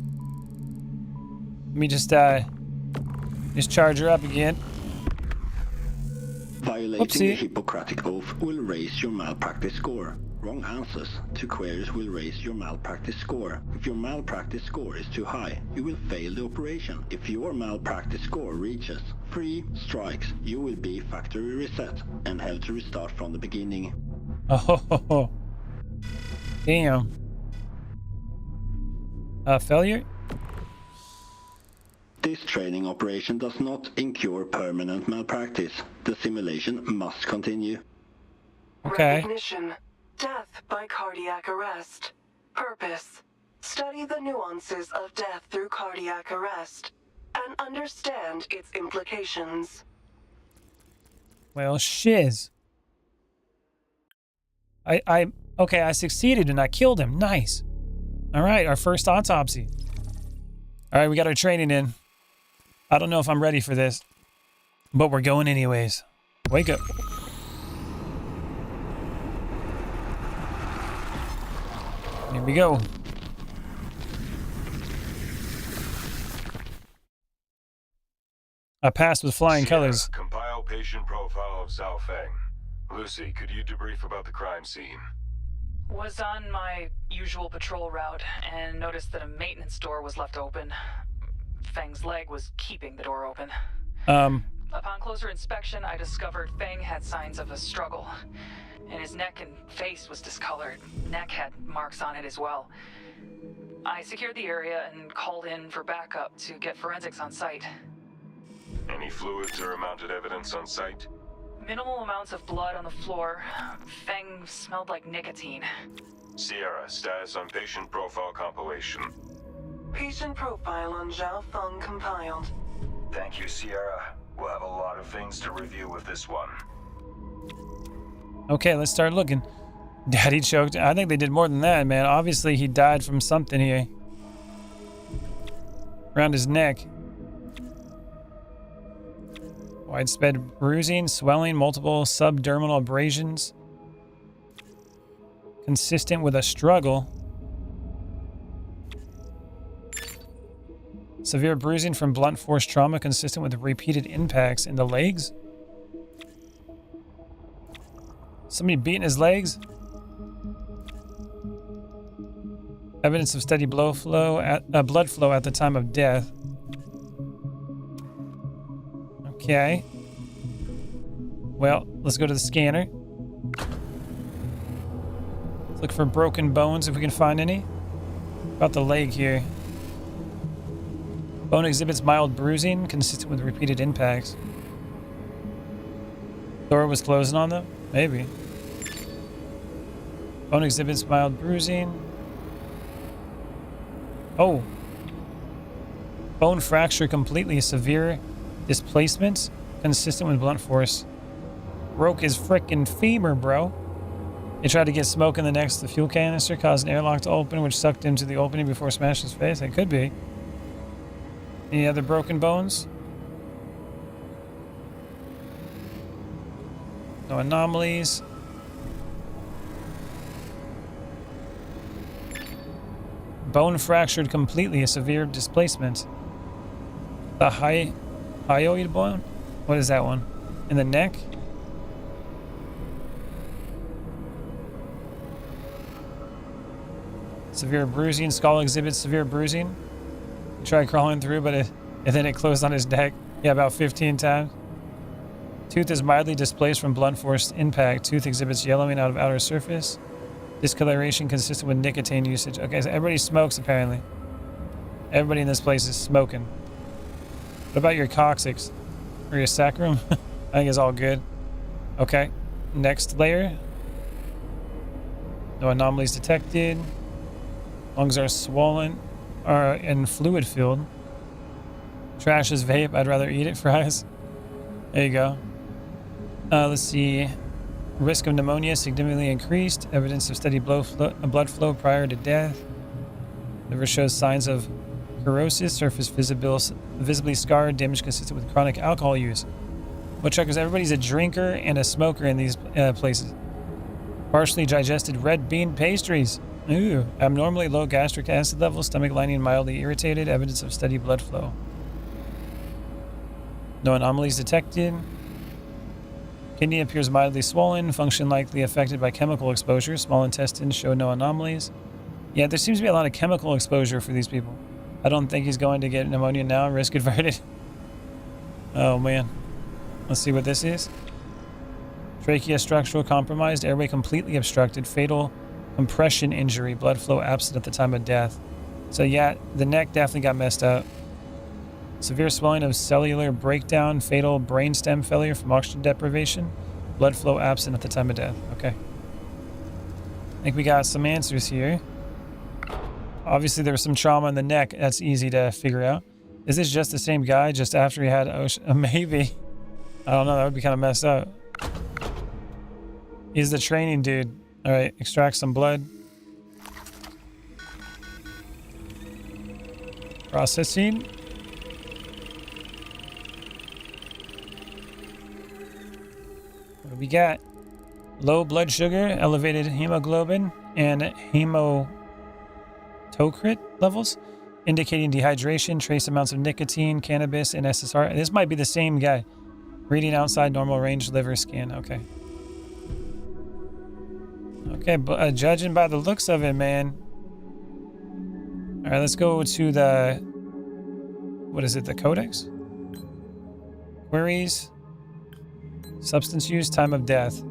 Let me just charge her up again. Violating Oopsie. the Hippocratic Oath will raise your malpractice score. Wrong answers to queries will raise your malpractice score. If your malpractice score is too high, you will fail the operation. If your malpractice score reaches 3 strikes, you will be factory reset and have to restart from the beginning. Oh, damn. Failure? This training operation does not incur permanent malpractice. The simulation must continue. Okay. Recognition. Death by cardiac arrest. Purpose. Study the nuances of death through cardiac arrest and understand its implications. Well, shiz. Okay, I succeeded and I killed him. Nice. All right, our first autopsy. All right, we got our training in. I don't know if I'm ready for this, but we're going anyways. Wake up. Here we go. I passed with flying Sierra, colors. Compile patient profile of Zhao Feng. Lucy, could you debrief about the crime scene? Was on my usual patrol route and noticed that a maintenance door was left open. Feng's leg was keeping the door open. Upon closer inspection, I discovered Feng had signs of a struggle, and his neck and face was discolored. Neck had marks on it as well. I secured the area and called in for backup to get forensics on site. Any fluids or mounted evidence on site? Minimal amounts of blood on the floor. Feng smelled like nicotine. Sierra, status on patient profile compilation. Patient profile on Zhao Feng compiled. Thank you, Sierra. We'll have a lot of things to review with this one. Okay, let's start looking. Daddy choked. I think they did more than that, man. Obviously, he died from something here. Around his neck. Widespread bruising, swelling, multiple subdermal abrasions. Consistent with a struggle. Severe bruising from blunt force trauma consistent with repeated impacts in the legs. Somebody beating his legs. Evidence of steady blood flow at the time of death. Okay. Well, let's go to the scanner. Let's look for broken bones if we can find any. About the leg here. Bone exhibits mild bruising, consistent with repeated impacts. Door was closing on them? Maybe. Bone exhibits mild bruising. Oh. Bone fracture completely severe. Displacement, consistent with blunt force. Broke his frickin' femur, bro. He tried to get smoke in the next to the fuel canister, caused an airlock to open, which sucked him to the opening before smashing his face. It could be. Any other broken bones? No anomalies. Bone fractured completely, a severe displacement. The hyoid bone? What is that one? In the neck? Severe bruising. Skull exhibits severe bruising. He tried crawling through, and then it closed on his neck. Yeah, about 15 times. Tooth is mildly displaced from blunt force impact. Tooth exhibits yellowing out of outer surface. Discoloration consistent with nicotine usage. Okay, so everybody smokes apparently. Everybody in this place is smoking. What about your coccyx? Or your sacrum? I think it's all good. Okay. Next layer. No anomalies detected. Lungs are swollen. Are in fluid filled. Trash is vape. I'd rather eat it. Fries. There you go. Let's see. Risk of pneumonia significantly increased. Evidence of steady blood flow prior to death. Liver shows signs of cirrhosis. Surface visibly scarred. Damage consistent with chronic alcohol use. What truckers? Everybody's a drinker and a smoker in these places. Partially digested red bean pastries. Ooh. Abnormally low gastric acid levels, stomach lining mildly irritated, evidence of steady blood flow. No anomalies detected. Kidney appears mildly swollen, function likely affected by chemical exposure. Small intestines show no anomalies. Yeah, there seems to be a lot of chemical exposure for these people. I don't think he's going to get pneumonia now. Risk averted. Oh, man. Let's see what this is. Trachea structural compromised, airway completely obstructed, fatal compression injury, blood flow absent at the time of death. So yeah, the neck definitely got messed up. Severe swelling of cellular breakdown, fatal brainstem failure from oxygen deprivation, blood flow absent at the time of death. Okay. I think we got some answers here. Obviously, there was some trauma in the neck. That's easy to figure out. Is this just the same guy just after he had maybe? I don't know. That would be kind of messed up. He's the training dude. All right, extract some blood. Processing. What do we got? Low blood sugar, elevated hemoglobin, and hematocrit levels, indicating dehydration, trace amounts of nicotine, cannabis, and SSR. This might be the same guy. Reading outside normal range liver scan. Okay. Okay, but judging by the looks of it, man. All right, let's go to the, what is it, the codex? Queries, substance use, time of death.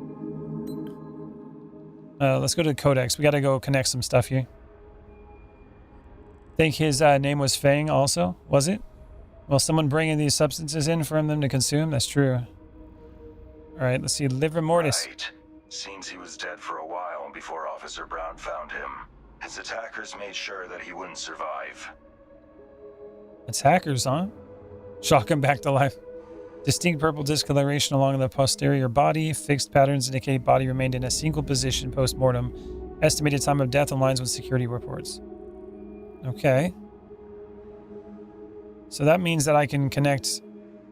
Let's go to the codex. We got to go connect some stuff here. Think his name was Fang also, was it? Well, someone bringing these substances in for them to consume? That's true. All right, let's see, livor mortis. Right. Seems he was dead for a while before Officer Brown found him. His attackers made sure that he wouldn't survive. Attackers, huh? Shock him back to life. Distinct purple discoloration along the posterior body. Fixed patterns indicate body remained in a single position post-mortem. Estimated time of death aligns with security reports. Okay. So that means that I can connect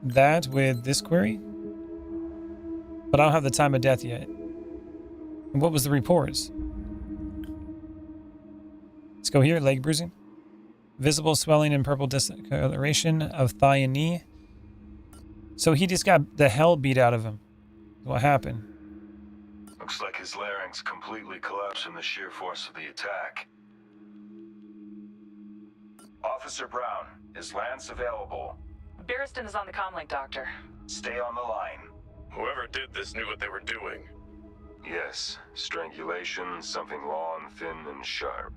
that with this query. But I don't have the time of death yet. And what was the reports? Let's go here. Leg bruising. Visible swelling and purple discoloration of thigh and knee. So he just got the hell beat out of him. What happened? Looks like his larynx completely collapsed from the sheer force of the attack. Officer Brown, is Lance available? Barristan is on the comlink, Doctor. Stay on the line. Whoever did this knew what they were doing. Yes, strangulation, something long, thin, and sharp.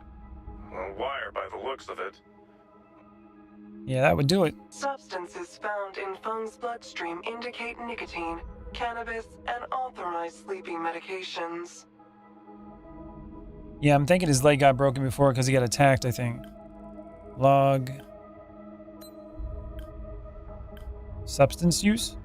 A wire by the looks of it. Yeah, that would do it. Substances found in Feng's bloodstream indicate nicotine, cannabis, and authorized sleeping medications. Yeah, I'm thinking his leg got broken before because he got attacked, I think. Log. Substance use?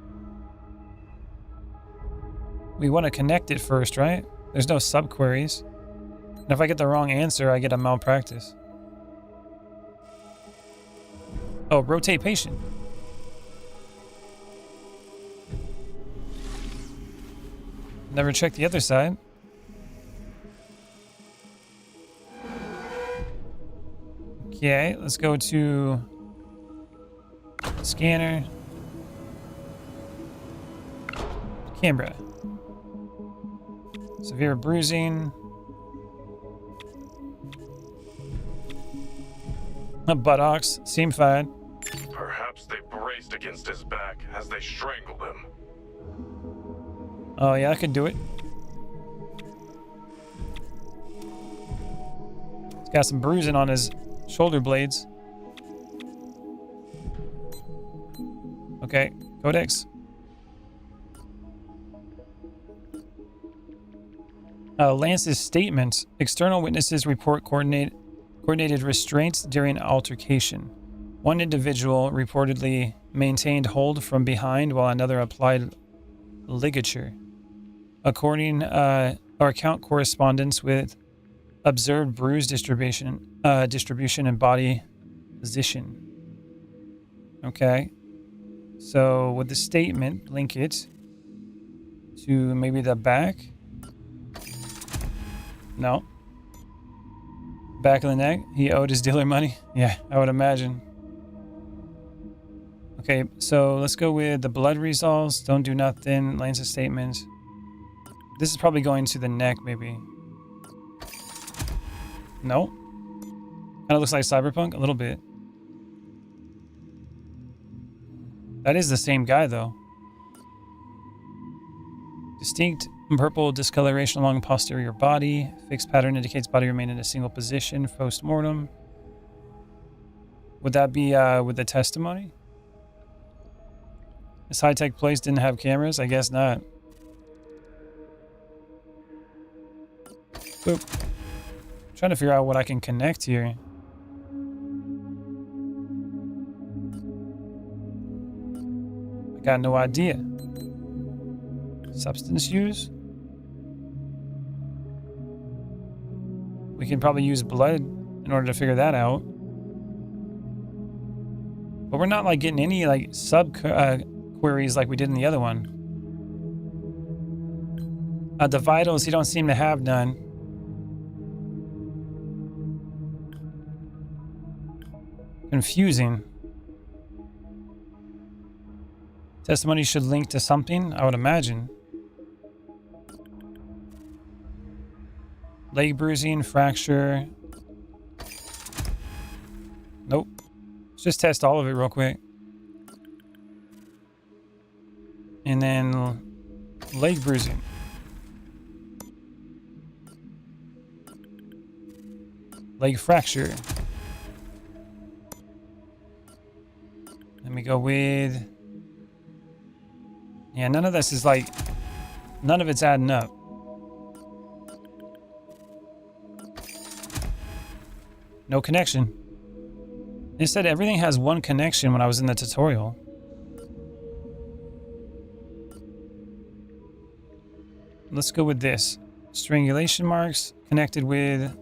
We want to connect it first, right? There's no subqueries. And if I get the wrong answer, I get a malpractice. Oh, rotate patient. Never checked the other side. Okay, let's go to scanner. Canberra. Severe bruising. Buttocks. Seem fine. Perhaps they braced against his back as they strangled him. Oh yeah, I could do it. He's got some bruising on his shoulder blades. Okay, codex. Lance's statement. External witnesses report coordinated restraints during altercation. One individual reportedly maintained hold from behind while another applied ligature. According or account correspondence with observed bruise distribution and body position. Okay. So with the statement, link it to maybe the back. No. Back of the neck. He owed his dealer money. Yeah, I would imagine. Okay, so let's go with the blood results. Don't do nothing. Lancet statements. This is probably going to the neck, maybe. No. Kind of looks like Cyberpunk a little bit. That is the same guy, though. Distinct purple discoloration along posterior body. Fixed pattern indicates body remained in a single position post-mortem. Would that be with the testimony? This high-tech place didn't have cameras? I guess not. Boop. Trying to figure out what I can connect here. I got no idea. Substance use? We can probably use blood in order to figure that out. But we're not like getting any like queries like we did in the other one. The vitals, he don't seem to have none. Confusing. Testimony should link to something, I would imagine. Leg bruising, fracture. Nope. Let's just test all of it real quick. And then leg bruising. Leg fracture. Let me go with... Yeah, none of this is like... None of it's adding up. No connection. They said everything has one connection when I was in the tutorial. Let's go with this. Strangulation marks connected with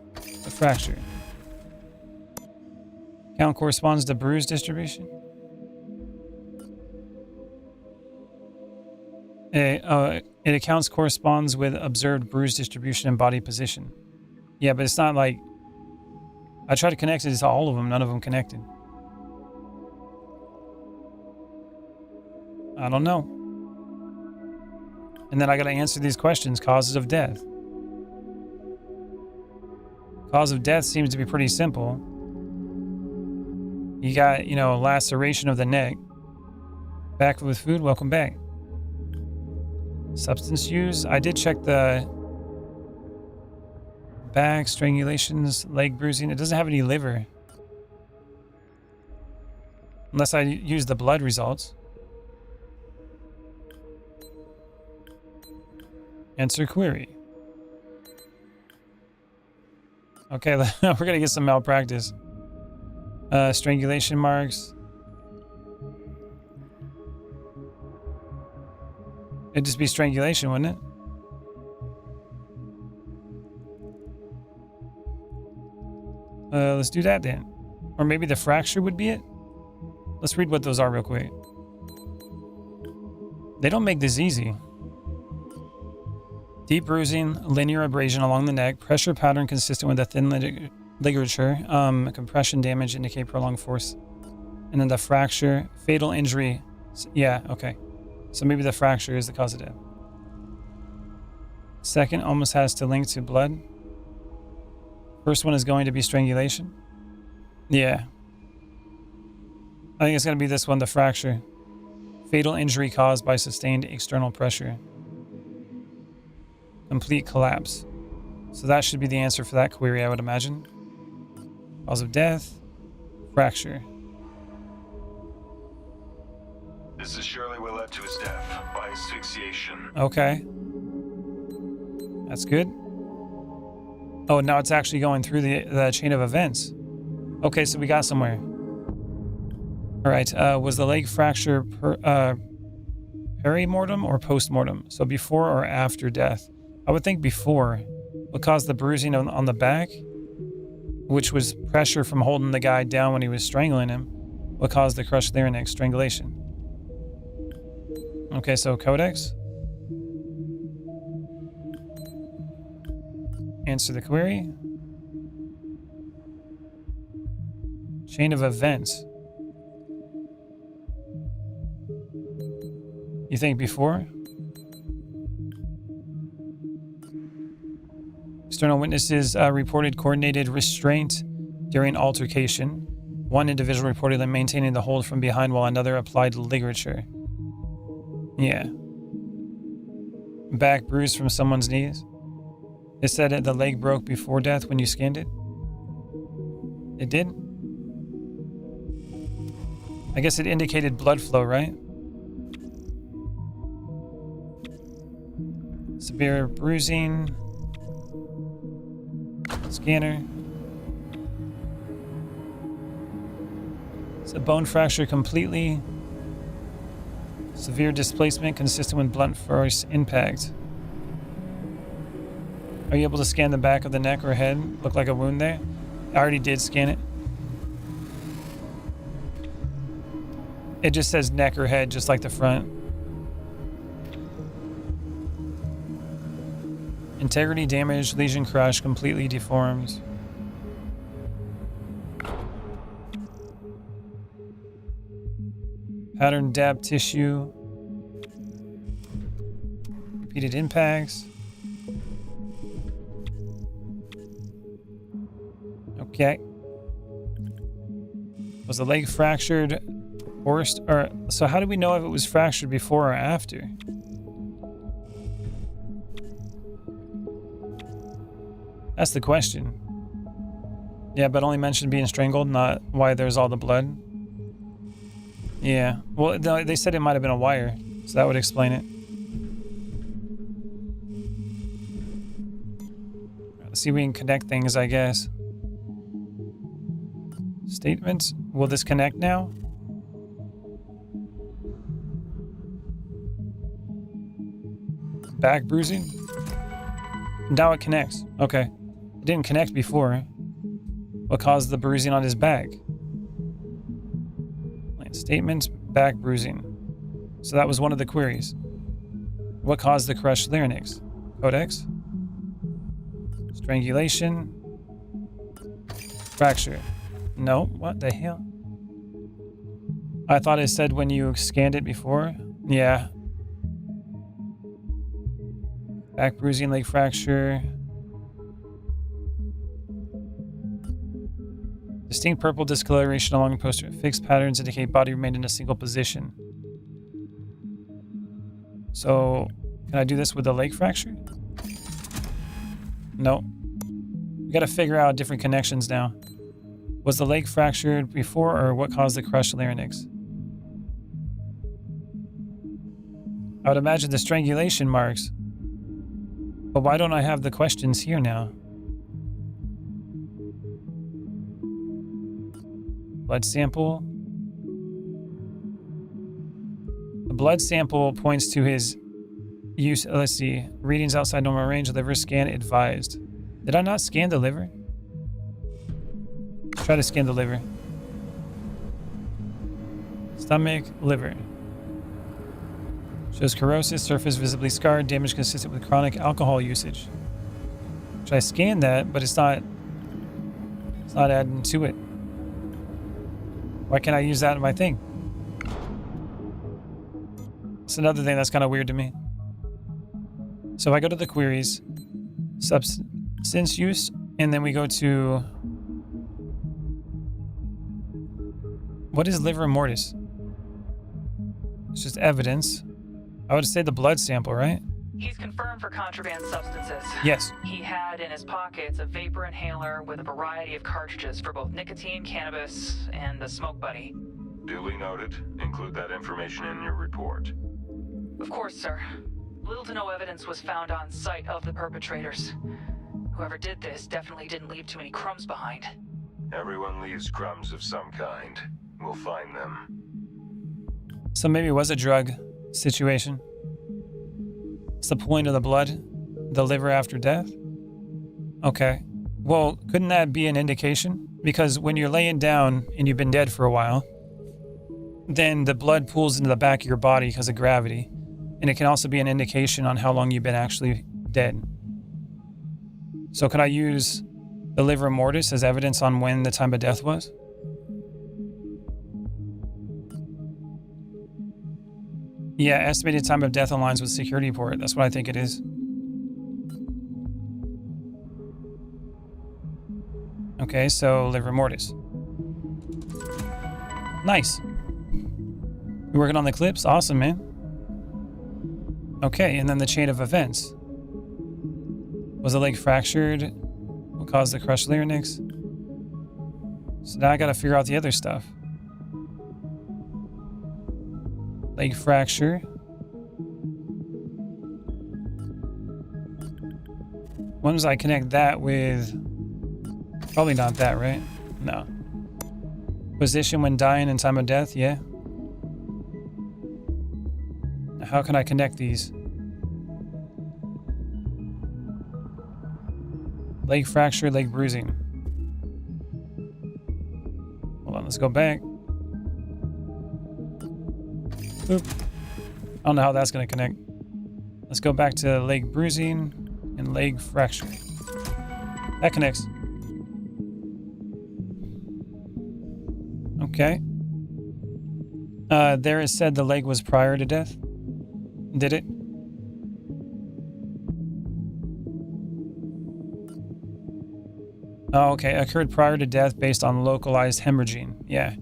a fracture. Count corresponds to bruise distribution. It accounts corresponds with observed bruise distribution and body position. Yeah, but it's not like... I tried to connect it to all of them. None of them connected. I don't know. And then I got to answer these questions. Causes of death. Cause of death seems to be pretty simple. You got, you know, laceration of the neck. Back with food. Welcome back. Substance use. I did check the back, strangulations, leg bruising. It doesn't have any liver. Unless I use the blood results. Answer query. Okay, we're going to get some malpractice. Strangulation marks. It'd just be strangulation, wouldn't it? Let's do that then. Or maybe the fracture would be it? Let's read what those are real quick. They don't make this easy. Deep bruising, linear abrasion along the neck, pressure pattern consistent with a thin ligature, compression damage indicate prolonged force. And then the fracture, fatal injury. Yeah, okay. So maybe the fracture is the cause of death. Second almost has to link to blood. First one is going to be strangulation. Yeah. I think it's going to be this one, the fracture. Fatal injury caused by sustained external pressure. Complete collapse. So that should be the answer for that query, I would imagine. Cause of death. Fracture. This is surely what led to his death by asphyxiation. Okay. That's good. Oh, now it's actually going through the chain of events. Okay, so we got somewhere. All right. Was the leg fracture perimortem or postmortem? So before or after death? I would think before. What caused the bruising on the back? Which was pressure from holding the guy down when he was strangling him. What caused the crushed larynx? Strangulation. Okay, so codex. Answer the query. Chain of events. You think before? External witnesses reported coordinated restraint during altercation. One individual reportedly maintaining the hold from behind while another applied ligature. Yeah. Back bruise from someone's knees. It said that the leg broke before death when you scanned it. It did? I guess it indicated blood flow, right? Severe bruising. Scanner. It's a bone fracture completely. Severe displacement consistent with blunt force impact. Are you able to scan the back of the neck or head? Look like a wound there? I already did scan it. It just says neck or head, just like the front. Integrity damaged, lesion crushed, completely deformed. Pattern dab tissue. Repeated impacts. Okay. Was the leg fractured or so how do we know if it was fractured before or after? That's the question. Yeah, but only mentioned being strangled, not why there's all the blood. Yeah. Well, they said it might have been a wire, so that would explain it. Let's see if we can connect things, I guess. Statement. Will this connect now? Back bruising? Now it connects. Okay. It didn't connect before. What caused the bruising on his back? Statement, back bruising. So that was one of the queries. What caused the crushed larynx? Codex? Strangulation? Fracture? No, what the hell? I thought it said when you scanned it before. Yeah. Back bruising, leg fracture. Distinct purple discoloration along posterior fixed patterns indicate body remained in a single position. So, can I do this with a leg fracture? No. We gotta figure out different connections now. Was the leg fractured before or what caused the crushed larynx? I would imagine the strangulation marks. But why don't I have the questions here now? Blood sample. The blood sample points to his use. Let's see. Readings outside normal range. Liver scan advised. Did I not scan the liver? Let's try to scan the liver. Stomach, liver. Shows corrosive, surface visibly scarred, damage consistent with chronic alcohol usage. Should I scan that? But it's not adding to it. Why can't I use that in my thing? It's another thing that's kind of weird to me. So if I go to the queries, substance use, and then we go to, what is livor mortis? It's just evidence. I would say the blood sample, right? He's confirmed for contraband substances. Yes. He had in his pockets a vapor inhaler with a variety of cartridges for both nicotine, cannabis, and the smoke buddy. Duly noted. Include that information in your report. Of course, sir. Little to no evidence was found on site of the perpetrators. Whoever did this definitely didn't leave too many crumbs behind. Everyone leaves crumbs of some kind. We'll find them. So maybe it was a drug situation. What's the point of the blood? The liver after death? Okay. Well, couldn't that be an indication? Because when you're laying down and you've been dead for a while, then the blood pools into the back of your body because of gravity. And it can also be an indication on how long you've been actually dead. So could I use the livor mortis as evidence on when the time of death was? Yeah, estimated time of death aligns with security port. That's what I think it is. Okay, so livor mortis. Nice. You working on the clips? Awesome, man. Okay, and then the chain of events. Was the leg fractured? What caused the crushed larynx? So now I gotta figure out the other stuff. Leg fracture. When was I connect that with? Probably not that, right? No. Position when dying and time of death, yeah. How can I connect these? Leg fracture, leg bruising. Hold on, let's go back. Oop. I don't know how that's going to connect. Let's go back to leg bruising and leg fracture. That connects. Okay. There it said the leg was prior to death. Did it? Oh, okay. Occurred prior to death based on localized hemorrhaging. Yeah.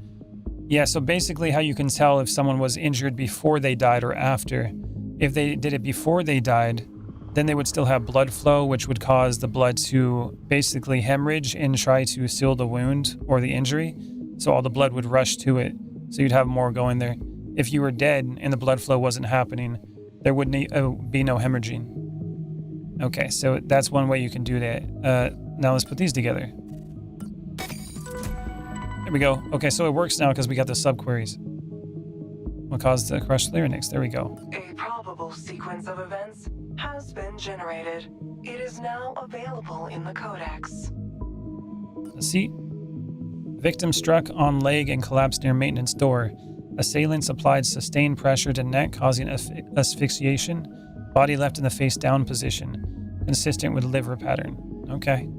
Yeah, so basically how you can tell if someone was injured before they died or after. If they did it before they died, then they would still have blood flow, which would cause the blood to basically hemorrhage and try to seal the wound or the injury. So all the blood would rush to it. So you'd have more going there. If you were dead and the blood flow wasn't happening, there would be no hemorrhaging. Okay, so that's one way you can do that. Now let's put these together. There we go. Okay, so it works now because we got the subqueries. What caused the crushed larynx? There we go. A probable sequence of events has been generated. It is now available in the codex. Let's see. Victim struck on leg and collapsed near maintenance door. Assailants applied sustained pressure to neck, causing asphyxiation. Body left in the face down position, consistent with liver pattern. Okay.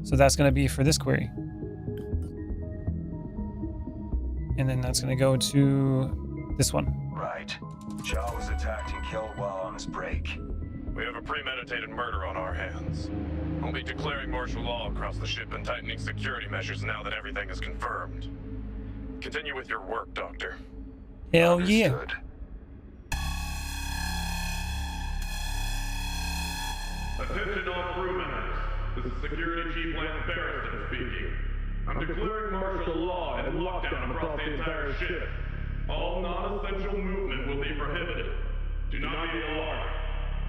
So that's going to be for this query. And then that's going to go to this one. Right. Jaw was attacked and killed while on his break. We have a premeditated murder on our hands. We'll be declaring martial law across the ship and tightening security measures now that everything is confirmed. Continue with your work, Doctor. Hell yeah. Understood. Attention all crew members. This is Security Chief Lance Barristan speaking. I'm declaring martial law and lockdown across the entire ship. All non-essential movement will be prohibited. Do not be alarmed.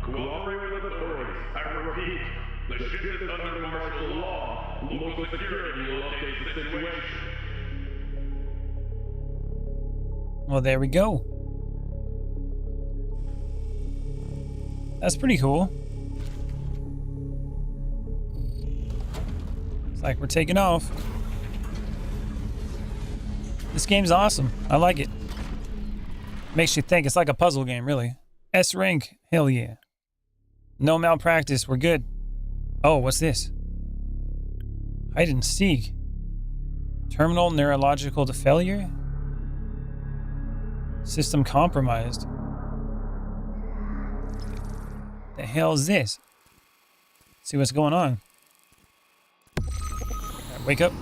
Cooperate with authorities. I repeat, the ship is under martial law. Local security will update the situation. Well, there we go. That's pretty cool. It's like we're taking off. This game's awesome. I like it. Makes you think. It's like a puzzle game, really. S rank. Hell yeah. No malpractice. We're good. Oh, what's this? Hide and seek. Terminal neurological failure? System compromised. The hell is this? See what's going on. Right, wake up.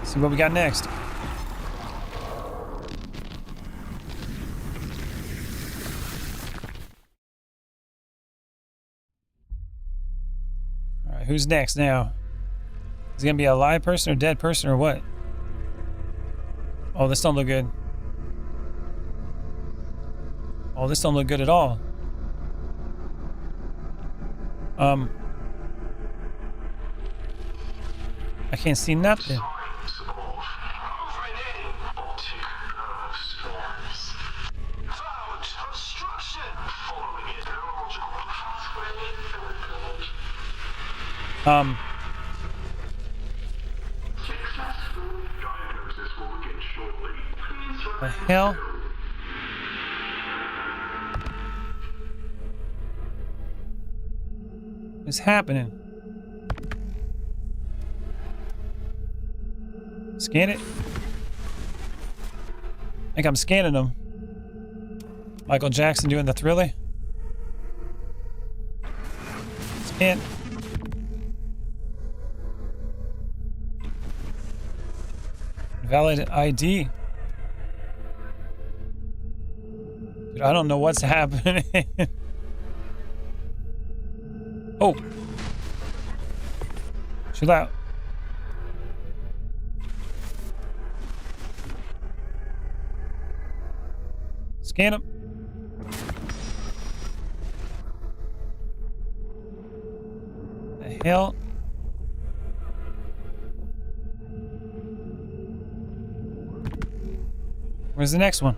See what we got next. Alright, who's next now? Is it gonna be a live person or dead person or what? Oh, this don't look good. Oh, this don't look good at all. I can't see nothing. The hell? What's happening? Scan it. I think I'm scanning them. Michael Jackson doing the Thriller. Scan. Valid ID. Dude, I don't know what's happening. Oh. Chill out. Scan him. The hell? Where's the next one?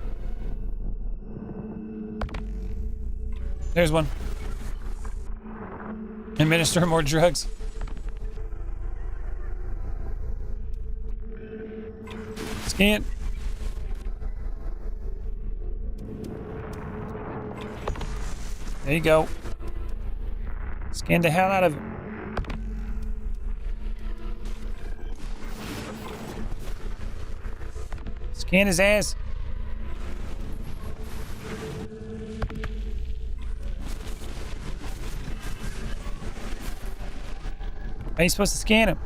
There's one. Administer more drugs. Scan. There you go. Scan the hell out of it. Scan his ass. How are you supposed to scan him?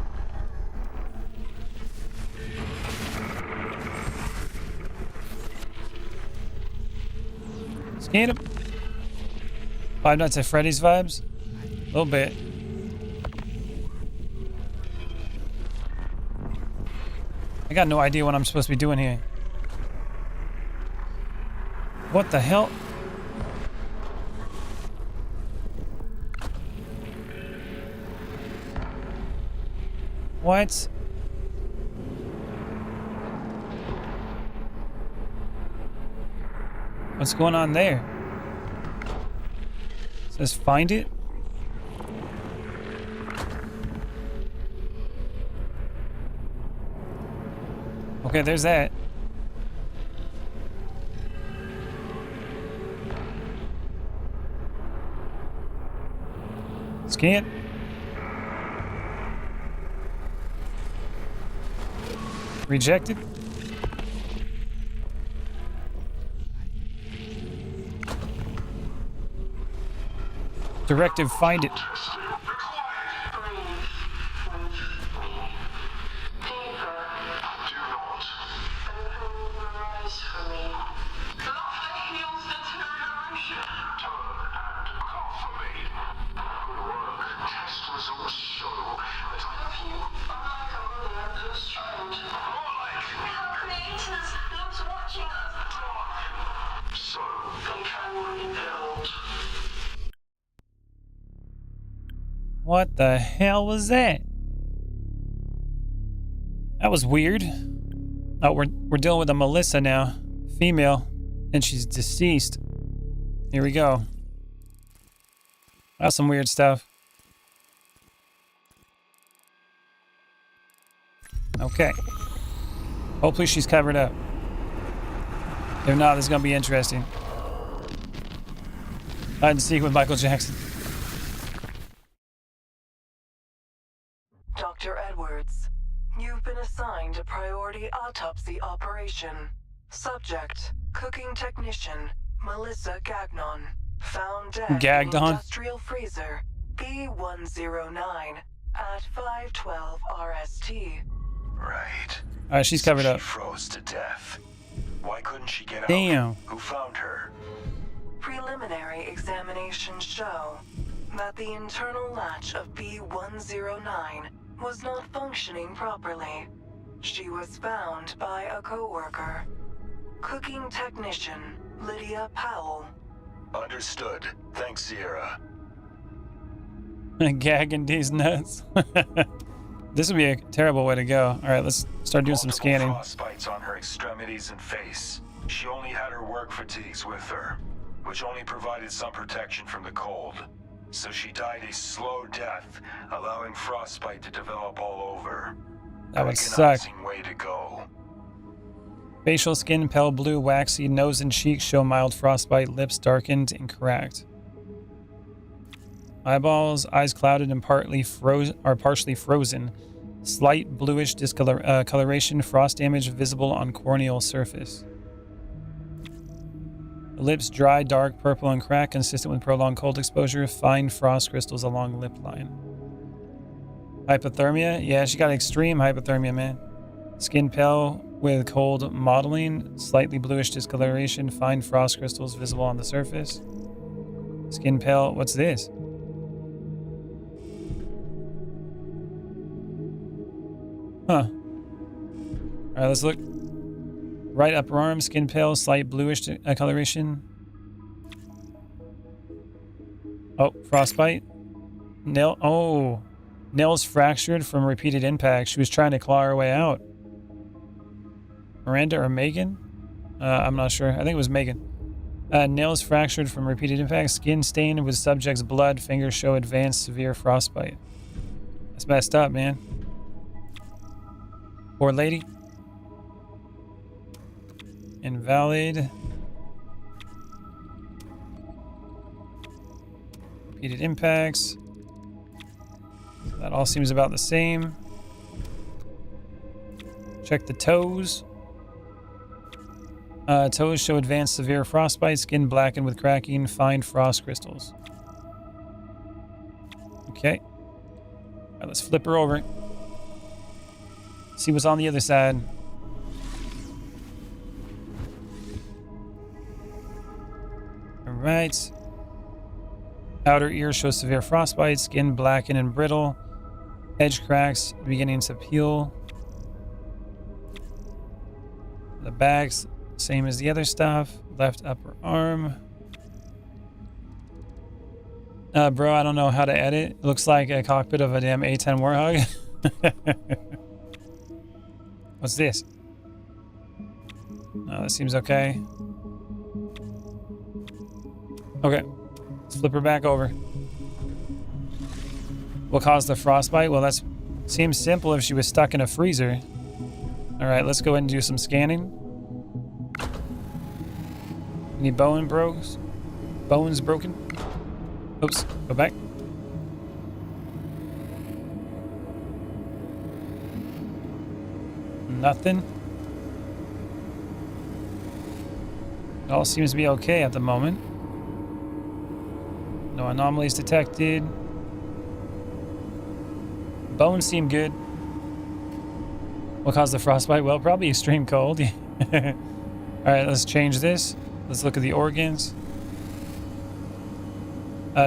Scan him. Five Nights at Freddy's vibes? A little bit. I got no idea what I'm supposed to be doing here. What the hell? What? What's going on there? It says find it? Okay, there's that. Scan. Rejected. Directive, find it. What the hell was that? That was weird. Oh, we're dealing with a Melissa now. Female. And she's deceased. Here we go. That's some weird stuff. Okay. Hopefully she's covered up. If not, this is going to be interesting. Hide and seek with Michael Jackson. Dr. Edwards, you've been assigned a priority autopsy operation. Subject, cooking technician, Melissa Gagnon. Found dead Gagged in on? industrial freezer, B109 at 512 RST. Right. Alright, she's covered up. She froze to death. Why couldn't she get out? Damn. Who found her? Preliminary examinations show that the internal latch of B109 was not functioning properly. She was found by a coworker. Cooking technician Lydia Powell. Understood. Thanks, Sierra. Gagging these nuts. This would be a terrible way to go. Alright, let's start doing some scanning. Frostbites on her extremities and face. She only had her work fatigues with her, which only provided some protection from the cold. So she died a slow death, allowing frostbite to develop all over. That would suck. Agonizing way to go. Facial skin, pale blue, waxy, nose and cheeks show mild frostbite, lips darkened and cracked. Eyeballs, eyes clouded and partially frozen. Slight bluish discoloration, frost damage visible on corneal surface. Lips dry, dark, purple, and cracked, consistent with prolonged cold exposure. Fine frost crystals along lip line. Hypothermia? Yeah, she got extreme hypothermia, man. Skin pale with cold mottling, slightly bluish discoloration, fine frost crystals visible on the surface. Skin pale. What's this? Huh. Alright, let's look. Right upper arm, skin pale, slight bluish coloration. Oh, frostbite. Nail. Oh. Nails fractured from repeated impact. She was trying to claw her way out. Miranda or Megan? I'm not sure. I think it was Megan. Nails fractured from repeated impact. Skin stained with subject's blood. Fingers show advanced severe frostbite. That's messed up, man. Poor lady. Invalid. Repeated impacts. That all seems about the same. Check the toes. Toes show advanced severe frostbite. Skin blackened with cracking. Fine frost crystals. Okay. All right, let's flip her over. See what's on the other side. All right. Outer ear shows severe frostbite. Skin blackened and brittle. Edge cracks beginning to peel. The back's same as the other stuff. Left upper arm. Bro, I don't know how to edit. It looks like a cockpit of a damn A-10 Warthog. What's this? Oh, that seems okay. Okay. Let's flip her back over. What caused the frostbite? Well, that seems simple if she was stuck in a freezer. All right, let's go ahead and do some scanning. Any bones broken? Oops, go back. Nothing. It all seems to be okay at the moment. No anomalies detected. Bones seem good. What caused the frostbite? Well, probably extreme cold. Alright, let's change this. Let's look at the organs.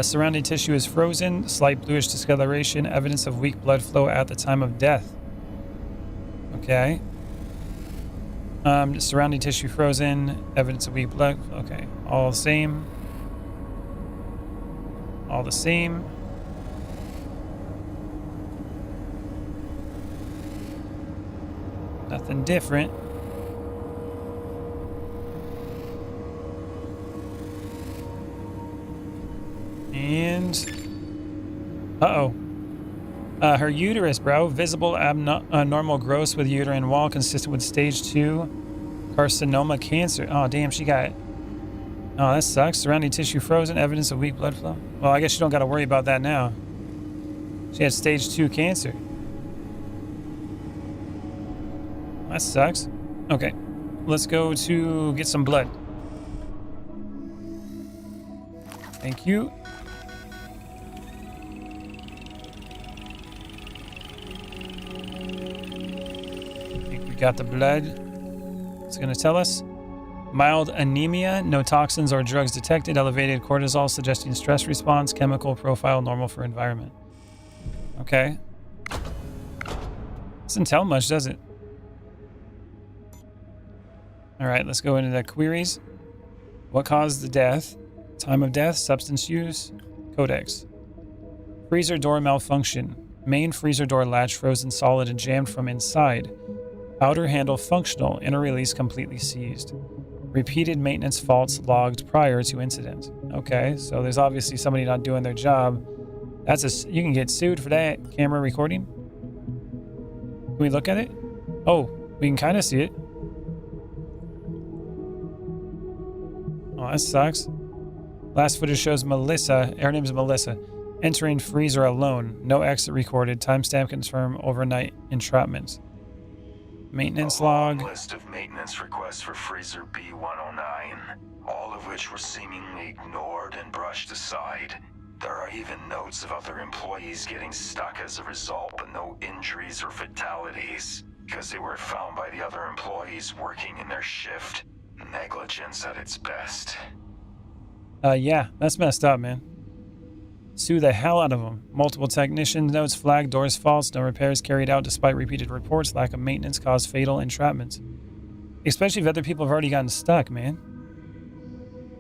Surrounding tissue is frozen. Slight bluish discoloration. Evidence of weak blood flow at the time of death. Okay. Surrounding tissue frozen. Evidence of weak blood. Okay. All the same. All the same. Nothing different. And her uterus, bro. Visible abnormal growths with uterine wall consistent with stage 2 carcinoma cancer. Oh, damn, she got it. Oh, that sucks. Surrounding tissue frozen. Evidence of weak blood flow. Well, I guess you don't got to worry about that now. She had stage 2 cancer. That sucks. Okay. Let's go to get some blood. Thank you. I think we got the blood. It's going to tell us. Mild anemia, no toxins or drugs detected. Elevated cortisol suggesting stress response. Chemical profile normal for environment. Okay. Doesn't tell much, does it? All right, let's go into the queries. What caused the death? Time of death, substance use, codex. Freezer door malfunction. Main freezer door latch frozen solid and jammed from inside. Outer handle functional, inner release completely seized. Repeated maintenance faults logged prior to incident. Okay, so there's obviously somebody not doing their job. You can get sued for that. Camera recording. Can we look at it? Oh, we can kind of see it. Oh, that sucks. Last footage shows Melissa. Her name's Melissa. Entering freezer alone. No exit recorded. Timestamp confirm overnight entrapment. Maintenance A long log. list of maintenance requests for freezer B109, all of which were seemingly ignored and brushed aside. There are even notes of other employees getting stuck as a result, but no injuries or fatalities, because they were found by the other employees working in their shift. Negligence at its best. Yeah, that's messed up, man. Sue the hell out of them. Multiple technician notes flagged doors false. No repairs carried out despite repeated reports. Lack of maintenance caused fatal entrapment. Especially if other people have already gotten stuck, man.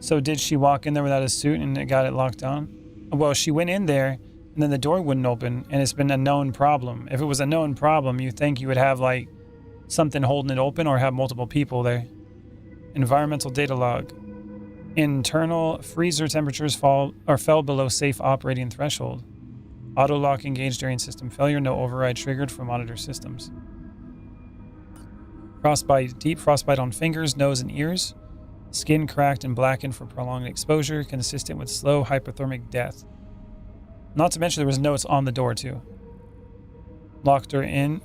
So did she walk in there without a suit and it got it locked on? Well, she went in there and then the door wouldn't open and it's been a known problem. If it was a known problem, you think you would have like something holding it open or have multiple people there. Environmental data log. Internal freezer temperatures fell below safe operating threshold. Auto lock engaged during system failure. No override triggered for monitor systems. Frostbite. Deep frostbite on fingers, nose, and ears. Skin cracked and blackened for prolonged exposure, consistent with slow hypothermic death. Not to mention there was notes on the door too. Locked her in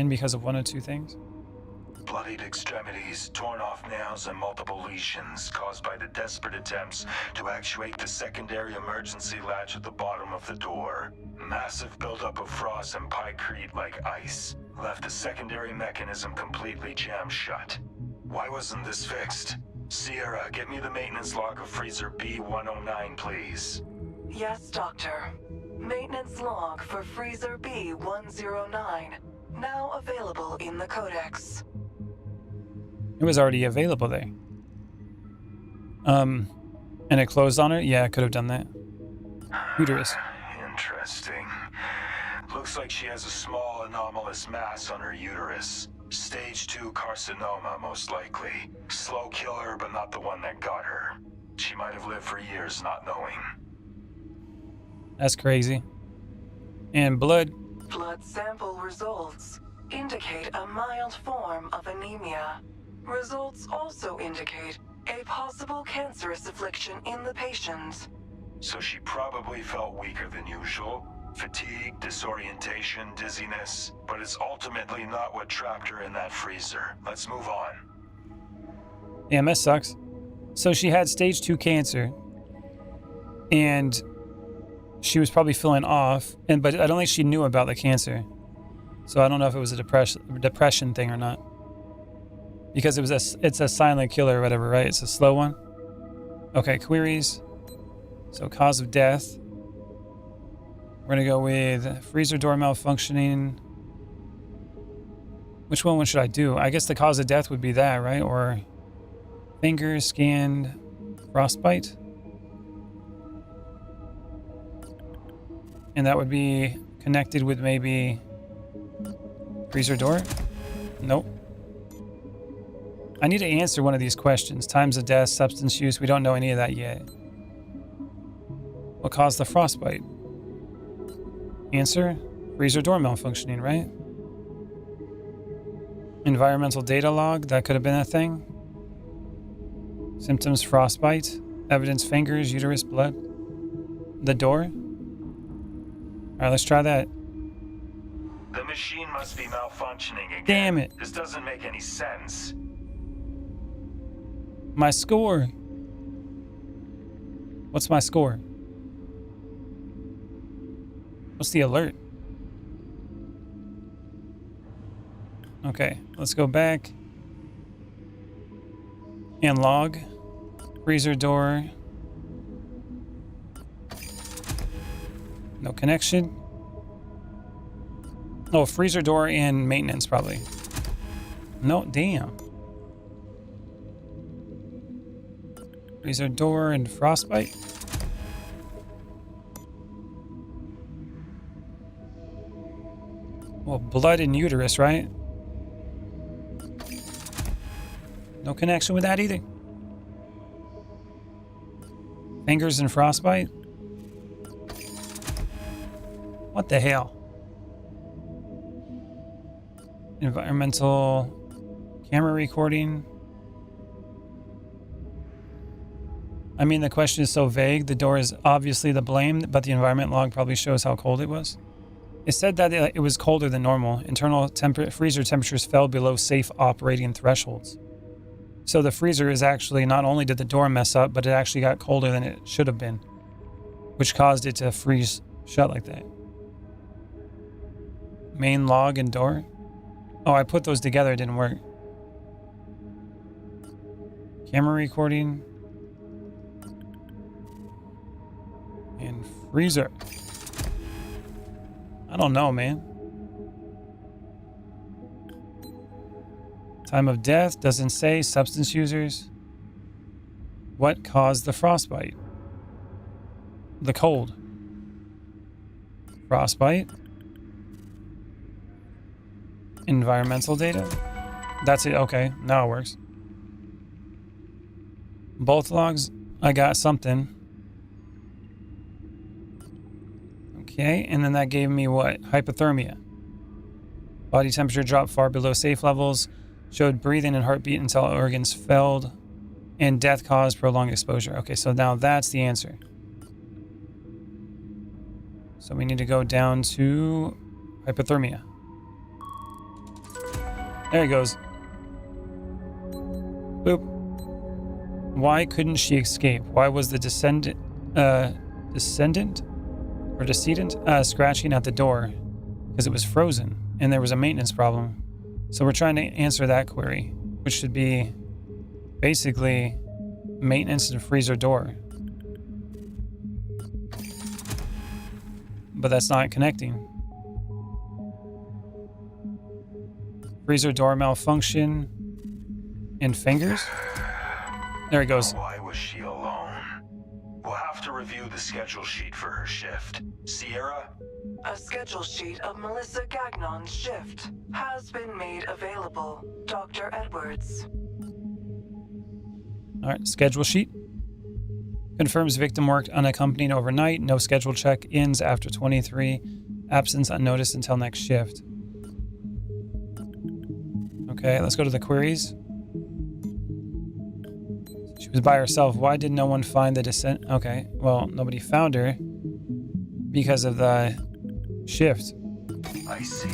because of one or two things. Bloodied extremities, torn off nails, and multiple lesions caused by the desperate attempts to actuate the secondary emergency latch at the bottom of the door. Massive buildup of frost and pykrete like ice left the secondary mechanism completely jammed shut. Why wasn't this fixed? Sierra, get me the maintenance log of freezer B109, please. Yes, Doctor. Maintenance log for freezer B109. Now available in the Codex. It was already available there. And it closed on her? Yeah, I could have done that. Uterus. Interesting. Looks like she has a small anomalous mass on her uterus. Stage 2 carcinoma, most likely. Slow killer, but not the one that got her. She might have lived for years not knowing. That's crazy. And blood. Blood sample results indicate a mild form of anemia. Results also indicate a possible cancerous affliction in the patient. So she probably felt weaker than usual. Fatigue, disorientation, dizziness. But it's ultimately not what trapped her in that freezer. Let's move on. Damn, that sucks. So she had stage 2 cancer. And she was probably feeling off. But I don't think she knew about the cancer. So I don't know if it was a depression thing or not. Because it's a silent killer or whatever, right? It's a slow one. Okay, queries. So cause of death. We're gonna go with freezer door malfunctioning. Which one should I do? I guess the cause of death would be that, right? Or fingers scanned, frostbite. And that would be connected with maybe freezer door? Nope. I need to answer one of these questions. Times of death, substance use. We don't know any of that yet. What caused the frostbite? Answer, freezer door malfunctioning, right? Environmental data log, that could have been a thing. Symptoms, frostbite. Evidence, fingers, uterus, blood. The door. All right, let's try that. The machine must be malfunctioning again. Damn it. This doesn't make any sense. My score. What's my score? What's the alert? Okay, let's go back. And log. Freezer door. No connection. Oh, freezer door and maintenance probably. No, damn. Freezer door and frostbite. Well, blood and uterus, right? No connection with that either. Fingers and frostbite. What the hell? Environmental camera recording. I mean, the question is so vague. The door is obviously the blame, but the environment log probably shows how cold it was. It said that it was colder than normal. Internal freezer temperatures fell below safe operating thresholds. So the freezer is actually, not only did the door mess up, but it actually got colder than it should have been, which caused it to freeze shut like that. Main log and door. Oh, I put those together. It didn't work. Camera recording. And freezer. I don't know, man. Time of death doesn't say. Substance users. What caused the frostbite? The cold. Frostbite. Environmental data. That's it. Okay, now it works. Both logs. I got something. Okay, and then that gave me what? Hypothermia. Body temperature dropped far below safe levels. Showed breathing and heartbeat until organs failed. And death caused prolonged exposure. Okay, so now that's the answer. So we need to go down to hypothermia. There he goes. Boop. Why couldn't she escape? Why was the decedent scratching at the door? Because it was frozen and there was a maintenance problem. So we're trying to answer that query, which should be basically maintenance and freezer door. But that's not connecting. Freezer door malfunction and fingers. There he goes. Why was she alone? We'll have to review the schedule sheet for her shift. Sierra? A schedule sheet of Melissa Gagnon's shift has been made available, Dr. Edwards. All right, schedule sheet. Confirms victim worked unaccompanied overnight. No schedule check-ins after 23. Absence unnoticed until next shift. Okay, let's go to the queries. She was by herself. Why did no one find the descent? Okay, well, nobody found her because of the shift. I see.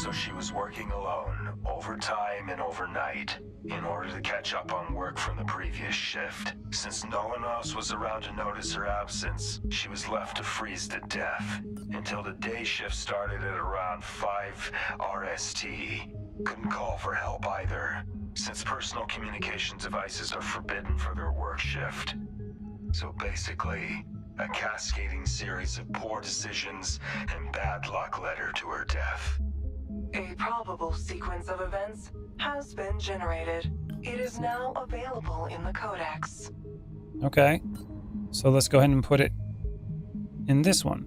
So she was working alone, overtime and overnight, in order to catch up on work from the previous shift. Since no one else was around to notice her absence, she was left to freeze to death until the day shift started at around 5 RST. Couldn't call for help either, since personal communication devices are forbidden for their work shift. So basically, a cascading series of poor decisions and bad luck led her to her death. A probable sequence of events has been generated. It is now available in the Codex. Okay, so let's go ahead and put it in this one.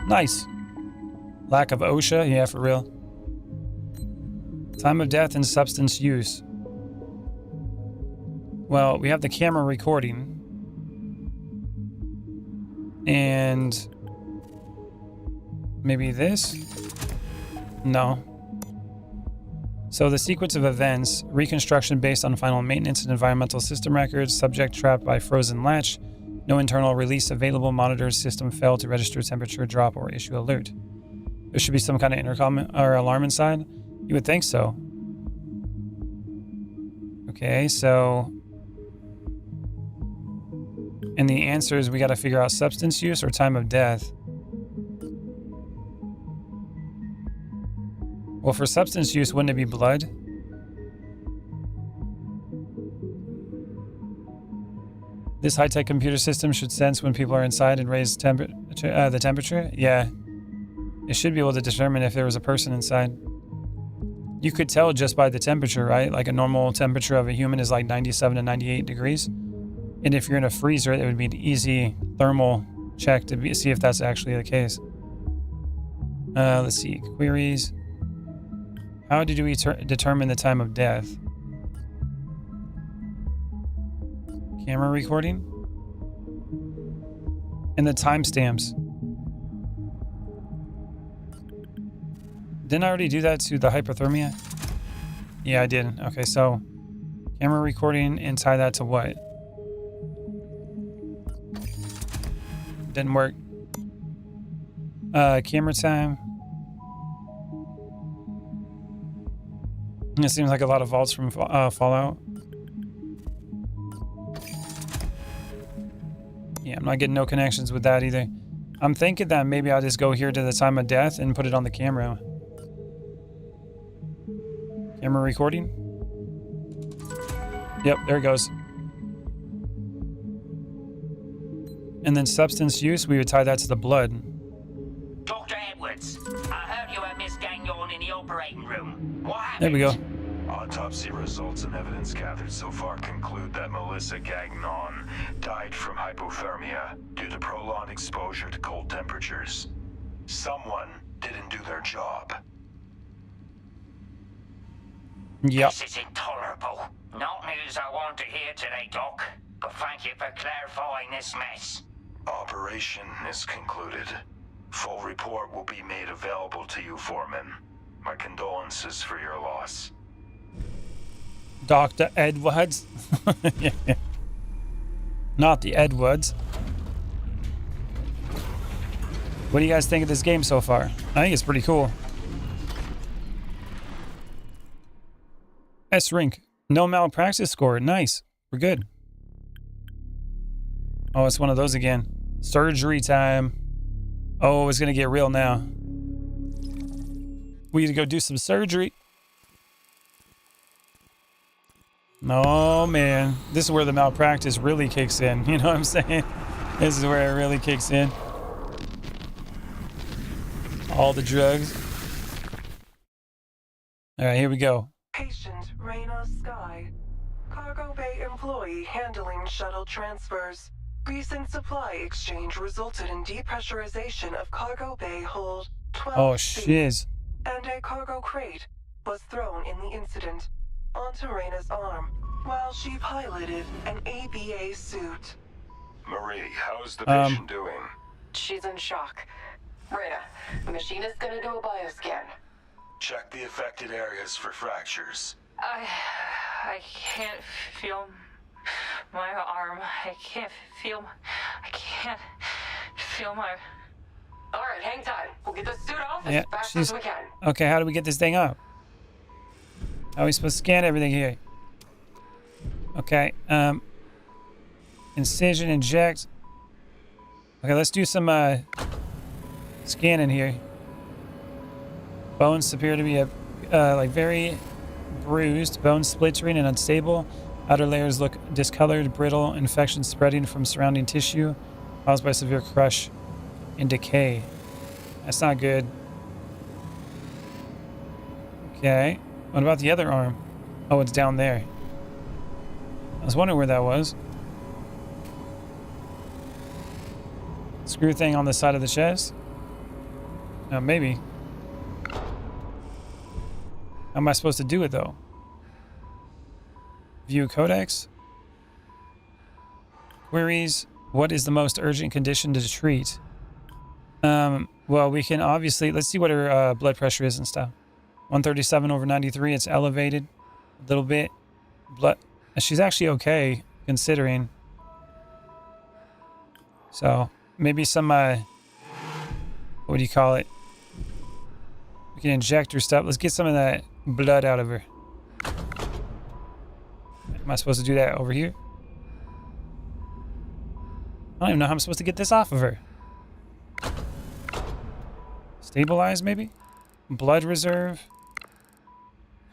Nice. Lack of OSHA? Yeah, for real. Time of death and substance use. Well, we have the camera recording. And maybe this? No. So the sequence of events, reconstruction based on final maintenance and environmental system records, subject trapped by frozen latch, no internal release available, monitors system failed to register temperature drop or issue alert. There should be some kind of intercom or alarm inside. You would think so. Okay, so... And the answer is we got to figure out substance use or time of death. Well, for substance use, wouldn't it be blood? This high-tech computer system should sense when people are inside and raise the temperature? Yeah. It should be able to determine if there was a person inside. You could tell just by the temperature, right? Like a normal temperature of a human is like 97 to 98 degrees. And if you're in a freezer, it would be an easy thermal check to see if that's actually the case. Let's see. Queries. How did we determine the time of death? Camera recording? And the timestamps. Didn't I already do that to the hypothermia? Yeah, I did. Okay, so Camera recording and tie that to what? Didn't work. Camera time. It seems like a lot of vaults from Fallout. Yeah, I'm not getting no connections with that either. I'm thinking that maybe I'll just go here to the time of death and put it on the camera. Camera recording. Yep, there it goes. And then substance use, we would tie that to the blood. Dr. Edwards, I heard you had Miss Gagnon in the operating room. What happened? There we go. Autopsy results and evidence gathered so far conclude that Melissa Gagnon died from hypothermia due to prolonged exposure to cold temperatures. Someone didn't do their job. Yep. This is intolerable. Not news I want to hear today, Doc. But thank you for clarifying this mess. Operation is concluded. Full report will be made available to you, Foreman. My condolences for your loss. Dr. Edwards. Not the Edwards. What do you guys think of this game so far? I think it's pretty cool. S-Rink. No malpractice score. Nice. We're good. Oh, it's one of those again. Surgery time. Oh, it's going to get real now. We need to go do some surgery. Oh, man. This is where the malpractice really kicks in. You know what I'm saying? This is where it really kicks in. All the drugs. All right, here we go. Patient Raina Sky. Cargo bay employee handling shuttle transfers. Recent supply exchange resulted in depressurization of cargo bay hold 12C. Oh, shiz. And a cargo crate was thrown in the incident onto Raina's arm while she piloted an ABA suit. Marie, how's the patient doing? She's in shock. Raina, the machine is gonna do a bioscan. Check the affected areas for fractures. I can't feel my arm. I can't feel my... Alright, hang tight. We'll get the suit off Yeah, as fast she's... as we can. Okay, how do we get this thing up? How are we supposed to scan everything here? Okay, incision, inject. Okay, let's do some, scanning here. Bones appear to be, like very bruised. Bones splintering and unstable. Outer layers look discolored, brittle, infection spreading from surrounding tissue, caused by severe crush and decay. That's not good. Okay. What about the other arm? Oh, it's down there. I was wondering where that was. Screw thing on the side of the chest? Maybe. How am I supposed to do it, though? View codex? Queries. What is the most urgent condition to treat? Well, we can obviously... Let's see what her blood pressure is and stuff. 137/93. It's elevated a little bit. She's actually okay, considering. So, maybe some... what do you call it? We can inject her stuff. Let's get some of that blood out of her. Am I supposed to do that over here? I don't even know how I'm supposed to get this off of her. Stabilize, maybe? Blood reserve.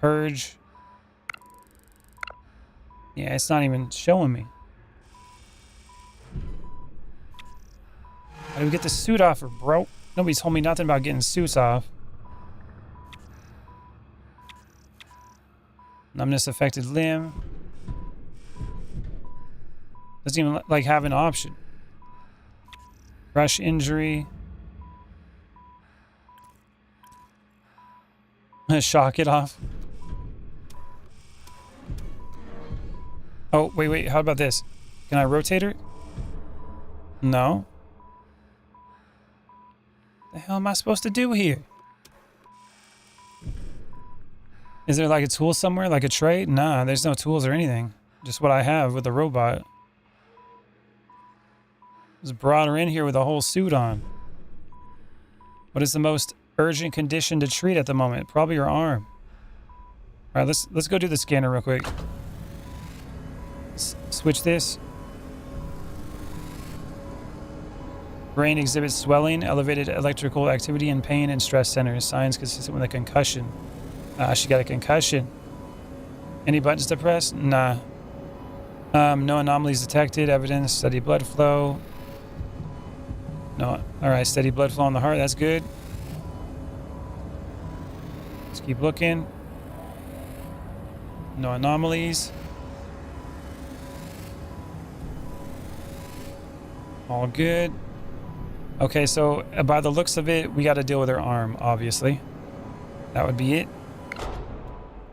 Purge. Yeah, it's not even showing me. How do we get the suit off her, bro? Nobody's told me nothing about getting suits off. Numbness affected limb. Doesn't even like have an option. Crush injury. Shock it off. Oh, wait. How about this? Can I rotate her? No. The hell am I supposed to do here? Is there like a tool somewhere, like a tray? Nah, there's no tools or anything. Just what I have with the robot. Just brought her in here with a whole suit on. What is the most urgent condition to treat at the moment? Probably your arm. All right, let's go do the scanner real quick. Switch this. Brain exhibits swelling, elevated electrical activity, and pain and stress centers. Signs consistent with a concussion. She got a concussion. Any buttons to press? Nah. No anomalies detected. Evidence. Steady blood flow. No. All right. Steady blood flow on the heart. That's good. Let's keep looking. No anomalies. All good. Okay, so by the looks of it, we got to deal with her arm, obviously. That would be it.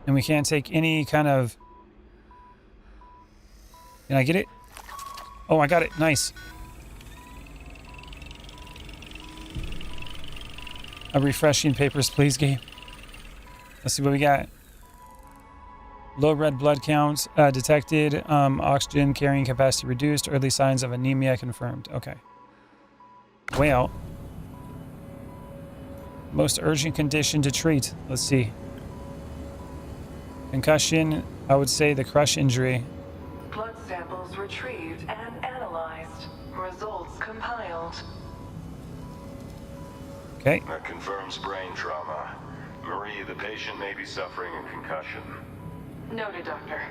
And we can't take any kind of... Can I get it? Oh, I got it. Nice. A refreshing Papers, Please game. Let's see what we got. Low red blood counts detected. Oxygen carrying capacity reduced. Early signs of anemia confirmed. Okay. Way out. Most urgent condition to treat. Let's see. Concussion. I would say the crush injury. Blood samples retrieved and analyzed. Results compiled. Okay. That confirms brain trauma. Marie, the patient may be suffering a concussion. Noted, Doctor.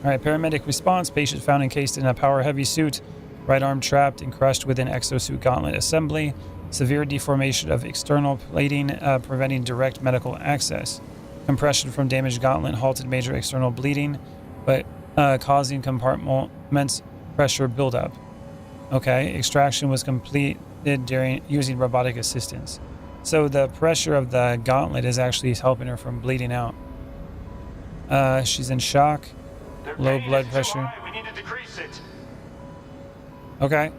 All right. Paramedic response. Patient found encased in a power-heavy suit. Right arm trapped and crushed within exosuit gauntlet assembly. Severe deformation of external plating preventing direct medical access. Compression from damaged gauntlet halted major external bleeding, but causing compartments pressure buildup. Okay, extraction was completed during using robotic assistance. So the pressure of the gauntlet is actually helping her from bleeding out. She's in shock. Low blood pressure. We need to decrease it. Okay.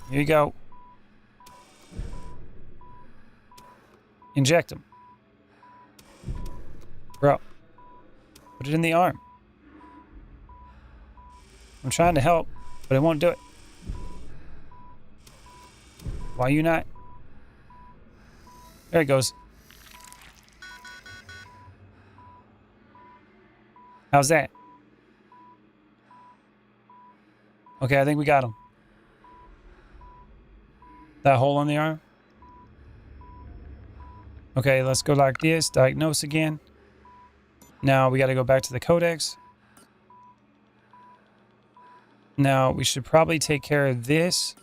Here you go. Inject him. Bro. Put it in the arm. I'm trying to help, but it won't do it. Why you not? There it goes. How's that? Okay, I think we got him. That hole on the arm? Okay, let's go like this. Diagnose again. Now we got to go back to the codex. Now we should probably take care of this.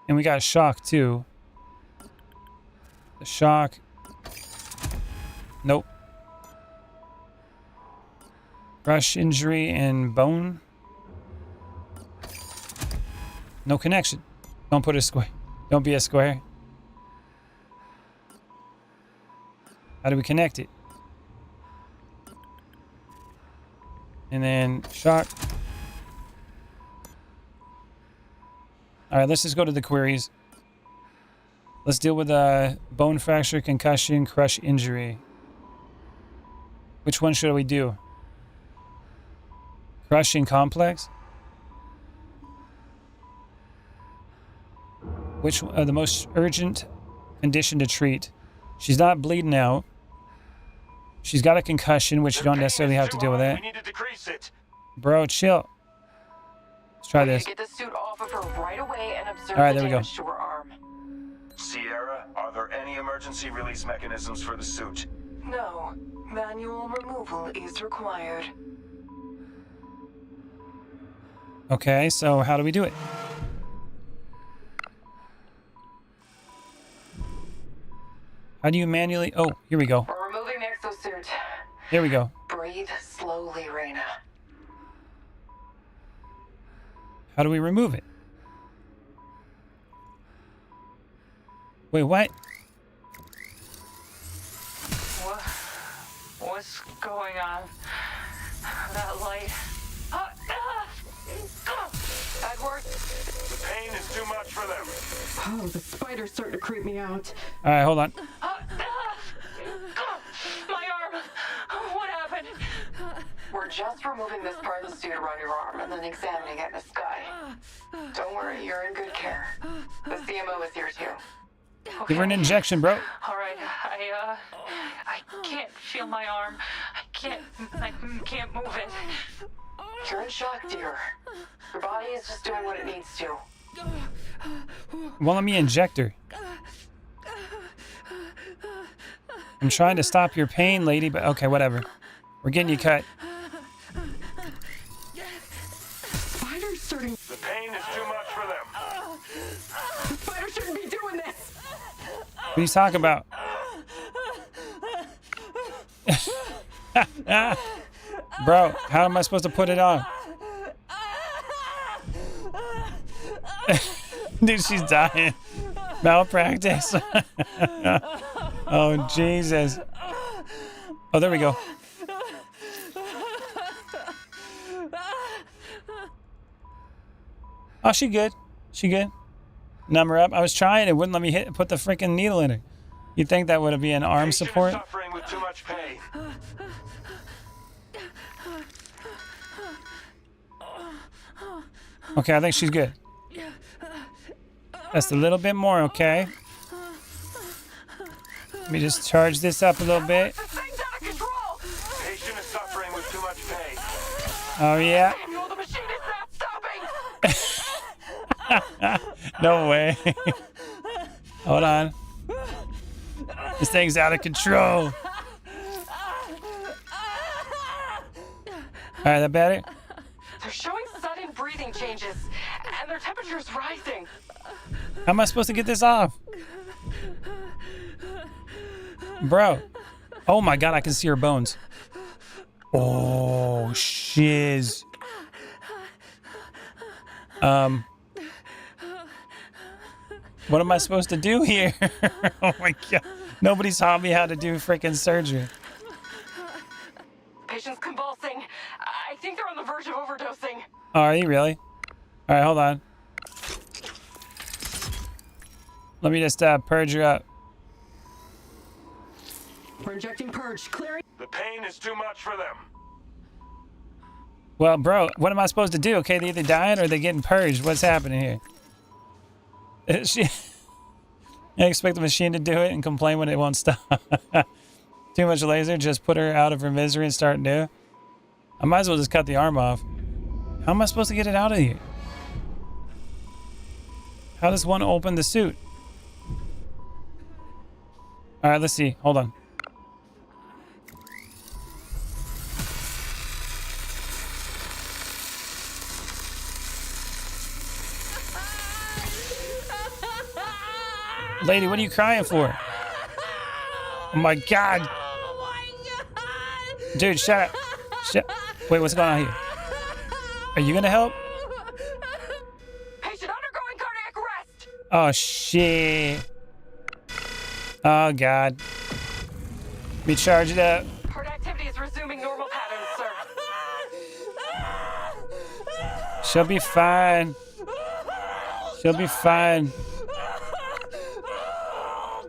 And we got shock too. The shock. Nope. Crush injury and bone. No connection. Don't put a square. Don't be a square. How do we connect it? And then shock. All right, let's just go to the queries. Let's deal with bone fracture, concussion, crush injury. Which one should we do? Crushing complex? Which the most urgent condition to treat? She's not bleeding out. She's got a concussion, which you don't necessarily have to deal with that. We need to decrease it. Bro, chill. Let's try this. Get the suit off of her right away and observe All right, the there we go. damage to her arm. Sierra, are there any emergency release mechanisms for the suit? No. Manual removal is required. Okay, so how do we do it? How do you manually... Oh, here we go. We're removing the exosuit. Here we go. Breathe slowly, Reyna. How do we remove it? Wait, what? What's going on? That light. That worked. The pain is too much for them. Oh, the spider's starting to creep me out. All right, hold on. My arm! What happened? We're just removing this part of the suit around your arm and then examining it in the sky. Don't worry, you're in good care. The CMO is here too. Give her an injection, bro. All right, I can't feel my arm. I can't move it. You're in shock, dear. Your body is just doing what it needs to. Well, let me inject her. I'm trying to stop your pain, lady, but okay, whatever. We're getting you cut. Spider's starting. The pain is too much for them. The spider shouldn't be doing this. What are you talking about? Bro, how am I supposed to put it on? Dude, she's dying. Malpractice. Oh, Jesus. Oh, there we go. Oh, she good. She good. Numb her up. I was trying. It wouldn't let me put the freaking needle in her. You'd think that would be an arm Patient support. is suffering with too much pain. Okay, I think she's good. Just a little bit more, okay? Let me just charge this up a little bit. Patient is suffering with too much pain. Oh, yeah. Samuel, the machine is not stopping. No way. Hold on. This thing's out of control. All right, that better? They're showing sudden breathing changes, and their temperature's rising. How am I supposed to get this off? Bro. Oh my God, I can see her bones. Oh, shiz. What am I supposed to do here? Oh my God. Nobody taught me how to do freaking surgery. Patient's convulsing. I think they're on the verge of overdosing. Oh, are you really? All right, hold on. Let me just purge her up. We're injecting purge. Clearing. The pain is too much for them. Well, bro, what am I supposed to do? Okay, they either dying or they're getting purged. What's happening here? I expect the machine to do it and complain when it won't stop. Too much laser, just put her out of her misery and start new. I might as well just cut the arm off. How am I supposed to get it out of here? How does one open the suit? All right, let's see. Hold on. Lady, what are you crying for? Oh my God. Dude, shut up. Wait, what's going on here? Are you gonna help? Patient undergoing cardiac arrest. Oh, shit. Oh, God. Let me charge it up. Heart activity is resuming normal patterns, sir. She'll be fine. She'll be fine.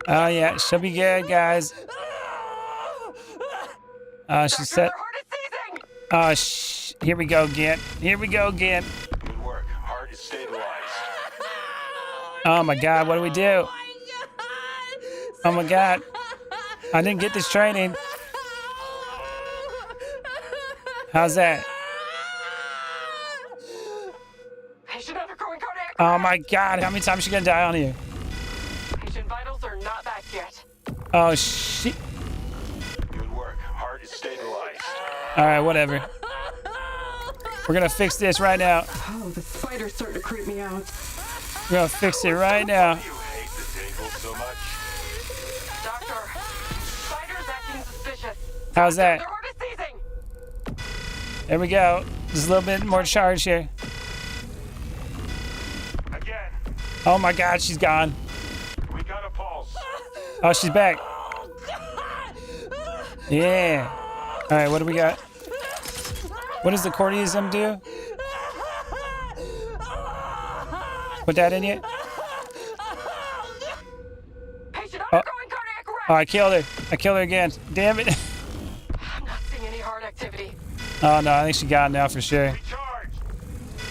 Oh, yeah. She'll be good, guys. She said... Oh, here we go again. Here we go again. Good work. Heart is stabilized. Oh, my God. What do we do? Oh, my God. I didn't get this training. How's that? Patient undergoing cardiac. Oh, my God. How many times is she going to die on here? Patient vitals are not back yet. Oh, shit. Good work. Heart is stabilized. All right, whatever. We're going to fix this right now. Oh, the spider's starting to creep me out. We're going to fix it right now. You hate the table so much. Doctor, spider's acting suspicious. How's that? Their heart is seizing. There we go. Just a little bit more charge here. Again. Oh, my God. She's gone. We got a pulse. Oh, she's back. Yeah. All right, what do we got? What does the cortisone do? Put that in yet? Oh, I killed her. I killed her again. Damn it. I'm not seeing any hard activity. Oh, no. I think she got it now for sure.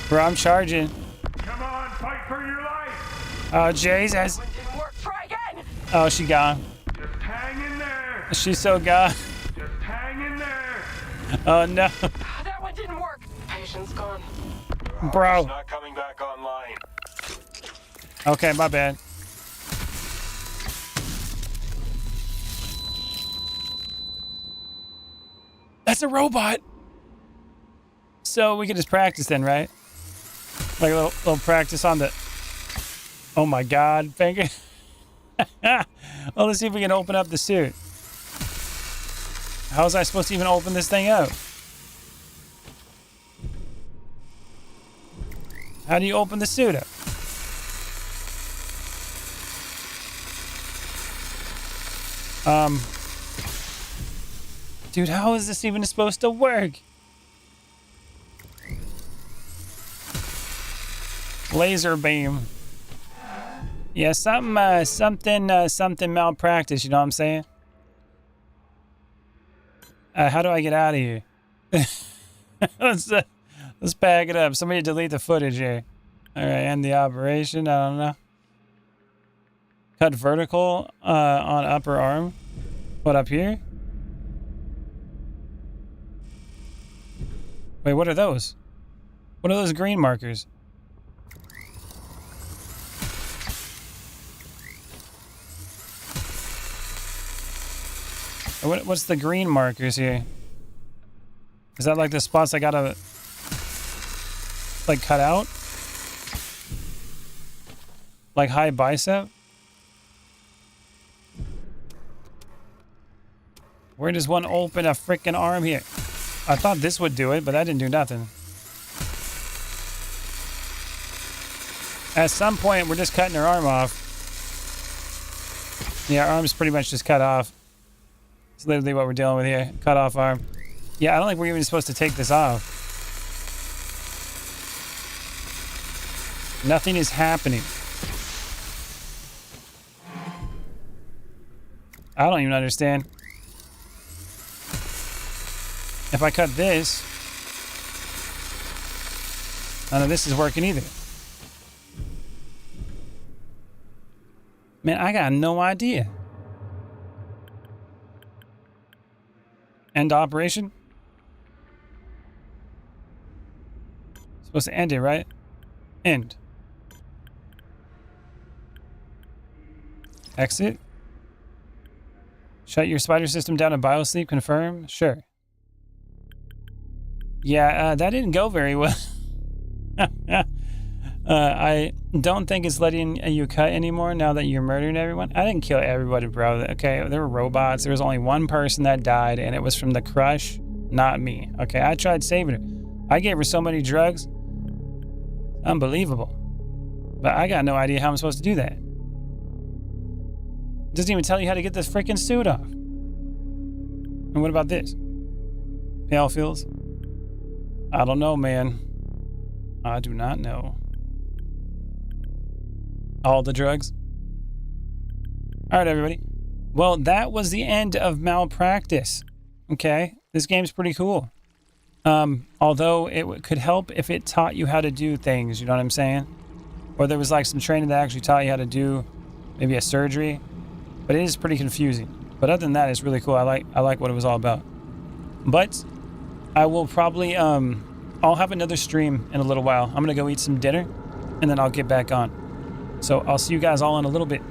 Bro, I'm charging. Come on, fight for your life! Oh, Jesus. It didn't work. Try again. Oh, she gone. Just hang in there! She's so gone. Just hang in there! Oh, no. That one didn't work. Patient's gone. Bro. It's not coming back online. Okay, my bad. That's a robot. So we can just practice then, right? Like a little practice on the... Oh my God, finger. Well, let's see if we can open up the suit. How was I supposed to even open this thing up? How do you open the suit up? Dude, how is this even supposed to work? Laser beam. Yeah, something malpractice, you know what I'm saying? How do I get out of here? Let's pack it up. Somebody delete the footage here. All right, end the operation. I don't know. Cut vertical on upper arm. What, up here? Wait, what are those? What are those green markers? What's the green markers here? Is that like the spots I gotta like cut out? Like high bicep? Where does one open a freaking arm here? I thought this would do it, but that didn't do nothing. At some point, we're just cutting her arm off. Yeah, our arm's pretty much just cut off. It's literally what we're dealing with here. Cut off arm. Yeah, I don't think we're even supposed to take this off. Nothing is happening. I don't even understand. If I cut this, none of this is working either. Man, I got no idea. End operation? Supposed to end it, right? End. Exit. Shut your spider system down in biosleep. Confirm. Sure. Yeah, that didn't go very well. I don't think it's letting you cut anymore now that you're murdering everyone. I didn't kill everybody, bro. Okay, there were robots. There was only one person that died, and it was from the crush, not me. Okay, I tried saving her. I gave her so many drugs. Unbelievable. But I got no idea how I'm supposed to do that. It doesn't even tell you how to get this freaking suit off. And what about this? Pale fields? I don't know, man. I do not know. All the drugs? All right, everybody. Well, that was the end of Malpractice. Okay? This game's pretty cool. Although it could help if it taught you how to do things, you know what I'm saying? Or there was like some training that actually taught you how to do maybe a surgery. But it is pretty confusing. But other than that, it's really cool. I like what it was all about. But I will probably I'll have another stream in a little while. I'm gonna go eat some dinner and then I'll get back on. So I'll see you guys all in a little bit.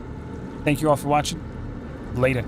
Thank you all for watching. Later.